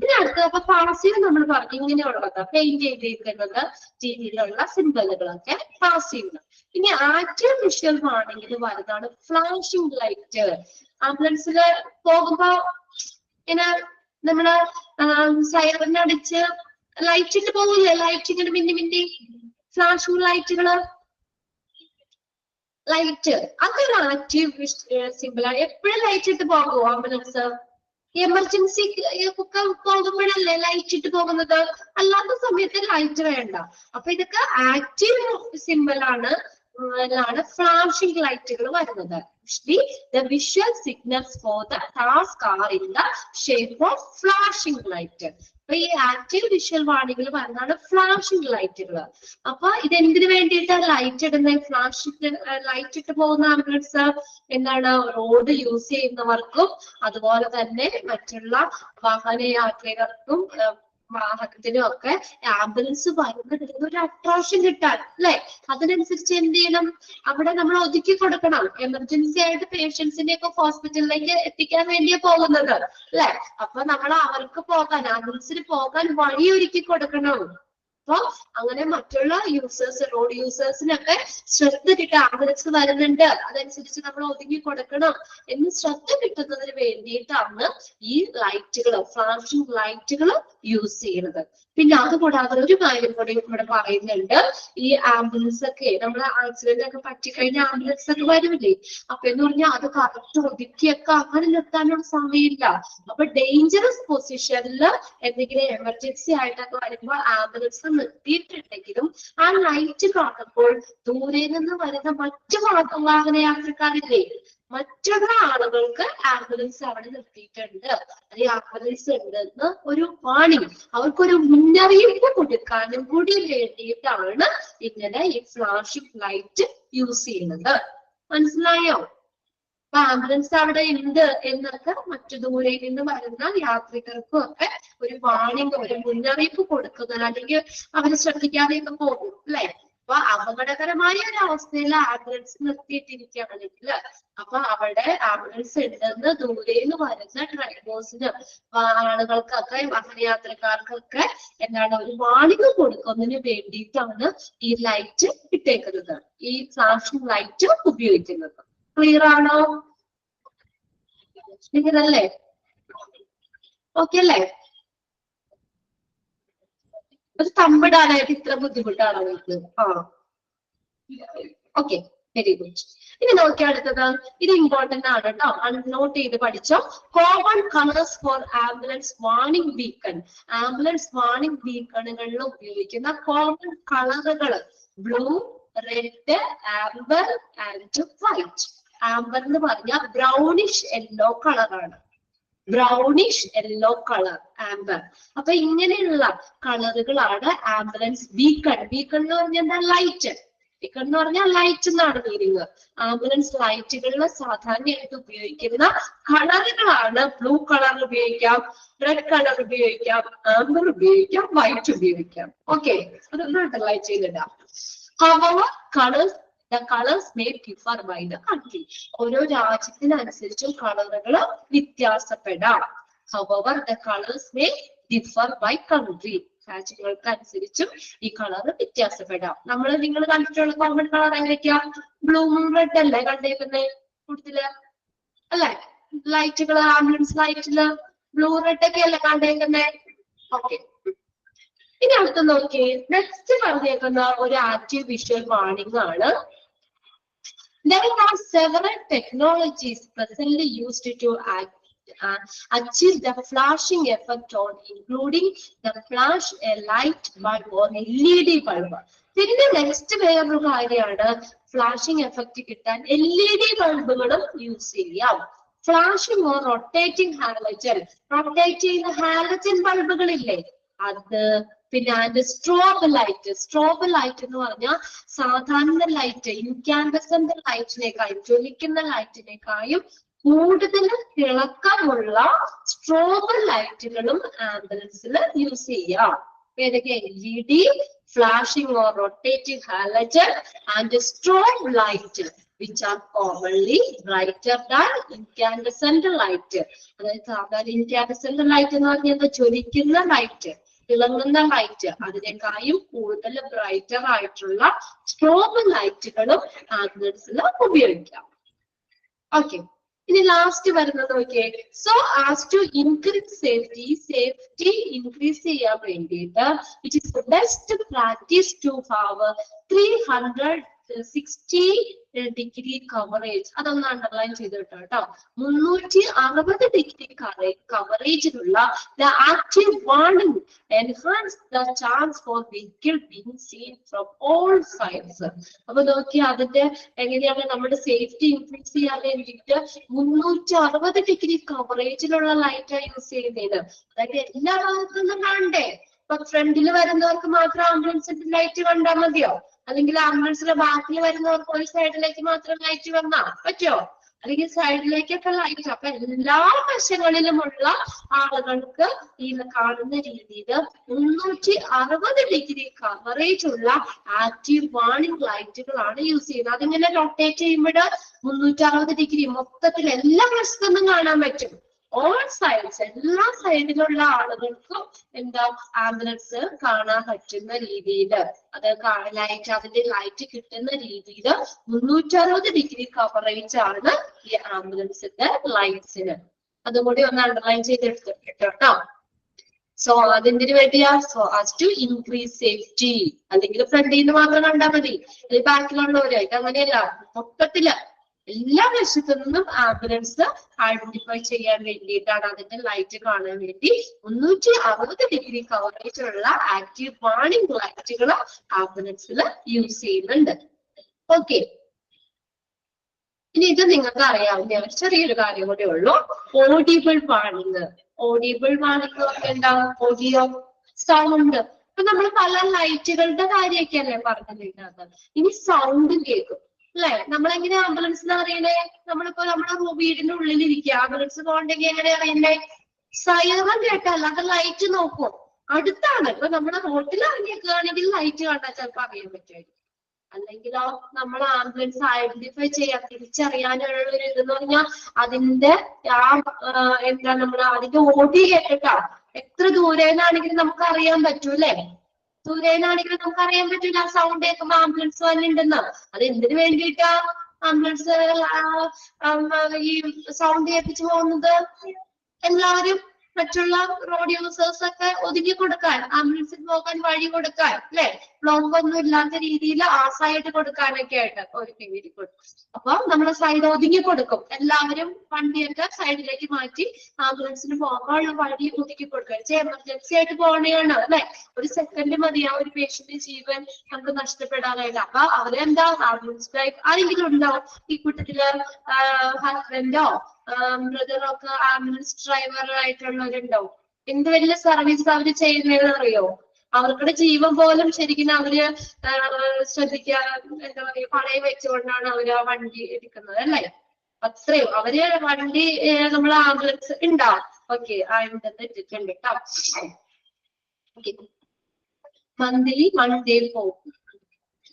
S1: ഇനി അടുത്ത അപ്പൊ passive നമ്മൾ പറഞ്ഞു ഇങ്ങനെയുള്ളത് paint ചെയ്തിരിക്കുന്നത് രീതിയിലുള്ള സിംബലുകളൊക്കെ പാസീവ്. ഇനി ആക്റ്റീവ് വിഷ്വൽ വാണിംഗിൽ വരുന്നതാണ് ഫ്ലാഷിംഗ് ലൈറ്റ്. ആംബുലൻസിൽ പോകുമ്പോ ഇങ്ങനെ നമ്മള് സൈറനടിച്ച് ലൈറ്റ് ഇട്ട് പോകില്ലേ? ലൈറ്റ് ഇങ്ങനെ മിന്നി ഫ്ലാഷിംഗ് ലൈറ്റുകള്, ലൈറ്റ് അതൊരു ആക്റ്റീവ് സിമ്പിളാണ്. എപ്പോഴും ലൈറ്റ് ഇട്ട് പോകുമോ ആംബുലൻസ്? എമർജൻസി ഒക്കെ പോകുമ്പോഴല്ലേ ലൈറ്റ് ഇട്ട് പോകുന്നത്, അല്ലാത്ത സമയത്ത് ലൈറ്റ് വേണ്ട. അപ്പൊ ഇതൊക്കെ ആക്റ്റീവ് സിമ്പിൾ ആണ്. ാണ് ഫ്ലാഷിംഗ് ലൈറ്റുകൾ വരുന്നത്. The visual signals for the task are in the shape of flashing light. അപ്പൊ ഈ ആക്റ്റീവ് വിഷ്വൽ വാണികൾ വരുന്നതാണ് ഫ്ലാഷിംഗ് ലൈറ്റുകൾ. അപ്പൊ ഇത് എന്തിനു വേണ്ടിയിട്ട് ലൈറ്റ് ഇടുന്ന ഫ്ലാഷിംഗ് ലൈറ്റ് ഇട്ട് പോകുന്ന ആംബുലൻസ് എന്താണ് റോഡ് യൂസ് ചെയ്യുന്നവർക്കും അതുപോലെ തന്നെ മറ്റുള്ള വാഹനയാത്രികർക്കും വാഹനത്തിനും ഒക്കെ ആംബുലൻസ് വരുന്നത് ഒരു അട്രാക്ഷൻ കിട്ടാൻ അല്ലെ. അതിനനുസരിച്ച് എന്ത് ചെയ്യണം, അവിടെ നമ്മൾ ഒതുക്കി കൊടുക്കണം. എമർജൻസി ആയിട്ട് പേഷ്യൻസിനെ ഒക്കെ ഹോസ്പിറ്റലിലേക്ക് എത്തിക്കാൻ വേണ്ടിയാ പോകുന്നത് അല്ലെ. അപ്പൊ നമ്മൾ അവർക്ക് പോകാൻ ആംബുലൻസിന് പോകാൻ വഴി ഒരുക്കി കൊടുക്കണം. അപ്പൊ അങ്ങനെ മറ്റുള്ള യൂസേഴ്സ് റോഡ് യൂസേഴ്സിനൊക്കെ ശ്രദ്ധ കിട്ടുക, ആംബുലൻസ് വരുന്നുണ്ട് അതനുസരിച്ച് നമ്മൾ ഒതുങ്ങി കൊടുക്കണം എന്ന് ശ്രദ്ധ കിട്ടുന്നതിന് വേണ്ടിയിട്ടാണ് ഈ ലൈറ്റുകൾ ഫ്ലാഷിംഗ് ലൈറ്റുകൾ യൂസ് ചെയ്യുന്നത്. പിന്നെ അതുകൂടാതെ ഒരു കാര്യം കൂടി ഇവിടെ പറയുന്നുണ്ട്. ഈ ആംബുലൻസ് ഒക്കെ നമ്മൾ ആക്സിഡന്റ് ഒക്കെ പറ്റിക്കഴിഞ്ഞാൽ ആംബുലൻസ് ഒക്കെ വരുമില്ലേ, അപ്പൊ എന്ന് പറഞ്ഞാൽ അത് കറക്റ്റ് ഒതുക്കിയൊക്കെ അങ്ങനെ നിർത്താനുള്ള സമയമില്ല. അപ്പൊ ഡേഞ്ചറസ് പൊസിഷനിൽ എന്തെങ്കിലും എമർജൻസി ആയിട്ടൊക്കെ വരുമ്പോൾ ആംബുലൻസ് നിർത്തിയിട്ടുണ്ടെങ്കിലും ആ ലൈറ്റ് കാണുമ്പോൾ ദൂരെ നിന്ന് വരുന്ന മറ്റു വാഹനയാത്രക്കാരില്ലേ, മറ്റുള്ള ആളുകൾക്ക് ആംബുലൻസ് അവിടെ നിർത്തിയിട്ടുണ്ട്, അല്ലെങ്കിൽ ആംബുലൻസ് ഉണ്ടെന്ന് ഒരു വാണിംഗ്, അവർക്കൊരു മുന്നറിയിപ്പ് കൊടുക്കാനും കൂടി വേണ്ടിയിട്ടാണ് ഇങ്ങനെ ഈ ഫ്ലാഷിംഗ് ലൈറ്റ് യൂസ് ചെയ്യുന്നത്. മനസ്സിലായോ? അപ്പൊ ആംബുലൻസ് അവിടെ ഉണ്ട് എന്നൊക്കെ മറ്റു ദൂരെ നിന്ന് വരുന്ന യാത്രികർക്കും ഒക്കെ ഒരു വാണിംഗ്, ഒരു മുന്നറിയിപ്പ് കൊടുക്കുന്നത്, അല്ലെങ്കിൽ അവര് ശ്രദ്ധിക്കാതെയൊക്കെ പോകും അല്ലെ. അപ്പൊ അപകടകരമായ ഒരു അവസ്ഥയിൽ ആംബുലൻസ് നിർത്തിയിട്ടിരിക്കുകയാണെങ്കിൽ അപ്പൊ അവിടെ ആംബുലൻസ് ഉണ്ടെന്ന് ദൂരേന്ന് വരുന്ന ഡ്രൈവേഴ്സിന് ആളുകൾക്കൊക്കെ വാഹനയാത്രക്കാർക്കൊക്കെ എന്താണ് ഒരു വാണിംഗ് കൊടുക്കുന്നതിന് വേണ്ടിയിട്ടാണ് ഈ ലൈറ്റ് ഇട്ടേക്കുന്നത്, ഈ ഫ്ലാഷിംഗ് ലൈറ്റ് ഉപയോഗിക്കുന്നത്. ക്ലിയർ ആണോ? ക്ലിയർ അല്ലേ? ഓക്കെ അല്ലേ? ഒരു തമ്പിടാനായിട്ട് ഇത്ര ബുദ്ധിമുട്ടാണ് നിങ്ങൾക്ക്? ആ ഓക്കെ, വെരി ഗുഡ്. ഇനി നോക്കി അടുത്തത്, ഇത് ഇമ്പോർട്ടന്റ് ആണ് കേട്ടോ, നോട്ട് ചെയ്ത് പഠിച്ചോ. Common colours for ambulance warning beacon. Ambulance warning ബീക്കണുകളിൽ ഉപയോഗിക്കുന്ന കോമൺ കളറുകൾ blue, red, amber and white. Amber എന്ന് പറഞ്ഞാൽ ബ്രൗണിഷ് യെല്ലോ കളറാണ്, ബ്രൗണിഷ് യെല്ലോ കളർ ആംബർ. അപ്പൊ ഇങ്ങനെയുള്ള കളറുകളാണ് ആംബുലൻസ് ബീക്കൺ. ബീക്കൺ എന്ന് പറഞ്ഞാൽ എന്താ? ലൈറ്റ്. ബീക്കൺ എന്ന് പറഞ്ഞാൽ ലൈറ്റ് എന്നാണ് മീനിങ്. ആംബുലൻസ് ലൈറ്റുകളിൽ സാധാരണയായിട്ട് ഉപയോഗിക്കുന്ന കളറുകളാണ് ബ്ലൂ കളർ ഉപയോഗിക്കാം, റെഡ് കളർ ഉപയോഗിക്കാം, ആംബർ ഉപയോഗിക്കാം, വൈറ്റ് ഉപയോഗിക്കാം. ഓക്കെ, അതൊന്നും അണ്ടർലൈൻ ചെയ്തിടാം. However, the colors may differ by the country. ഓരോ രാജ്യത്തിനനുസരിച്ചും കളറുകൾ വ്യത്യാസപ്പെടാം. However, the colors may differ by country. രാജ്യങ്ങൾക്കനുസരിച്ചും ഈ കളർ വ്യത്യാസപ്പെടാം. നിങ്ങൾ കണ്ടിട്ടുള്ള കോമൺ കളർ എങ്ങനെയൊക്കെയാ? ബ്ലൂമും റെഡ് അല്ലേ കണ്ടേക്കുന്നേ കൂടുതല് അല്ലെ? ലൈറ്റുകള് ആംബുലൻസ് ലൈറ്റില് ബ്ലൂ റെഡ് ഒക്കെ അല്ലേ കണ്ടേക്കുന്നേ? ഓക്കെ, ഇനി അടുത്ത് നോക്കി, നെക്സ്റ്റ് പറഞ്ഞേക്കുന്ന ഒരു ആക്റ്റീവ് വിഷ്വൽ വാർണിംഗ് ആണ്. There are several technologies presently used to achieve the flashing effect on, including the flash a light bulb or LED bulb. പിന്നെ നെക്സ്റ്റ് വേറൊരു കാര്യമാണ്, ഫ്ലാഷിംഗ് എഫക്റ്റ് കിട്ടാൻ LED ബൾബുകളും യൂസ് ചെയ്യാം. Flashing or rotating halogen, rotate ചെയ്യുന്ന halogen ബൾബുകളില്ലേ അത്. പിന്നെ അതിന്റെ strobe light. Strobe light എന്ന് പറഞ്ഞാൽ സാധാരണ ലൈറ്റ്, ഇൻകാൻഡസന്റ് ലൈറ്റിനേക്കാളും ജ്വലിക്കുന്ന ലൈറ്റിനേക്കാളും കൂടുതൽ തിളക്കമുള്ള സ്ട്രോബ് ലൈറ്റുകളും ആംബുലൻസിൽ യൂസ് ചെയ്യാം. ഏതൊക്കെ? LED, flashing or rotating halogen and strobe light, which are commonly brighter than incandescent light. അതായത് സാധാരണ ഇൻകാൻഡസന്റ് ലൈറ്റ് എന്ന് പറഞ്ഞാൽ ജ്വലിക്കുന്ന ലൈറ്റ്, തിളങ്ങുന്ന ലൈറ്റ്, അതിനേക്കാളും കൂടുതൽ ബ്രൈറ്റർ ആയിട്ടുള്ള സ്ട്രോബ് ലൈറ്റുകളും ആംബുലൻസിൽ ഉപയോഗിക്കാം. ഓക്കെ, ഇനി ലാസ്റ്റ് വരുന്നത് നോക്കിയേ. So as to increase safety increase ചെയ്യാൻ വേണ്ടിയിട്ട് it is the best practice to have 300 360 degree coverage. അതൊന്ന് അണ്ടർലൈൻ ചെയ്തിട്ടോ കേട്ടോ. 360 degree coverage ഉള്ള the active warning enhance the chance for vehicle being seen from all sides. അപ്പൊ നോക്കി അതിന്റെ എങ്ങനെയാണ് നമ്മുടെ സേഫ്റ്റി ഇൻക്രീസ് ചെയ്യാൻ വേണ്ടിയിട്ട് 360 degree കവറേജിലുള്ള ലൈറ്റാണ് യൂസ് ചെയ്യുന്നത്. അതായത് എല്ലാ ഭാഗത്തുനിന്നും കാണണ്ടേ? ഇപ്പൊ ഫ്രണ്ടിൽ വരുന്നവർക്ക് മാത്രം ആംബുലൻസിന്റെ ലൈറ്റ് കണ്ടാൽ മതിയോ? അല്ലെങ്കിൽ ആംബുലൻസിന്റെ ബാക്കിൽ വരുന്നവർക്ക് ഒരു സൈഡിലേക്ക് മാത്രം ലൈറ്റ് വന്നാ പറ്റുമോ? അല്ലെങ്കിൽ സൈഡിലേക്കൊക്കെ ലൈറ്റ്. അപ്പൊ എല്ലാ വശങ്ങളിലുമുള്ള ആളുകൾക്ക് ഈ കാണുന്ന രീതിയിൽ 360 degree കവറേജ് ഉള്ള ആക്റ്റീവ് വാർണിംഗ് ലൈറ്റുകളാണ് യൂസ് ചെയ്യുന്നത്. അതിങ്ങനെ റൊട്ടേറ്റ് ചെയ്യുമ്പോൾ 360 degree മൊത്തത്തിൽ എല്ലാ വശത്തുനിന്നും കാണാൻ പറ്റും. ഓൾ സൈഡ്സ്, എല്ലാ സൈഡിലുള്ള ആളുകൾക്കും എന്താ ആംബുലൻസ് കാണാൻ പറ്റുന്ന രീതിയിൽ അത് ലൈറ്റ്, അതിന്റെ ലൈറ്റ് കിട്ടുന്ന രീതിയിൽ 360 degree കവറേജ് ആണ് ഈ ആംബുലൻസിന്റെ ലൈറ്റ്സിന്. അതും കൂടി ഒന്ന് അണ്ടർലൈൻ ചെയ്തെടുത്തിട്ട് കേട്ടോ. സോ അതിന് വേണ്ടിയാ so as to increase safety. അല്ലെങ്കിൽ ഫ്രണ്ടിൽ നിന്ന് മാത്രം കണ്ടാൽ മതി, അല്ലെങ്കിൽ ബാക്കിലുള്ളവരായിട്ട് അങ്ങനെയല്ല, മൊത്തത്തില് എല്ലാ വശത്തു നിന്നും ആംബുലൻസ് ഐഡന്റിഫൈ ചെയ്യാൻ വേണ്ടിയിട്ടാണ്, അതിന്റെ ലൈറ്റ് കാണാൻ വേണ്ടി 360 degree കവറേജ് ഉള്ള ആക്റ്റീവ് വാർണിംഗ് ലൈറ്റുകൾ ആംബുലൻസിൽ യൂസ് ചെയ്യുന്നുണ്ട്. ഓക്കെ, ഇനി ഇത് നിങ്ങൾക്ക് അറിയാവുന്ന ഒരു ചെറിയൊരു കാര്യം കൂടെ ഉള്ളൂ, ഓഡിബിൾ വാർണിംഗ്. ഓഡിബിൾ വാർണിംഗ് എന്താ? Audio sound. ഇപ്പൊ നമ്മൾ പല ലൈറ്റുകളുടെ കാര്യമൊക്കെ അല്ലേ പറഞ്ഞിട്ടുണ്ടാകുന്നത്. ഇനി സൗണ്ട് കേൾക്കും അല്ലെ? നമ്മളെങ്ങനെ ആംബുലൻസിന് അറിയണേ? നമ്മളിപ്പോ നമ്മുടെ വീടിന്റെ ഉള്ളിൽ ഇരിക്കുക, ആംബുലൻസ് പോകണ്ടെങ്കിൽ എങ്ങനെ അറിയണ്ടേ? സൈറൻ കേട്ടല്ല, അത് ലൈറ്റ് നോക്കും. അടുത്താണ്. ഇപ്പൊ നമ്മുടെ റോട്ടിൽ ഇറങ്ങിയിരിക്കുകയാണെങ്കിൽ ലൈറ്റ് കണ്ടാൽ ചിലപ്പോൾ അറിയാൻ പറ്റുമായിരിക്കും. അല്ലെങ്കിലോ നമ്മൾ ആംബുലൻസ് ഐഡന്റിഫൈ ചെയ്യാൻ, തിരിച്ചറിയാനുള്ള ഒരു ഇതെന്ന് പറഞ്ഞാൽ അതിന്റെ എന്താ നമ്മുടെ അതിന്റെ ഓടി കേട്ടിട്ടാ എത്ര ദൂരേന്നാണെങ്കിലും നമുക്ക് അറിയാൻ പറ്റൂല്ലേ? ദൂരേനാണെങ്കിലും നമുക്ക് അറിയാൻ പറ്റില്ല സൗണ്ട് കേൾക്കുമ്പോ ആംബുലൻസ് വന്നിട്ടുണ്ടെന്ന്. അത് എന്തിനു വേണ്ടിയിട്ടാ ആംബുലൻസ് ഈ സൗണ്ട് കേൾപ്പിച്ചു പോകുന്നത്? എല്ലാവരും മറ്റുള്ള റോഡ് യൂസേഴ്സ് ഒക്കെ ഒതുങ്ങി കൊടുക്കാൻ, ആംബുലൻസിൽ പോകാൻ വഴി കൊടുക്കാൻ, അല്ലെ? ബ്ലോക്ക് ഒന്നും ഇല്ലാത്ത രീതിയിൽ ആ സൈഡ് കൊടുക്കാനൊക്കെ ആയിട്ട് ഒരു പേര് കൊടുക്കും. അപ്പൊ നമ്മളെ സൈഡ് ഒതുങ്ങി കൊടുക്കും. എല്ലാവരും വണ്ടിയൊക്കെ സൈഡിലേക്ക് മാറ്റി ആംബുലൻസിന് പോകാനുള്ള വഴി ഒതുക്കി കൊടുക്കുക. എമർജൻസി ആയിട്ട് പോകണേയാണ് അല്ലെ? ഒരു സെക്കൻഡ് മതി ആ ഒരു പേഷ്യന്റ് ജീവൻ നമുക്ക് നഷ്ടപ്പെടാനായിട്ട്. അപ്പൊ അവരെന്താ ആംബുലൻസ് ആരെങ്കിലും ഉണ്ടോ ഈ കൂട്ടത്തില്? ഹസ്ബൻഡോ ബ്രദറോ ഒക്കെ ആംബുലൻസ് ഡ്രൈവർ ആയിട്ടുള്ളവരുണ്ടാവും. എന്ത് വലിയ സർവീസ് അവര് ചെയ്യുന്നതെന്ന് അറിയോ? അവർക്കുടെ ജീവൻ പോലും ശരിക്കും അവര് ശ്രദ്ധിക്കാൻ, എന്താ പറയുക, പണയം വെച്ചുകൊണ്ടാണ് അവര് ആ വണ്ടി എടുക്കുന്നത് അല്ലേ? അത്രയും അവര് വണ്ടി നമ്മൾ ആംബുലൻസ് ഉണ്ടാവും. ഓക്കെ, ഉണ്ടെന്ന് ഇട്ടിട്ടുണ്ട് കേട്ടോ. മന്ത്ലി 1 day പോകും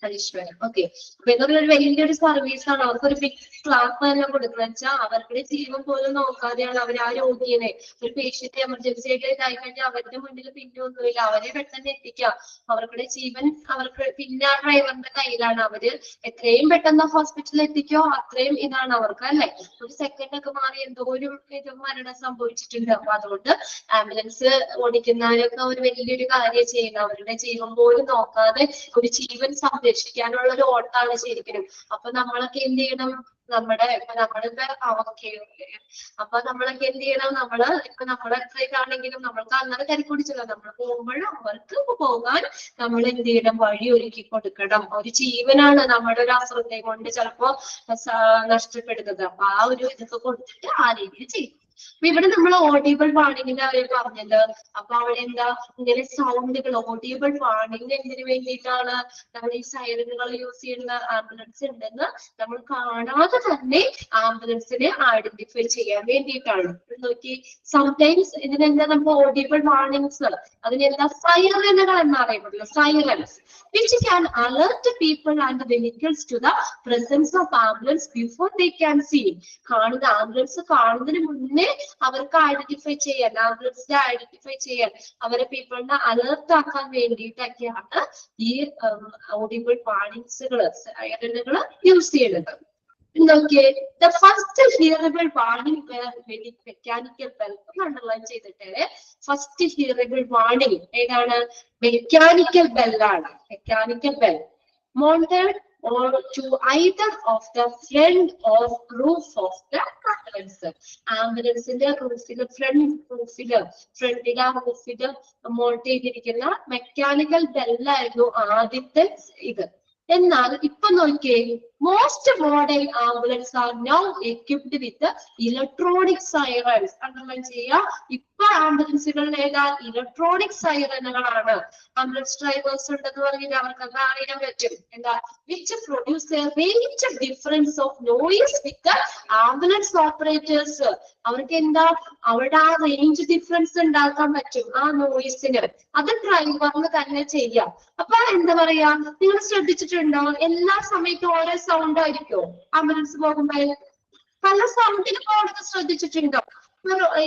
S1: ഹരീശ്വരം. ഓക്കെ, അപ്പൊ എന്നൊരു വലിയൊരു സർവീസാണ്. അവർക്കൊരു ഫിക്സ് ക്ലാസ് തന്നെ കൊടുക്കുക വെച്ചാൽ അവരുടെ ജീവൻ പോലും നോക്കാതെയാണ് അവർ ആ രോഗിയെ, ഒരു പേഷ്യന്റ് എമർജൻസി ആയിട്ട് ഇതായി കഴിഞ്ഞാൽ അവരുടെ മുന്നിൽ പിന്നെ ഒന്നുമില്ല, അവരെ പെട്ടെന്ന് എത്തിക്കുക. അവരുടെ ജീവൻ അവർക്ക് പിന്നെ ആ ഡ്രൈവറിന്റെ കയ്യിലാണ്. അവര് എത്രയും പെട്ടെന്ന് ഹോസ്പിറ്റലിൽ എത്തിക്കോ അത്രയും ഇതാണ് അവർക്ക് അല്ലെ? ഒരു സെക്കൻഡ് ഒക്കെ മാറി എന്തോരും മരണം സംഭവിച്ചിട്ടുണ്ട്. അപ്പൊ അതുകൊണ്ട് ആംബുലൻസ് ഓടിക്കുന്നവരൊക്കെ ഒരു വലിയൊരു കാര്യം ചെയ്യുന്നത്, അവരുടെ ജീവൻ പോലും നോക്കാതെ ഒരു ജീവൻ രക്ഷിക്കാനുള്ള ഒരു ഓട്ടാണ് ശരിക്കും. അപ്പൊ നമ്മളൊക്കെ എന്ത് ചെയ്യണം? നമ്മളിപ്പോ ഓക്കെ അപ്പൊ നമ്മളൊക്കെ എന്ത് ചെയ്യണം? ഇപ്പൊ നമ്മുടെ ആണെങ്കിലും നമ്മൾക്ക് അങ്ങനെ തിരക്കുടിച്ചല്ലോ. നമ്മൾ പോകുമ്പോഴും അവർക്ക് പോകാൻ നമ്മൾ എന്ത് ചെയ്യണം? വഴി ഒരുക്കി കൊടുക്കണം. ഒരു ജീവനാണ് നമ്മുടെ ഒരു അശ്രദ്ധ കൊണ്ട് ചിലപ്പോ നഷ്ടപ്പെടുന്നത്. അപ്പൊ ആ ഒരു ഇതൊക്കെ കൊടുത്തിട്ട് ആ രീതിയിൽ ചെയ്യും. അപ്പൊ ഇവിടെ നമ്മൾ ഓഡിബിൾ വാർണിങ്ങിന്റെ അവർ പറഞ്ഞത്. അപ്പൊ അവിടെ എന്താ ഇങ്ങനെ സൗണ്ടുകൾ, ഓഡിബിൾ വാർണിംഗ് എന്തിനു വേണ്ടിയിട്ടാണ്? നമ്മൾ ഈ സൈറനുകൾ യൂസ് ചെയ്യുന്ന ആംബുലൻസ് ഉണ്ടെന്ന് നമ്മൾ കാണാതെ തന്നെ ആംബുലൻസിനെ ഐഡന്റിഫൈ ചെയ്യാൻ വേണ്ടിയിട്ടാണ്. നോക്കി, സംടൈംസ് ഇതിനെന്താ നമുക്ക് ഓഡിബിൾ വാർണിംഗ്സ്, അതിനെന്താ സൈറനുകൾ എന്നറിയപ്പെടുന്നത്. Sirens which can alert people and vehicles to the presence of ambulance before they can see. കാണുന്ന ആംബുലൻസ് കാണുന്നതിന് മുന്നേ അവർക്ക് ഐഡന്റിഫൈ ചെയ്യാൻ, ആംബുലൻസിനെ ഐഡന്റിഫൈ ചെയ്യാൻ, അവരെ പീപ്പിളിനെ അലേർട്ട് ആക്കാൻ വേണ്ടിയിട്ടൊക്കെയാണ് ഈ ഓഡിബിൾ വാർണിംഗ്സുകൾ, സൈറനുകൾ യൂസ് ചെയ്യുന്നത്. നോക്കിയേ, the first hearable warning were mechanical bell. Underline ചെയ്തിട്ട് ഫസ്റ്റ് ഹിയറബിൾ വാർണിംഗ് ഏതാണ്? മെക്കാനിക്കൽ ബെല്ലാണ്. Mechanical bell mounted or to either of the front of roof of the ambulance. ആംബുലൻസിന്റെ റൂഫില് ഫ്രണ്ടിലെ റൂഫില് മൗണ്ട് ചെയ്തിരിക്കുന്ന മെക്കാനിക്കൽ ബെല്ലായിരുന്നു ആദ്യത്തെ ഇത്. എന്നാൽ ഇപ്പൊ നോക്കിയേ, most modern ambulance are now equipped with electronic sirens. Underline ചെയ്യുക, ഇപ്പൊ ആംബുലൻസുകളിൽ ഏതാ ഇലക്ട്രോണിക് സൈറനുകളാണ്. ആംബുലൻസ് ഡ്രൈവേഴ്സ് ഉണ്ടെന്ന് പറഞ്ഞാൽ അവർക്ക് അത് അറിയാൻ പറ്റും. എന്താ, which produce A range difference of noise with ambulance operators. അവർക്ക് എന്താ, അവിടെ ആ റേഞ്ച് ഡിഫറൻസ് ഉണ്ടാക്കാൻ പറ്റും ആ നോയിസിന്. അത് ഡ്രൈവറിന് തന്നെ ചെയ്യാം. അപ്പൊ എന്താ പറയാ, നിങ്ങൾ ശ്രദ്ധിച്ചിട്ടുണ്ടോ, എല്ലാ സമയത്തും ഓരോ സൗണ്ട് ആയിരിക്കും ആംബുലൻസ് പോകുമ്പോൾ? പല സൗണ്ടിന് പോകുന്നത് ശ്രദ്ധിച്ചിട്ടുണ്ടോ?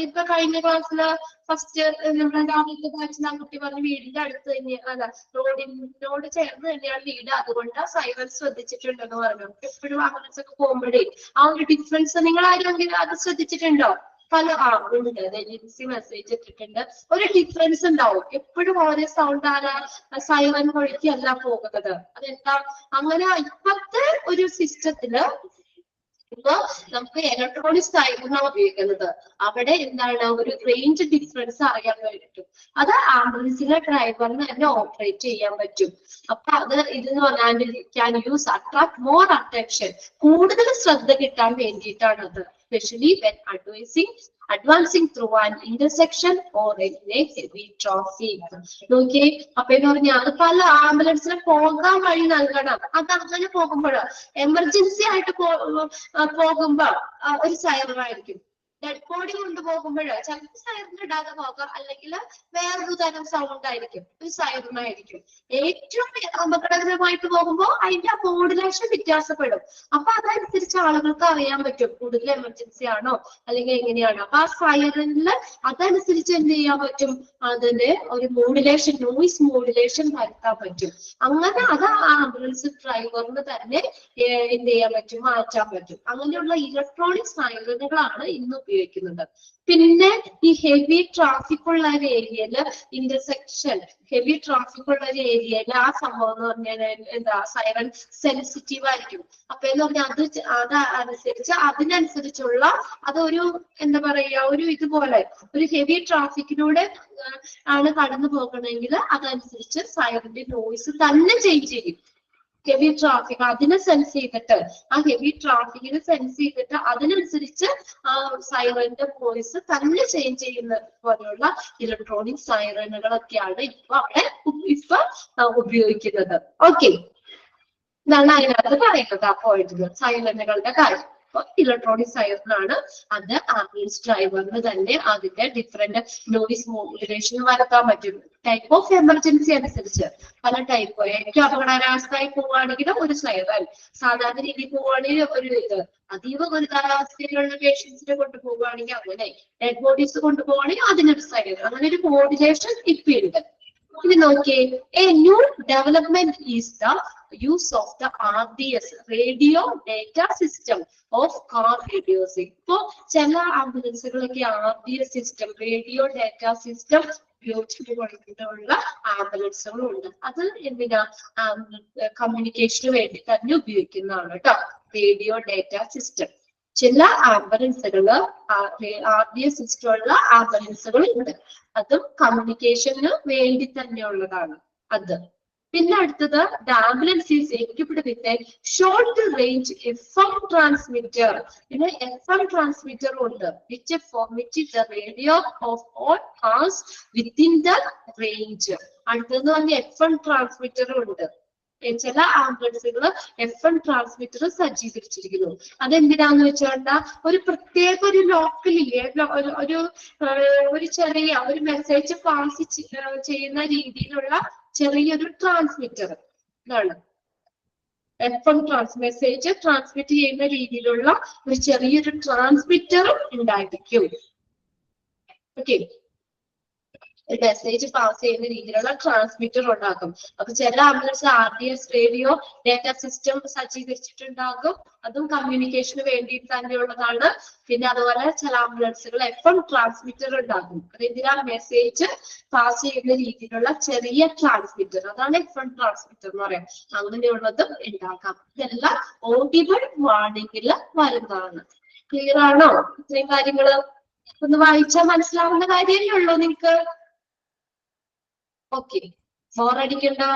S1: ഇപ്പൊ കഴിഞ്ഞ ക്ലാസ്സില് ഫസ്റ്റ് നമ്മുടെ രാവിലത്തെ ബാച്ചിൽ ആ കുട്ടി പറഞ്ഞു വീടിന്റെ അടുത്ത് തന്നെ, അല്ല റോഡിനോട് ചേർന്ന് തന്നെയാണ് വീട്, അതുകൊണ്ട് സൈലൻസ് ശ്രദ്ധിച്ചിട്ടുണ്ടെന്ന് പറഞ്ഞു. എപ്പോഴും ആംബുലൻസ് ഒക്കെ പോകുമ്പോഴേ ആ ഒരു ഡിഫറൻസ് നിങ്ങൾ ആരെങ്കിലും അത് ശ്രദ്ധിച്ചിട്ടുണ്ടോ? പല ഉണ്ട്, ജിൻസി മെസ്സേജ് ഇട്ടിട്ടുണ്ട്. ഒരു ഡിഫറൻസ് ഉണ്ടാവും എപ്പോഴും. ഓരോ സൗണ്ട് ആരാ സൈലൻ വഴിക്കല്ല പോകുന്നത്. അതെന്താ അങ്ങനെ? ഇപ്പത്തെ ഒരു സിസ്റ്റത്തില് ഇപ്പൊ നമുക്ക് ഇലക്ട്രോണിക് സൈറനാണ് ഉപയോഗിക്കുന്നത്. അവിടെ എന്താണ്, ഒരു റേഞ്ച് ഡിഫറൻസ് അറിയാൻ പറ്റും. അത് ആംബുലൻസിലെ ഡ്രൈവറിന് തന്നെ ഓപ്പറേറ്റ് ചെയ്യാൻ പറ്റും. അപ്പൊ അത് ഇതെന്ന് പറഞ്ഞാൽ can use attract more attention, കൂടുതൽ ശ്രദ്ധ കിട്ടാൻ വേണ്ടിയിട്ടാണ് അത്. Especially when advancing through an intersection or in a heavy traffic. നോക്കിയേ, അപ്പൊ എന്ന് പറഞ്ഞാൽ അത് പല ആംബുലൻസിന് പോകാൻ വഴി നൽകണം. അത് അങ്ങനെ പോകുമ്പോഴ് എമർജൻസി ആയിട്ട് പോകുമ്പോ ഒരു സൈറനായിരിക്കും. ഡെഡ് ബോഡി കൊണ്ടുപോകുമ്പോഴ് ചിലപ്പോൾ സൈറൻ ഇടാതെ പോകാം, അല്ലെങ്കിൽ വേറൊരു തരം സൗണ്ട് ആയിരിക്കും, ഒരു സൈറനായിരിക്കും. ഏറ്റവും അപകടകരമായിട്ട് പോകുമ്പോൾ അതിന്റെ മോഡുലേഷൻ വ്യത്യാസപ്പെടും. അപ്പൊ അതനുസരിച്ച് ആളുകൾക്ക് അറിയാൻ പറ്റും കൂടുതൽ എമർജൻസി ആണോ അല്ലെങ്കിൽ എങ്ങനെയാണോ. അപ്പൊ ആ സൈറനില് അതനുസരിച്ച് എന്ത് ചെയ്യാൻ പറ്റും, അതിന്റെ ഒരു മോഡുലേഷൻ, നോയിസ് മോഡുലേഷൻ വരുത്താൻ പറ്റും. അങ്ങനെ അത് ആ ആംബുലൻസ് ഡ്രൈവറിന് തന്നെ എന്ത് ചെയ്യാൻ പറ്റും, മാറ്റാൻ പറ്റും. അങ്ങനെയുള്ള ഇലക്ട്രോണിക് സൈറനുകളാണ് ഇന്ന് ഉപയോഗിക്കുന്നത്. പിന്നെ ഈ ഹെവി ട്രാഫിക് ഉള്ള ഒരു ഏരിയയില്, ഇന്റർസെക്ഷൻ ഹെവി ട്രാഫിക് ഉള്ള ഒരു ഏരിയയില് ആ സംഭവം എന്ന് പറഞ്ഞാൽ എന്താ, സൈറൻ സെൻസിറ്റീവ് ആയിരിക്കും. അപ്പൊ എന്ന് പറഞ്ഞാൽ അത് അനുസരിച്ച് അതിനനുസരിച്ചുള്ള അതൊരു എന്താ പറയാ, ഒരു ഇതുപോലെ ഒരു ഹെവി ട്രാഫിക്കിലൂടെ ആണ് കടന്നു പോകണമെങ്കിൽ അതനുസരിച്ച് സൈറന്റെ നോയിസ് തന്നെ ചേഞ്ച് ചെയ്യും. ഹെവി ട്രാഫിക് അതിനെ സെൻസ് ചെയ്തിട്ട്, ആ ഹെവി ട്രാഫിക്കിനെ സെൻസ് ചെയ്തിട്ട് അതിനനുസരിച്ച് ആ സൈറന്റെ വോയിസ് തന്നെ ചേഞ്ച് ചെയ്യുന്ന പോലെയുള്ള ഇലക്ട്രോണിക് സൈറനുകളൊക്കെയാണ് ഇപ്പൊ ഉപയോഗിക്കുന്നത്. ഓക്കെ, ഇതാണ് അതിനകത്ത് പറയുന്നത് ആ പോയിന്റിൽ സൈറനുകളുടെ കാര്യം. ഇലക്ട്രോണിക് സൈറനാണ്. അത് ആംബുലൻസ് ഡ്രൈവറിന് തന്നെ അതിന്റെ ഡിഫറെന്റ് നോയിസ് മോഡുലേഷൻ വരുത്താൻ പറ്റും. ടൈപ്പ് ഓഫ് എമർജൻസി അനുസരിച്ച് പല ടൈപ്പ്. ഏറ്റവും അപകടാവസ്ഥയായി പോവുകയാണെങ്കിൽ ഒരു സൈറൻ, സാധാരണ രീതിയിൽ പോവുകയാണെങ്കിൽ ഒരു ഇത്, അതീവ ഗുരുതരാവസ്ഥയിലുള്ള പേഷ്യൻസിനെ കൊണ്ടുപോവുകയാണെങ്കിൽ അങ്ങനെ, ഡെഡ് ബോഡീസ് കൊണ്ടുപോവുകയാണെങ്കിൽ അതിനൊരു സൈറൻ. അങ്ങനെ ഒരു മോഡുലേഷൻ ഇപ്പൊ ഉണ്ട്. ഇനി നോക്കിയേ, A new development is the use of the RDS, radio data system of car radios. ഇപ്പോ ചില ആംബുലൻസുകളൊക്കെ RDS system, radio data system ഉപയോഗിച്ചിട്ടുള്ള ആംബുലൻസുകളുണ്ട്. അത് എന്തിനാ, കമ്മ്യൂണിക്കേഷന് വേണ്ടി തന്നെ ഉപയോഗിക്കുന്നതാണ് കേട്ടോ, റേഡിയോ ഡേറ്റ സിസ്റ്റം. ചില ആംബുലൻസുകള് RDS സിസ്റ്റം ഉള്ള ആംബുലൻസുകൾ ഉണ്ട്. അതും കമ്മ്യൂണിക്കേഷന് വേണ്ടി തന്നെയുള്ളതാണ് അത്. പിന്നെ അടുത്തത്, the ambulance is equipped with a short range FM transmitter. പിന്നെ FM ട്രാൻസ്മിറ്റർ ഉണ്ട്, which is the radio of all cars within the range. അടുത്തതെന്ന് പറഞ്ഞാൽ FM ട്രാൻസ്മിറ്റർ ഉണ്ട്. ചില ആംബുലൻസുകൾ FM ട്രാൻസ്മിറ്റർ സജ്ജീകരിച്ചിരിക്കുന്നു. അതെന്തിനാന്ന് വെച്ചാൽ ഒരു പ്രത്യേക ഒരു ലോക്കലില്ലേ, ഒരു ചെറിയ ഒരു മെസ്സേജ് പാസ് ചെയ്യുന്ന രീതിയിലുള്ള ചെറിയൊരു ട്രാൻസ്മിറ്റർ. ഇതാണ് FM മെസ്സേജ് ട്രാൻസ്മിറ്റ് ചെയ്യുന്ന രീതിയിലുള്ള ഒരു ചെറിയൊരു ട്രാൻസ്മിറ്റർ ഉണ്ടായിരിക്കും. ഓക്കെ, ഒരു മെസ്സേജ് പാസ് ചെയ്യുന്ന രീതിയിലുള്ള ട്രാൻസ്മിറ്റർ ഉണ്ടാക്കും. അപ്പൊ ചില ambulance RDS radio data system സജ്ജീകരിച്ചിട്ടുണ്ടാകും, അതും കമ്മ്യൂണിക്കേഷന് വേണ്ടിയിട്ട് തന്നെയുള്ളതാണ്. പിന്നെ അതുപോലെ ചില ആംബുലൻസുകൾ FM ട്രാൻസ്മിറ്റർ ഉണ്ടാക്കും. അതെന്തിനാ? മെസ്സേജ് പാസ് ചെയ്യുന്ന രീതിയിലുള്ള ചെറിയ ട്രാൻസ്മിറ്റർ, അതാണ് FM ട്രാൻസ്മിറ്റർ എന്ന് പറയാം. അങ്ങനെയുള്ളതും ഉണ്ടാക്കാം. ഇതെല്ലാം ഓഡിബിൾ വാർണിംഗിൽ വരുന്നതാണ്. ക്ലിയർ ആണോ? ഇത്രയും കാര്യങ്ങള് ഒന്ന് വായിച്ചാൽ മനസ്സിലാവുന്ന കാര്യമേ ഉള്ളൂ നിങ്ങക്ക്. ഓക്കെ, ബോറടിക്കണ്ടോ?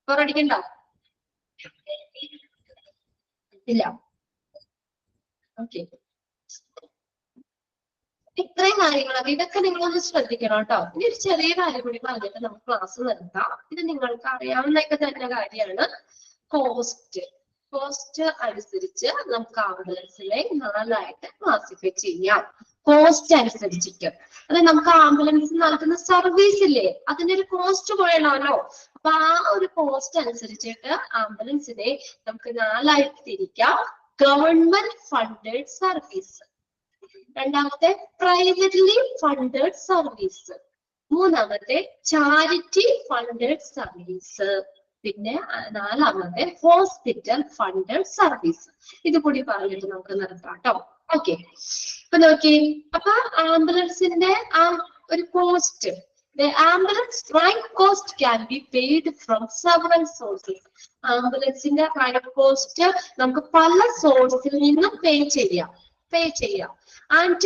S1: ബോറടിക്കണ്ടോ? ഇല്ല. ഓക്കെ, ഇത്രയും കാര്യങ്ങളൊക്കെ ഇതൊക്കെ നിങ്ങളൊന്ന് ശ്രദ്ധിക്കണം കേട്ടോ. ഇനി ഒരു ചെറിയ കാര്യം കൂടി പറഞ്ഞിട്ട് നമുക്ക് ക്ലാസ് നിർത്താം. ഇത് നിങ്ങൾക്ക് അറിയാവുന്നതൊക്കെ തന്നെ കാര്യമാണ്. കോസ്റ്റ് അനുസരിച്ച് നമുക്ക് ആംബുലൻസിനെ 4ആയിട്ട് ക്ലാസിഫൈ ചെയ്യാം. കോസ്റ്റ് അനുസരിച്ചിട്ട്, അത് നമുക്ക് ആംബുലൻസ് നൽകുന്ന സർവീസ് ഇല്ലേ, അതിനൊരു കോസ്റ്റ് വേണമല്ലോ. അപ്പൊ ആ ഒരു കോസ്റ്റ് അനുസരിച്ചിട്ട് ആംബുലൻസിനെ നമുക്ക് 4ആയിട്ട് തിരിക്കാം. ഗവൺമെന്റ് ഫണ്ടഡ് സർവീസ്, രണ്ടാമത്തെ പ്രൈവറ്റ്ലി ഫണ്ടഡ് സർവീസ്, മൂന്നാമത്തെ ചാരിറ്റി ഫണ്ടഡ് സർവീസ്, പിന്നെ 4ആമത്തെ ഹോസ്പിറ്റൽ ഫണ്ടഡ് സർവീസ്. ഇത് കൂടി പറഞ്ഞിട്ട് നമുക്ക് നിർത്താം കേട്ടോ. ഓക്കെ, അപ്പൊ നോക്കി, അപ്പൊ ആംബുലൻസിന്റെ ആ ഒരു cost, the ambulance ride cost can be paid from several sources. ആംബുലൻസിന്റെ റൈഡ് കോസ്റ്റ് നമുക്ക് പല സോഴ്സിൽ നിന്നും പേ ചെയ്യാം. And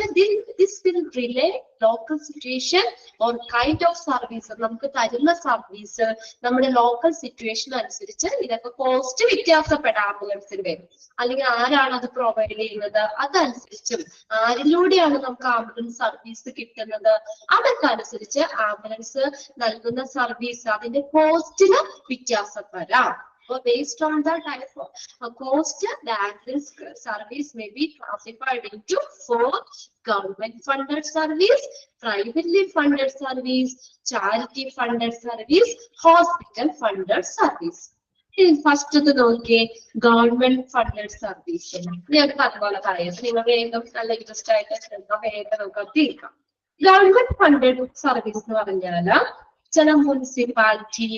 S1: this will relate local situation or kind of service. നമുക്ക് തരുന്ന സർവീസ് നമ്മുടെ ലോക്കൽ സിറ്റുവേഷൻ അനുസരിച്ച് ഇതൊക്കെ കോസ്റ്റ് വ്യത്യാസപ്പെടാം. ആംബുലൻസിന്റെ അല്ലെങ്കിൽ ആരാണ് അത് പ്രൊവൈഡ് ചെയ്യുന്നത് അതനുസരിച്ചും ആരിലൂടെയാണ് നമുക്ക് ആംബുലൻസ് സർവീസ് കിട്ടുന്നത് അതൊക്കെ അനുസരിച്ച് ആംബുലൻസ് നൽകുന്ന സർവീസ് അതിന്റെ കോസ്റ്റിന് വ്യത്യാസം വരാം. So based on the type of cost, the ambulance service may be classified into 4: government funded service, privately funded service, charity funded service, hospital funded service. First to നോക്കിയേ, government funded service. ഞാൻ അതുപോലെ പറയുന്നത് നിങ്ങൾ വേഗം നല്ല interest ആയിട്ട് വേഗം നമുക്ക് തീർക്കാം. ഗവൺമെന്റ് ഫണ്ടഡ് സർവീസ് എന്ന് പറഞ്ഞാല് ചില മുനിസിപ്പാലിറ്റി,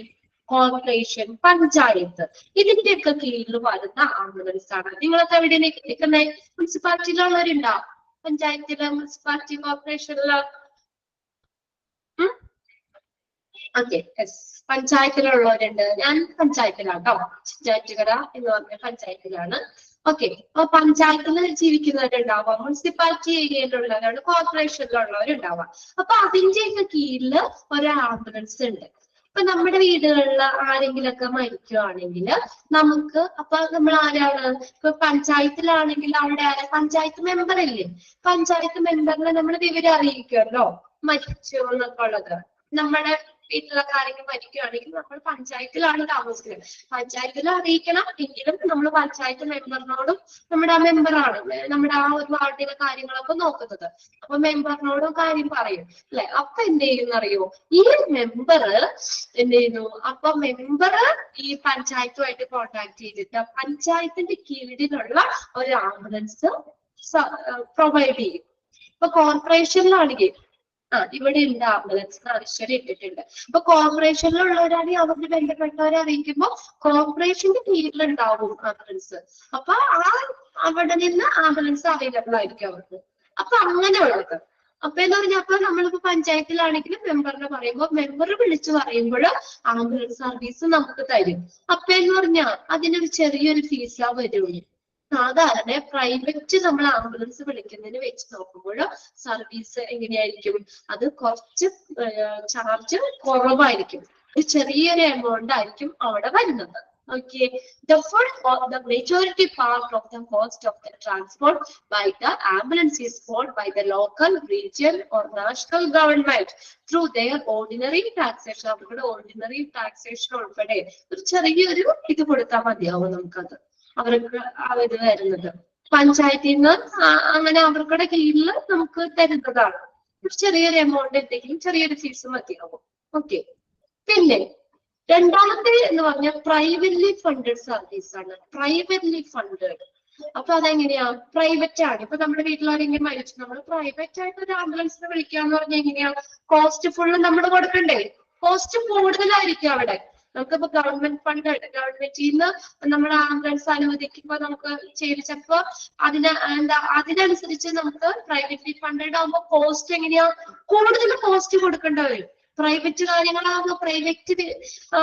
S1: കോർപ്പറേഷൻ, പഞ്ചായത്ത് ഇതിന്റെയൊക്കെ കീഴിൽ വരുന്ന ആംബുലൻസ് ആണ്. നിങ്ങളൊക്കെ എവിടെ നിൽക്കുന്ന മുനിസിപ്പാലിറ്റിയിലുള്ളവരുണ്ടോ? പഞ്ചായത്തില്, മുനിസിപ്പാലിറ്റി, കോർപ്പറേഷനില്? ഓക്കെ, പഞ്ചായത്തിലുള്ളവരുണ്ട്. ഞാൻ പഞ്ചായത്തിലാട്ടോ, ചിറ്റാറ്റുകര എന്ന് പറഞ്ഞ പഞ്ചായത്തിലാണ്. ഓക്കെ, അപ്പൊ പഞ്ചായത്തിൽ ജീവിക്കുന്നവരുണ്ടാവാം, മുനിസിപ്പാലിറ്റി ഏരിയയിലുള്ളവരാണ്, കോർപ്പറേഷനിലുള്ളവരുണ്ടാവാം. അപ്പൊ അതിന്റെയൊക്കെ കീഴിൽ ഒരു ആംബുലൻസ് ഉണ്ട്. ഇപ്പൊ നമ്മുടെ വീടുകളിൽ ആരെങ്കിലൊക്കെ മരിക്കുകയാണെങ്കിൽ നമുക്ക് അപ്പൊ നമ്മൾ ആരാണ്? ഇപ്പൊ പഞ്ചായത്തിലാണെങ്കിൽ അവിടെ പഞ്ചായത്ത് മെമ്പർ ഇല്ലേ, പഞ്ചായത്ത് മെമ്പറിനെ നമ്മൾ വിവരം അറിയിക്കുമല്ലോ മരിച്ചു എന്നൊക്കെ ഉള്ളത്. നമ്മുടെ വീട്ടിലെ കാര്യങ്ങൾ മരിക്കുകയാണെങ്കിൽ നമ്മൾ പഞ്ചായത്തിലാണ് താമസിക്കുന്നത്, പഞ്ചായത്തിൽ അറിയിക്കണം. എങ്കിലും നമ്മൾ പഞ്ചായത്ത് മെമ്പറിനോടും, നമ്മുടെ ആ മെമ്പറാണ് നമ്മുടെ ആ ഒരു വാർഡിലെ കാര്യങ്ങളൊക്കെ നോക്കുന്നത്, അപ്പൊ മെമ്പറിനോടും കാര്യം പറയും അല്ലെ. അപ്പൊ എന്ത് ചെയ്യുന്നറിയോ, ഈ മെമ്പർ എന്ത് ചെയ്യുന്നു, അപ്പൊ മെമ്പർ ഈ പഞ്ചായത്തുമായിട്ട് കോണ്ടാക്ട് ചെയ്തിട്ട് പഞ്ചായത്തിന്റെ കീഴിലുള്ള ഒരു ആംബുലൻസ് പ്രൊവൈഡ് ചെയ്യും. ഇപ്പൊ കോർപ്പറേഷനിലാണെങ്കിൽ ഇവിടെ ഉണ്ട് ആംബുലൻസ് ആവശ്യം ഇട്ടിട്ടുണ്ട്. അപ്പൊ കോർപ്പറേഷനിലുള്ളവരാണെങ്കിൽ അവർക്ക് ബന്ധപ്പെട്ടവരെ അറിയിക്കുമ്പോൾ കോർപ്പറേഷന്റെ കീഴിലുണ്ടാവും ആംബുലൻസ്. അപ്പൊ അവിടെ നിന്ന് ആംബുലൻസ് അവൈലബിൾ ആയിരിക്കും അവർക്ക്. അപ്പൊ അങ്ങനെയുള്ളത്. അപ്പൊ എന്ന് പറഞ്ഞാൽ അപ്പൊ നമ്മളിപ്പോ പഞ്ചായത്തിലാണെങ്കിലും മെമ്പറിനെ പറയുമ്പോൾ മെമ്പർ വിളിച്ചു പറയുമ്പോൾ ആംബുലൻസ് സർവീസ് നമുക്ക് തരും. അപ്പൊ എന്ന് പറഞ്ഞാൽ അതിനൊരു ചെറിയൊരു ഫീസാ വരുള്ളൂ. സാധാരണ പ്രൈവറ്റ് നമ്മൾ ആംബുലൻസ് വിളിക്കുന്നതിന് വെച്ച് നോക്കുമ്പോൾ സർവീസ് എങ്ങനെയായിരിക്കും, അത് കുറച്ച് ചാർജ് കുറവായിരിക്കും, ഒരു ചെറിയൊരു എമൗണ്ട് ആയിരിക്കും അവിടെ വരുന്നത്. Okay, the majority part of the cost of the transport by the ambulance is borne by the local, regional or national government through their ordinary taxation. അവരുടെ ordinary taxation ഉൾപ്പെടെ ഒരു ചെറിയൊരു ഇത് കൊടുത്താൽ മതിയാവും നമുക്കത്. അവർക്ക് ഇത് വരുന്നത് പഞ്ചായത്തിൽ നിന്ന് അങ്ങനെ അവർക്കുടെ കീഴിൽ നമുക്ക് തരുന്നതാണ്. ചെറിയൊരു എമൗണ്ട് എന്തെങ്കിലും ചെറിയൊരു ഫീസ് മതിയാവും. ഓക്കെ, പിന്നെ രണ്ടാമത്തെ എന്ന് പറഞ്ഞാൽ പ്രൈവറ്റ്ലി ഫണ്ടഡ് സർവീസ് ആണ്. പ്രൈവറ്റ്ലി ഫണ്ടഡ് അപ്പൊ അതെങ്ങനെയാ? പ്രൈവറ്റ് ആണ്. ഇപ്പൊ നമ്മുടെ വീട്ടിലാരെങ്കിലും മരിച്ചു, നമ്മൾ പ്രൈവറ്റ് ആയിട്ട് ഒരു ആംബുലൻസിനെ വിളിക്കാന്ന് പറഞ്ഞാൽ എങ്ങനെയാ? കോസ്റ്റ് ഫുള്ള് നമ്മൾ കൊടുക്കണ്ടേ? കോസ്റ്റ് കൂടുതലായിരിക്കും അവിടെ. നമുക്കിപ്പോ ഗവൺമെന്റ് ഫണ്ട്, ഗവൺമെന്റിൽ നിന്ന് നമ്മൾ ആംബുലൻസ് അനുവദിക്കുമ്പോ നമുക്ക് ചിലപ്പോ അതിനനുസരിച്ച് നമുക്ക് പ്രൈവറ്റ്ലി ഫണ്ടഡ് ആകുമ്പോൾ കോസ്റ്റ് എങ്ങനെയാ? കൂടുതൽ കോസ്റ്റ് കൊടുക്കേണ്ടി വരും. പ്രൈവറ്റ് കാര്യങ്ങളാകുമ്പോൾ പ്രൈവറ്റ്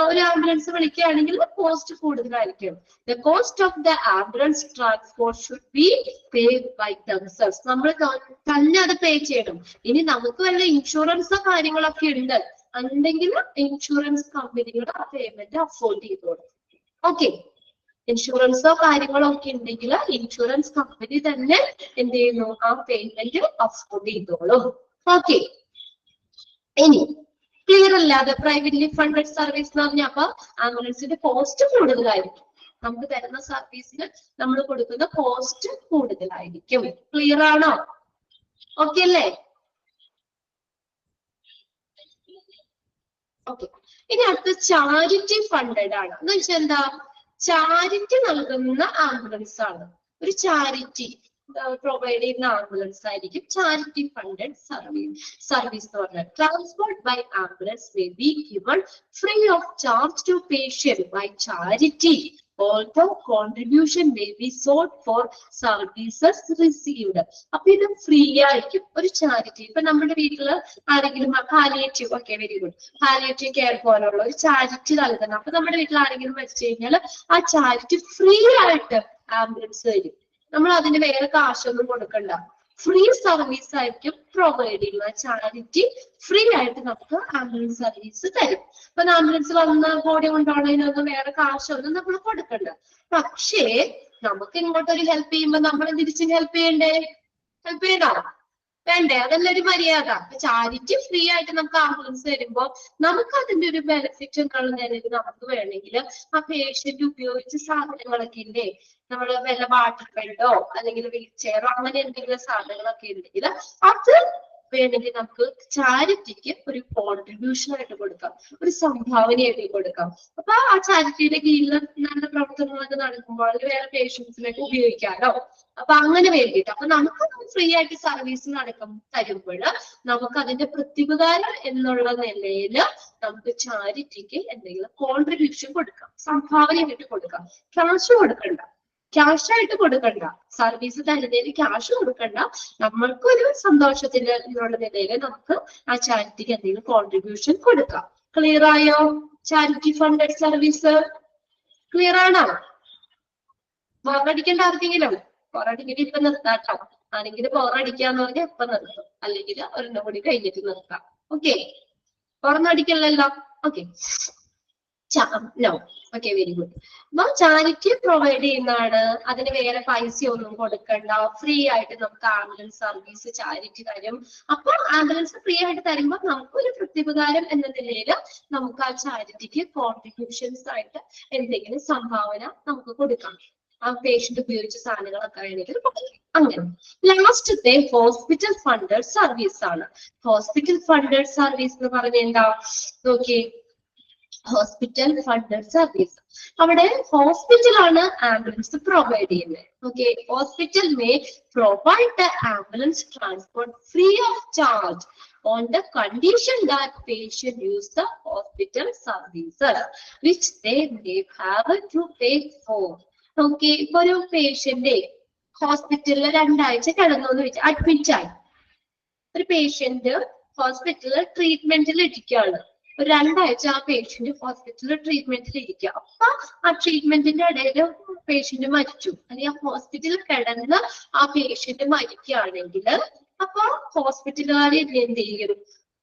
S1: ഒരു ആംബുലൻസ് വിളിക്കുകയാണെങ്കിൽ കോസ്റ്റ് കൂടുതലായിരിക്കും. The cost of the ambulance transport should be paid by themselves. നമ്മൾ തന്നെ അത് പേ ചെയ്യണം. ഇനി നമുക്ക് വല്ല ഇൻഷുറൻസോ കാര്യങ്ങളൊക്കെ ഉണ്ടെങ്കിൽ ഇൻഷുറൻസ് കമ്പനികൾ ആ പേയ്മെന്റ് അഫോർഡ് ചെയ്തോളും. ഓക്കെ, ഇൻഷുറൻസോ കാര്യങ്ങളോ ഒക്കെ ഉണ്ടെങ്കിൽ ഇൻഷുറൻസ് കമ്പനി തന്നെ എന്ത് ചെയ്യുന്നു? ആ പേയ്മെന്റ് അഫോർഡ് ചെയ്തോളും. ഓക്കെ, ഇനി ക്ലിയർ അല്ലാതെ പ്രൈവറ്റ്ലി ഫണ്ടഡ് സർവീസ് എന്ന് പറഞ്ഞാൽ അപ്പൊ ആംബുലൻസിന്റെ കോസ്റ്റ് കൂടുതലായിരിക്കും. നമുക്ക് തരുന്ന സർവീസിന് നമ്മൾ കൊടുക്കുന്ന കോസ്റ്റ് കൂടുതലായിരിക്കും. ക്ലിയർ ആണോ? ഓക്കെ അല്ലേ? ഓക്കെ, ഇനി അടുത്ത ചാരിറ്റി ഫണ്ടഡ് ആണ്. എന്ന് വെച്ചാൽ എന്താ? ചാരിറ്റി നൽകുന്ന ആംബുലൻസ് ആണ്. ഒരു ചാരിറ്റി പ്രൊവൈഡ് ചെയ്യുന്ന ആംബുലൻസ് ആയിരിക്കും ചാരിറ്റി ഫണ്ടഡ് സർവീസ് എന്ന് പറഞ്ഞാൽ. Transport by ambulance may be given free of charge to patient by charity. Although contribution may be sought for services received. അപ്പൊ ഇത് ഫ്രീ ആയിരിക്കും. ഒരു ചാരിറ്റി, ഇപ്പൊ നമ്മുടെ വീട്ടില് ആരെങ്കിലും palliative, okay very good, palliative care പോലുള്ള ഒരു ചാരിറ്റി നൽകുന്നത്. അപ്പൊ നമ്മുടെ വീട്ടിൽ ആരെങ്കിലും മരിച്ചു കഴിഞ്ഞാൽ ആ ചാരിറ്റി ഫ്രീ ആയിട്ട് ആംബുലൻസ് തരും. നമ്മൾ അതിന് വേറെ കാശൊന്നും കൊടുക്കണ്ട. ഫ്രീ സർവീസ് ആയിരിക്കും പ്രൊവൈഡ് ചെയ്യുന്ന ചാരിറ്റി. ഫ്രീ ആയിട്ട് നമുക്ക് ആംബുലൻസ് സർവീസ് തരും. അപ്പൊ ആംബുലൻസ് വന്ന് ബോഡി കൊണ്ടുപോകുന്നതിനൊന്നും വേറെ കാശൊന്നും നമ്മൾ കൊടുക്കണ്ട. പക്ഷേ നമുക്ക് ഇങ്ങോട്ടൊരു ഹെൽപ്പ് ചെയ്യുമ്പോ നമ്മൾ തിരിച്ചും ഹെൽപ്പ് ചെയ്യണ്ടേ? ഹെൽപ്പ് ചെയ്യണോ? വേണ്ടേ? അതല്ല ഒരു മര്യാദ. ചാരിറ്റി ഫ്രീ ആയിട്ട് നമുക്ക് ആംബുലൻസ് തരുമ്പോ നമുക്ക് അതിന്റെ ഒരു ബെനിഫിറ്റ് എന്നുള്ള നിലയിൽ നമുക്ക് വേണമെങ്കിൽ ആ പേഷ്യന്റ് ഉപയോഗിച്ച സാധനങ്ങളൊക്കെ ഇല്ലേ, നമ്മള് വല്ല വാട്ടർ ബെഡോ അല്ലെങ്കിൽ വീൽ ചെയറോ അങ്ങനെ എന്തെങ്കിലും സാധനങ്ങളൊക്കെ ഉണ്ടെങ്കിൽ അത് വേണമെങ്കിൽ നമുക്ക് ചാരിറ്റിക്ക് ഒരു കോൺട്രിബ്യൂഷൻ ആയിട്ട് കൊടുക്കാം, ഒരു സംഭാവനയായിട്ട് കൊടുക്കാം. അപ്പൊ ആ ചാരിറ്റിയുടെ കീഴിൽ നല്ല പ്രവർത്തനങ്ങളൊക്കെ നടക്കുമ്പോൾ അത് വേറെ പേഷ്യൻസിലേക്ക് ഉപയോഗിക്കാമല്ലോ. അപ്പൊ അങ്ങനെ വേണ്ടിയിട്ട് അപ്പൊ നമുക്ക് ഫ്രീ ആയിട്ട് സർവീസ് തരുമ്പോൾ നമുക്ക് അതിന്റെ പ്രത്യുപകാരം എന്നുള്ള നിലയിൽ നമുക്ക് ചാരിറ്റിക്ക് എന്തെങ്കിലും കോൺട്രിബ്യൂഷൻ കൊടുക്കാം, സംഭാവനയായിട്ട് കൊടുക്കാം. ക്യാഷ് കൊടുക്കണ്ട, ക്യാഷ് ആയിട്ട് കൊടുക്കണ്ട, സർവീസ് തരുന്നതിന് ക്യാഷ് കൊടുക്കണ്ട. നമ്മൾക്കൊരു സന്തോഷത്തിന്റെ എന്നുള്ള നിലയിൽ നമുക്ക് ആ ചാരിറ്റിക്ക് എന്തെങ്കിലും കോൺട്രിബ്യൂഷൻ കൊടുക്കാം. ക്ലിയർ ആയോ? ചാരിറ്റി ഫണ്ടഡ് സർവീസ് ക്ലിയർ ആണോ? ബോറടിക്കേണ്ട ആർക്കെങ്കിലും? ബോറടിക്കേണ്ടി ഇപ്പൊ നിർത്താട്ടോ. ആരെങ്കിലും ബോറടിക്കാന്ന് പറഞ്ഞാൽ ഇപ്പൊ നിർത്തും, അല്ലെങ്കിൽ ഒരെണ്ണം കൂടി കഴിഞ്ഞിട്ട് നിർത്താം. ഓക്കെ, ബോറടിക്കണല്ലോ. Okay, no. Okay, very good. അപ്പൊ ചാരിറ്റി പ്രൊവൈഡ് ചെയ്യുന്നതാണ്, അതിന് വേറെ പൈസ ഒന്നും കൊടുക്കണ്ട. ഫ്രീ ആയിട്ട് നമുക്ക് ആംബുലൻസ് സർവീസ് ചാരിറ്റി തരും. അപ്പൊ ആംബുലൻസ് ഫ്രീ ആയിട്ട് തരുമ്പോൾ നമുക്കൊരു പ്രത്യുപകാരം എന്ന നിലയിൽ നമുക്ക് ആ ചാരിറ്റിക്ക് കോൺട്രിബ്യൂഷൻസ് ആയിട്ട് എന്തെങ്കിലും സംഭാവന നമുക്ക് കൊടുക്കാം. ആ പേഷ്യന്റ് ഉപയോഗിച്ച സാധനങ്ങളൊക്കെ ആണെങ്കിൽ അങ്ങനെ. ലാസ്റ്റത്തെ ഹോസ്പിറ്റൽ ഫണ്ടഡ് സർവീസ് ആണ്. ഹോസ്പിറ്റൽ ഫണ്ടഡ് സർവീസ് എന്ന് പറഞ്ഞാൽ എന്താ നോക്കിയേ? ഹോസ്പിറ്റൽ ഫണ്ടഡ് സർവീസ്, അവിടെ ഹോസ്പിറ്റലാണ് ആംബുലൻസ് പ്രൊവൈഡ് ചെയ്യുന്നത്. Okay, hospital may provide the ambulance transport free of charge on the condition that patient use the hospital services which they may have to pay for. Okay, ഇപ്പൊ ഒരു patient ഹോസ്പിറ്റലിൽ 2 ആഴ്ച കിടന്നു എന്ന് വെച്ചാൽ അഡ്മിറ്റ് ആയി. ഒരു പേഷ്യന്റ് ഹോസ്പിറ്റലിൽ ട്രീറ്റ്മെന്റിൽ ഇരിക്കുകയാണ്. ഒരു 2 ആഴ്ച ആ പേഷ്യന്റ് ഹോസ്പിറ്റലിൽ ട്രീറ്റ്മെന്റിൽ ഇരിക്കുക. അപ്പൊ ആ ട്രീറ്റ്മെന്റിന്റെ ഇടയിൽ പേഷ്യന്റ് മരിച്ചു, അല്ലെങ്കിൽ ആ ഹോസ്പിറ്റലിൽ കിടന്ന് ആ പേഷ്യന്റ് മരിക്കുകയാണെങ്കിൽ അപ്പൊ ഹോസ്പിറ്റലുകാരെ എന്ത് ചെയ്യും?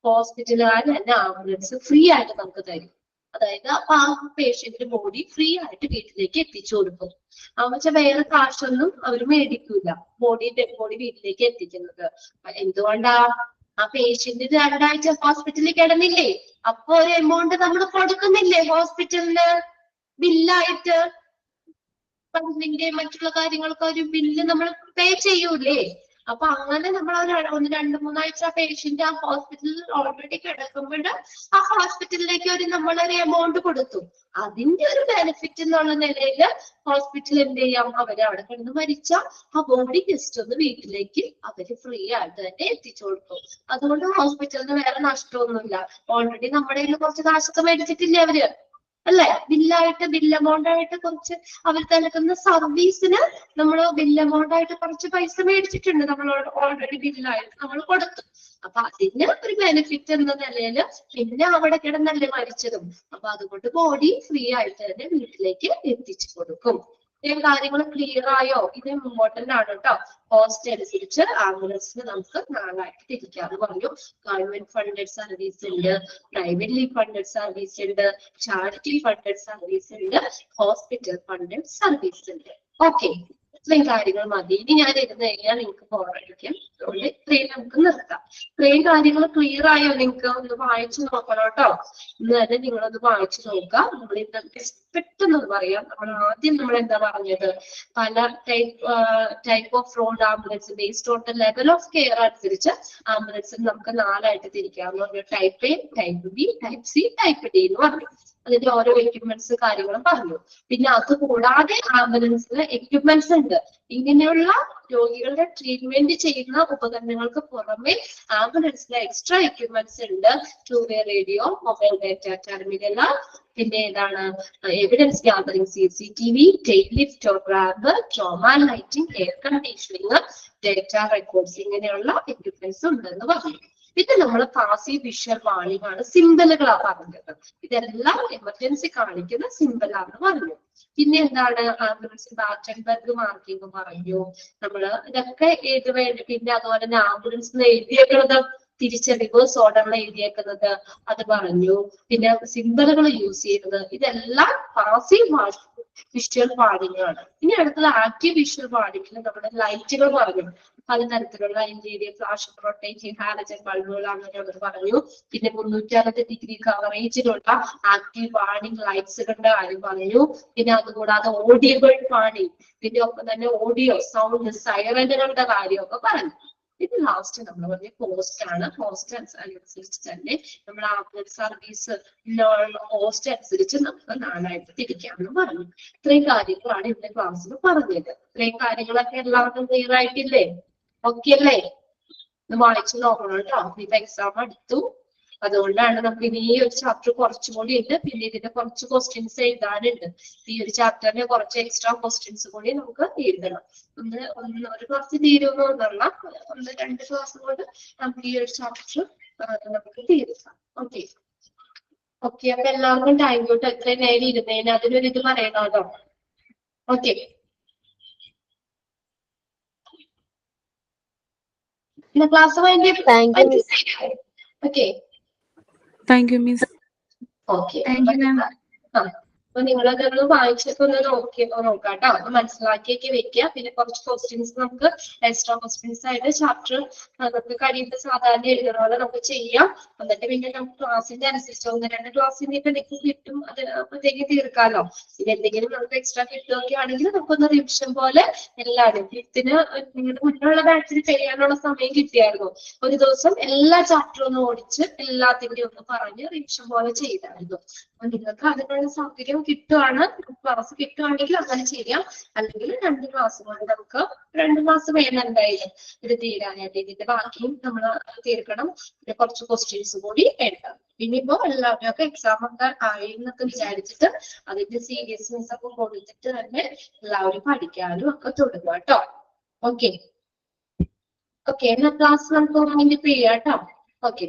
S1: ഹോസ്പിറ്റലുകാർ തന്നെ ആംബുലൻസ് ഫ്രീ ആയിട്ട് നമുക്ക് തരും. അതായത് അപ്പൊ ആ പേഷ്യന്റിന്റെ ബോഡി ഫ്രീ ആയിട്ട് വീട്ടിലേക്ക് എത്തിച്ചു കൊടുക്കും. വെച്ചാൽ വേറെ കാശൊന്നും അവർ മേടിക്കൂല ഡെഡ് ബോഡി വീട്ടിലേക്ക് എത്തിക്കുന്നത്. എന്തുകൊണ്ടാ? ആ പേഷ്യന്റ് 2 ആഴ്ച ഹോസ്പിറ്റലിൽ കിടന്നില്ലേ, അപ്പൊ ഒരു എമൗണ്ട് നമ്മൾ കൊടുക്കുന്നില്ലേ ഹോസ്പിറ്റലിന് ബില്ലായിട്ട്? മറ്റുള്ള കാര്യങ്ങൾക്ക് ഒരു ബില്ല് നമ്മൾ പേ ചെയ്യൂലേ? അപ്പൊ അങ്ങനെ നമ്മൾ ഒന്ന് 2-3 ആഴ്ച പേഷ്യന്റ് ആ ഹോസ്പിറ്റലിൽ ഓൾറെഡി കിടക്കുമ്പോൾ ആ ഹോസ്പിറ്റലിലേക്ക് നമ്മളൊരു എമൗണ്ട് കൊടുത്തു. അതിന്റെ ഒരു ബെനിഫിറ്റ് എന്നുള്ള നിലയിൽ ഹോസ്പിറ്റൽ എന്ത് ചെയ്യാം, അവര് അവിടെ കിടന്ന് മരിച്ച ആ ബോഡി ജസ്റ്റ് ഒന്ന് വീട്ടിലേക്ക് അവര് ഫ്രീ ആയിട്ട് തന്നെ എത്തിച്ചു കൊടുക്കും. അതുകൊണ്ട് ഹോസ്പിറ്റലിന് വേറെ നഷ്ടമൊന്നുമില്ല. ഓൾറെഡി നമ്മുടെ കയ്യിൽ കുറച്ച് കാശൊക്കെ മേടിച്ചിട്ടില്ലേ അവര്, അല്ലെ? ബിൽ എമൗണ്ട് ആയിട്ട് കുറച്ച് അവർക്ക് നൽകുന്ന സർവീസിന് നമ്മൾ ബിൽ എമൗണ്ട് ആയിട്ട് കുറച്ച് പൈസ മേടിച്ചിട്ടുണ്ട്. നമ്മൾ ഓൾറെഡി ബില്ലായിട്ട് നമ്മൾ കൊടുത്തു. അപ്പൊ അതിന് ഒരു ബെനിഫിറ്റ് എന്ന നിലയിൽ പിന്നെ അവിടെ കിടന്നല്ലേ മരിച്ചതും, അപ്പൊ അതുകൊണ്ട് ബോഡി ഫ്രീ ആയിട്ട് തന്നെ വീട്ടിലേക്ക് എത്തിച്ചു കൊടുക്കും. ഇത്രയും കാര്യങ്ങൾ ക്ലിയർ ആയോ? ഇത് ഇമ്പോർട്ടന്റ് ആണ് കേട്ടോ. കോസ്റ്റ് അനുസരിച്ച് ആംബുലൻസിന് നമുക്ക് 4 ആയിട്ട് തിരിക്കാന്ന് പറഞ്ഞു. ഗവൺമെന്റ് ഫണ്ടഡ് സർവീസ് ഉണ്ട്, പ്രൈവറ്റ്ലി ഫണ്ടഡ് സർവീസ് ഉണ്ട്, ചാരിറ്റി ഫണ്ടഡ് സർവീസ് ഉണ്ട്, ഹോസ്പിറ്റൽ ഫണ്ടഡ് സർവീസ് ഉണ്ട്. ഓക്കെ, ഇത്രയും കാര്യങ്ങൾ മതി. ഇനി ഞാൻ ഇരുന്ന് കഴിഞ്ഞാൽ നിങ്ങൾക്ക് ബോറടിക്കും. അതുകൊണ്ട് ഇത്രയും നമുക്ക് നിർത്താം. ഇത്രയും കാര്യങ്ങൾ ക്ലിയർ ആയോ? നിങ്ങൾക്ക് ഒന്ന് വായിച്ചു നോക്കണം കേട്ടോ. ഇന്ന് തന്നെ നിങ്ങളൊന്ന് വായിച്ചു നോക്കാം. നമ്മൾ ഇന്നത്തെ പെട്ടെന്ന് പറയാം. നമ്മൾ എന്താ പറഞ്ഞത്, പല type off road ambulance based on the level of care അനുസരിച്ച് ആംബുലൻസിന് നമുക്ക് 4 ആയിട്ട് തിരിക്കാമെന്ന് പറഞ്ഞു. Type A, type B, type C, type D എന്ന് പറഞ്ഞു. അതിന്റെ ഓരോ എക്യുപ്മെന്റ്സ് കാര്യങ്ങളും പറഞ്ഞു. പിന്നെ അത് കൂടാതെ ആംബുലൻസിലെ എക്യുപ്മെന്റ്സ് ഉണ്ട്. ഇങ്ങനെയുള്ള രോഗികളുടെ ട്രീറ്റ്മെന്റ് ചെയ്യുന്ന ഉപകരണങ്ങൾക്ക് പുറമെ ആംബുലൻസിലെ എക്സ്ട്രാ എക്യുപ്മെന്റ്സ് ഉണ്ട്. 2-way radio, mobile data terminal, പിന്നെ ഏതാണ് evidence gathering, CCTV, tail lift or ramp, trauma lighting, air conditioning, data records, ഇങ്ങനെയുള്ള എക്യുപ്മെന്റ്സ് ഉണ്ടെന്ന് പറഞ്ഞു. ഇത് നമ്മൾ പാസീവ് വിഷ്വൽ വാണിംഗ് ആണ്, സിംബലുകളാണ് പറഞ്ഞത്. ഇതെല്ലാം എമർജൻസി കാണിക്കുന്ന സിംബലാണെന്ന് പറഞ്ഞു. പിന്നെ എന്താണ് ആംബുലൻസ് ബാറ്റൻബർഗ് മാർക്കിംഗ് പറഞ്ഞു. നമ്മള് ഇതൊക്കെ ഏത് വേണ്ടി. പിന്നെ അതുപോലെ തന്നെ ആംബുലൻസിന് എഴുതിയേക്കുന്നത് തിരിച്ച് റിവേഴ്സ് ഓർഡറിൽ എഴുതിയേക്കുന്നത് അത് പറഞ്ഞു. പിന്നെ സിംബലുകൾ യൂസ് ചെയ്യുന്നത്, ഇതെല്ലാം പാസീവ് വിഷ്വൽ വാണിംഗാണ്. ഇനി അടുത്തത് ആക്റ്റീവ് വിഷ്വൽ വാണിംഗിൽ നമ്മുടെ ലൈറ്റുകൾ പറഞ്ഞു. പലതരത്തിലുള്ള ഇന്റീരിയർ ഫ്ലാഷ്, റൊട്ടേറ്റിംഗ്, ഹാലജൻ ബൾബുകൾ അങ്ങനെയുള്ളത് പറഞ്ഞു. പിന്നെ 360 ഡിഗ്രി കവറേജിലുള്ള ആക്റ്റീവ് വാണിംഗ് ലൈറ്റ്സുകളുടെ കാര്യം പറഞ്ഞു. പിന്നെ അതുകൂടാതെ ഓഡിയബിൾ വാണിംഗ്, പിന്നെ ഒപ്പം തന്നെ ഓഡിയോ സൗണ്ട് സൈറനുകളുടെ കാര്യമൊക്കെ പറഞ്ഞു. ഇത് ലാസ്റ്റ് നമ്മൾ പറഞ്ഞ കോസ്റ്റ് ആണ്. കോസ്റ്റ് അനുസരിച്ച് തന്നെ നമ്മൾ ആംബുലൻസ് സർവീസ് കോസ്റ്റ് അനുസരിച്ച് നമുക്ക് 4 ആയിട്ട് തിരിക്കാമെന്ന് പറഞ്ഞു. ഇത്രയും കാര്യങ്ങളാണ് ഇന്നത്തെ ക്ലാസ്സിൽ പറഞ്ഞത്. ഇത്രയും കാര്യങ്ങളൊക്കെ എല്ലാവർക്കും ക്ലിയർ ആയിട്ടില്ലേ? ഓക്കെ അല്ലേ? ഇത് വായിച്ചു നോക്കണം കേട്ടോ. ഇപ്പൊ എക്സാം അടുത്തു, അതുകൊണ്ടാണ് നമുക്ക് ഇനി ഈ ഒരു ചാപ്റ്റർ കുറച്ചുകൂടി ഉണ്ട്. പിന്നെ ഇതിന്റെ കുറച്ച് ക്വസ്റ്റ്യൻസ് എഴുതാനുണ്ട്. ഈ ഒരു ചാപ്റ്ററിന് കുറച്ച് എക്സ്ട്രാ ക്വസ്റ്റ്യൻസ് കൂടി നമുക്ക് എഴുതണം. ഒരു ക്ലാസ് തീരുമെന്നുള്ള 1-2 ക്ലാസ് കൊണ്ട് നമുക്ക് ഈ ഒരു ചാപ്റ്റർ നമുക്ക് തീർക്കാം. ഓക്കെ ഓക്കെ, അപ്പൊ എല്ലാവർക്കും താങ്ക് യു. എത്രയും നേരം ഇരുന്നതിന് അതിനൊരു ഇത് പറയണോ? ഓക്കെ, ക്ലാസ് വേണ്ടി. Okay,
S3: thank you miss.
S1: Okay, അപ്പൊ നിങ്ങളതൊന്ന് വായിച്ചൊക്കെ ഒന്ന് നോക്കാട്ടോ. ഒന്ന് മനസ്സിലാക്കിയൊക്കെ വെക്കുക. പിന്നെ കുറച്ച് ക്വസ്റ്റ്യൻസ് നമുക്ക് എക്സ്ട്രാ ക്വസ്റ്റ്യൻസ് ആയിട്ട് ചാപ്റ്റർ നമുക്ക് കഴിയുമ്പോൾ സാധാരണ എഴുതുന്ന പോലെ നമുക്ക് ചെയ്യാം. എന്നിട്ട് പിന്നെ നമുക്ക് ക്ലാസ്സിന്റെ അനുസരിച്ച് 1-2 ക്ലാസ്സിന് ഇപ്പൊ നിങ്ങൾക്ക് കിട്ടും. അത് അപ്പോഴത്തേക്ക് തീർക്കാലോ. ഇത് എന്തെങ്കിലും നമുക്ക് എക്സ്ട്രാ കിട്ടുകയൊക്കെ ആണെങ്കിൽ നമുക്കൊന്ന് റിവിഷൻ പോലെ എല്ലാവരും ഫിഫ്ത്തിന് നിങ്ങളുടെ മുന്നിലുള്ള ബാച്ചിൽ ചെയ്യാനുള്ള സമയം കിട്ടിയായിരുന്നു. ഒരു ദിവസം എല്ലാ ചാപ്റ്ററും ഒന്ന് ഓടിച്ച് എല്ലാത്തിന്റെയും ഒന്ന് പറഞ്ഞ് റിവിഷൻ പോലെ ചെയ്തായിരുന്നു. അപ്പൊ നിങ്ങൾക്ക് അതിനുള്ള സൗകര്യം ക്ലാസ് കിട്ടുവാണെങ്കിൽ അങ്ങനെ ചെയ്യാം. അല്ലെങ്കിൽ 2 ക്ലാസ് കൊണ്ട് നമുക്ക് 2 ക്ലാസ് വേണം എന്തായാലും ഇത് തീരാനായിട്ട്. ഇതിന്റെ ബാക്കിയും നമ്മൾ തീർക്കണം. പിന്നെ കുറച്ച് ക്വസ്റ്റ്യൻസ് കൂടി എഴുതാം. പിന്നെ ഇപ്പോ എല്ലാവരും ഒക്കെ എക്സാം ഒക്കെ ആയി എന്നൊക്കെ വിചാരിച്ചിട്ട് അതിന്റെ സീരിയസ്നെസ് ഒക്കെ കൊടുത്തിട്ട് തന്നെ എല്ലാവരും പഠിക്കാനും ഒക്കെ തുടങ്ങുക കേട്ടോ. ഓക്കെ ഓക്കെ, എന്നാ ക്ലാസ് നമുക്ക് ചെയ്യാം കേട്ടോ. ഓക്കെ.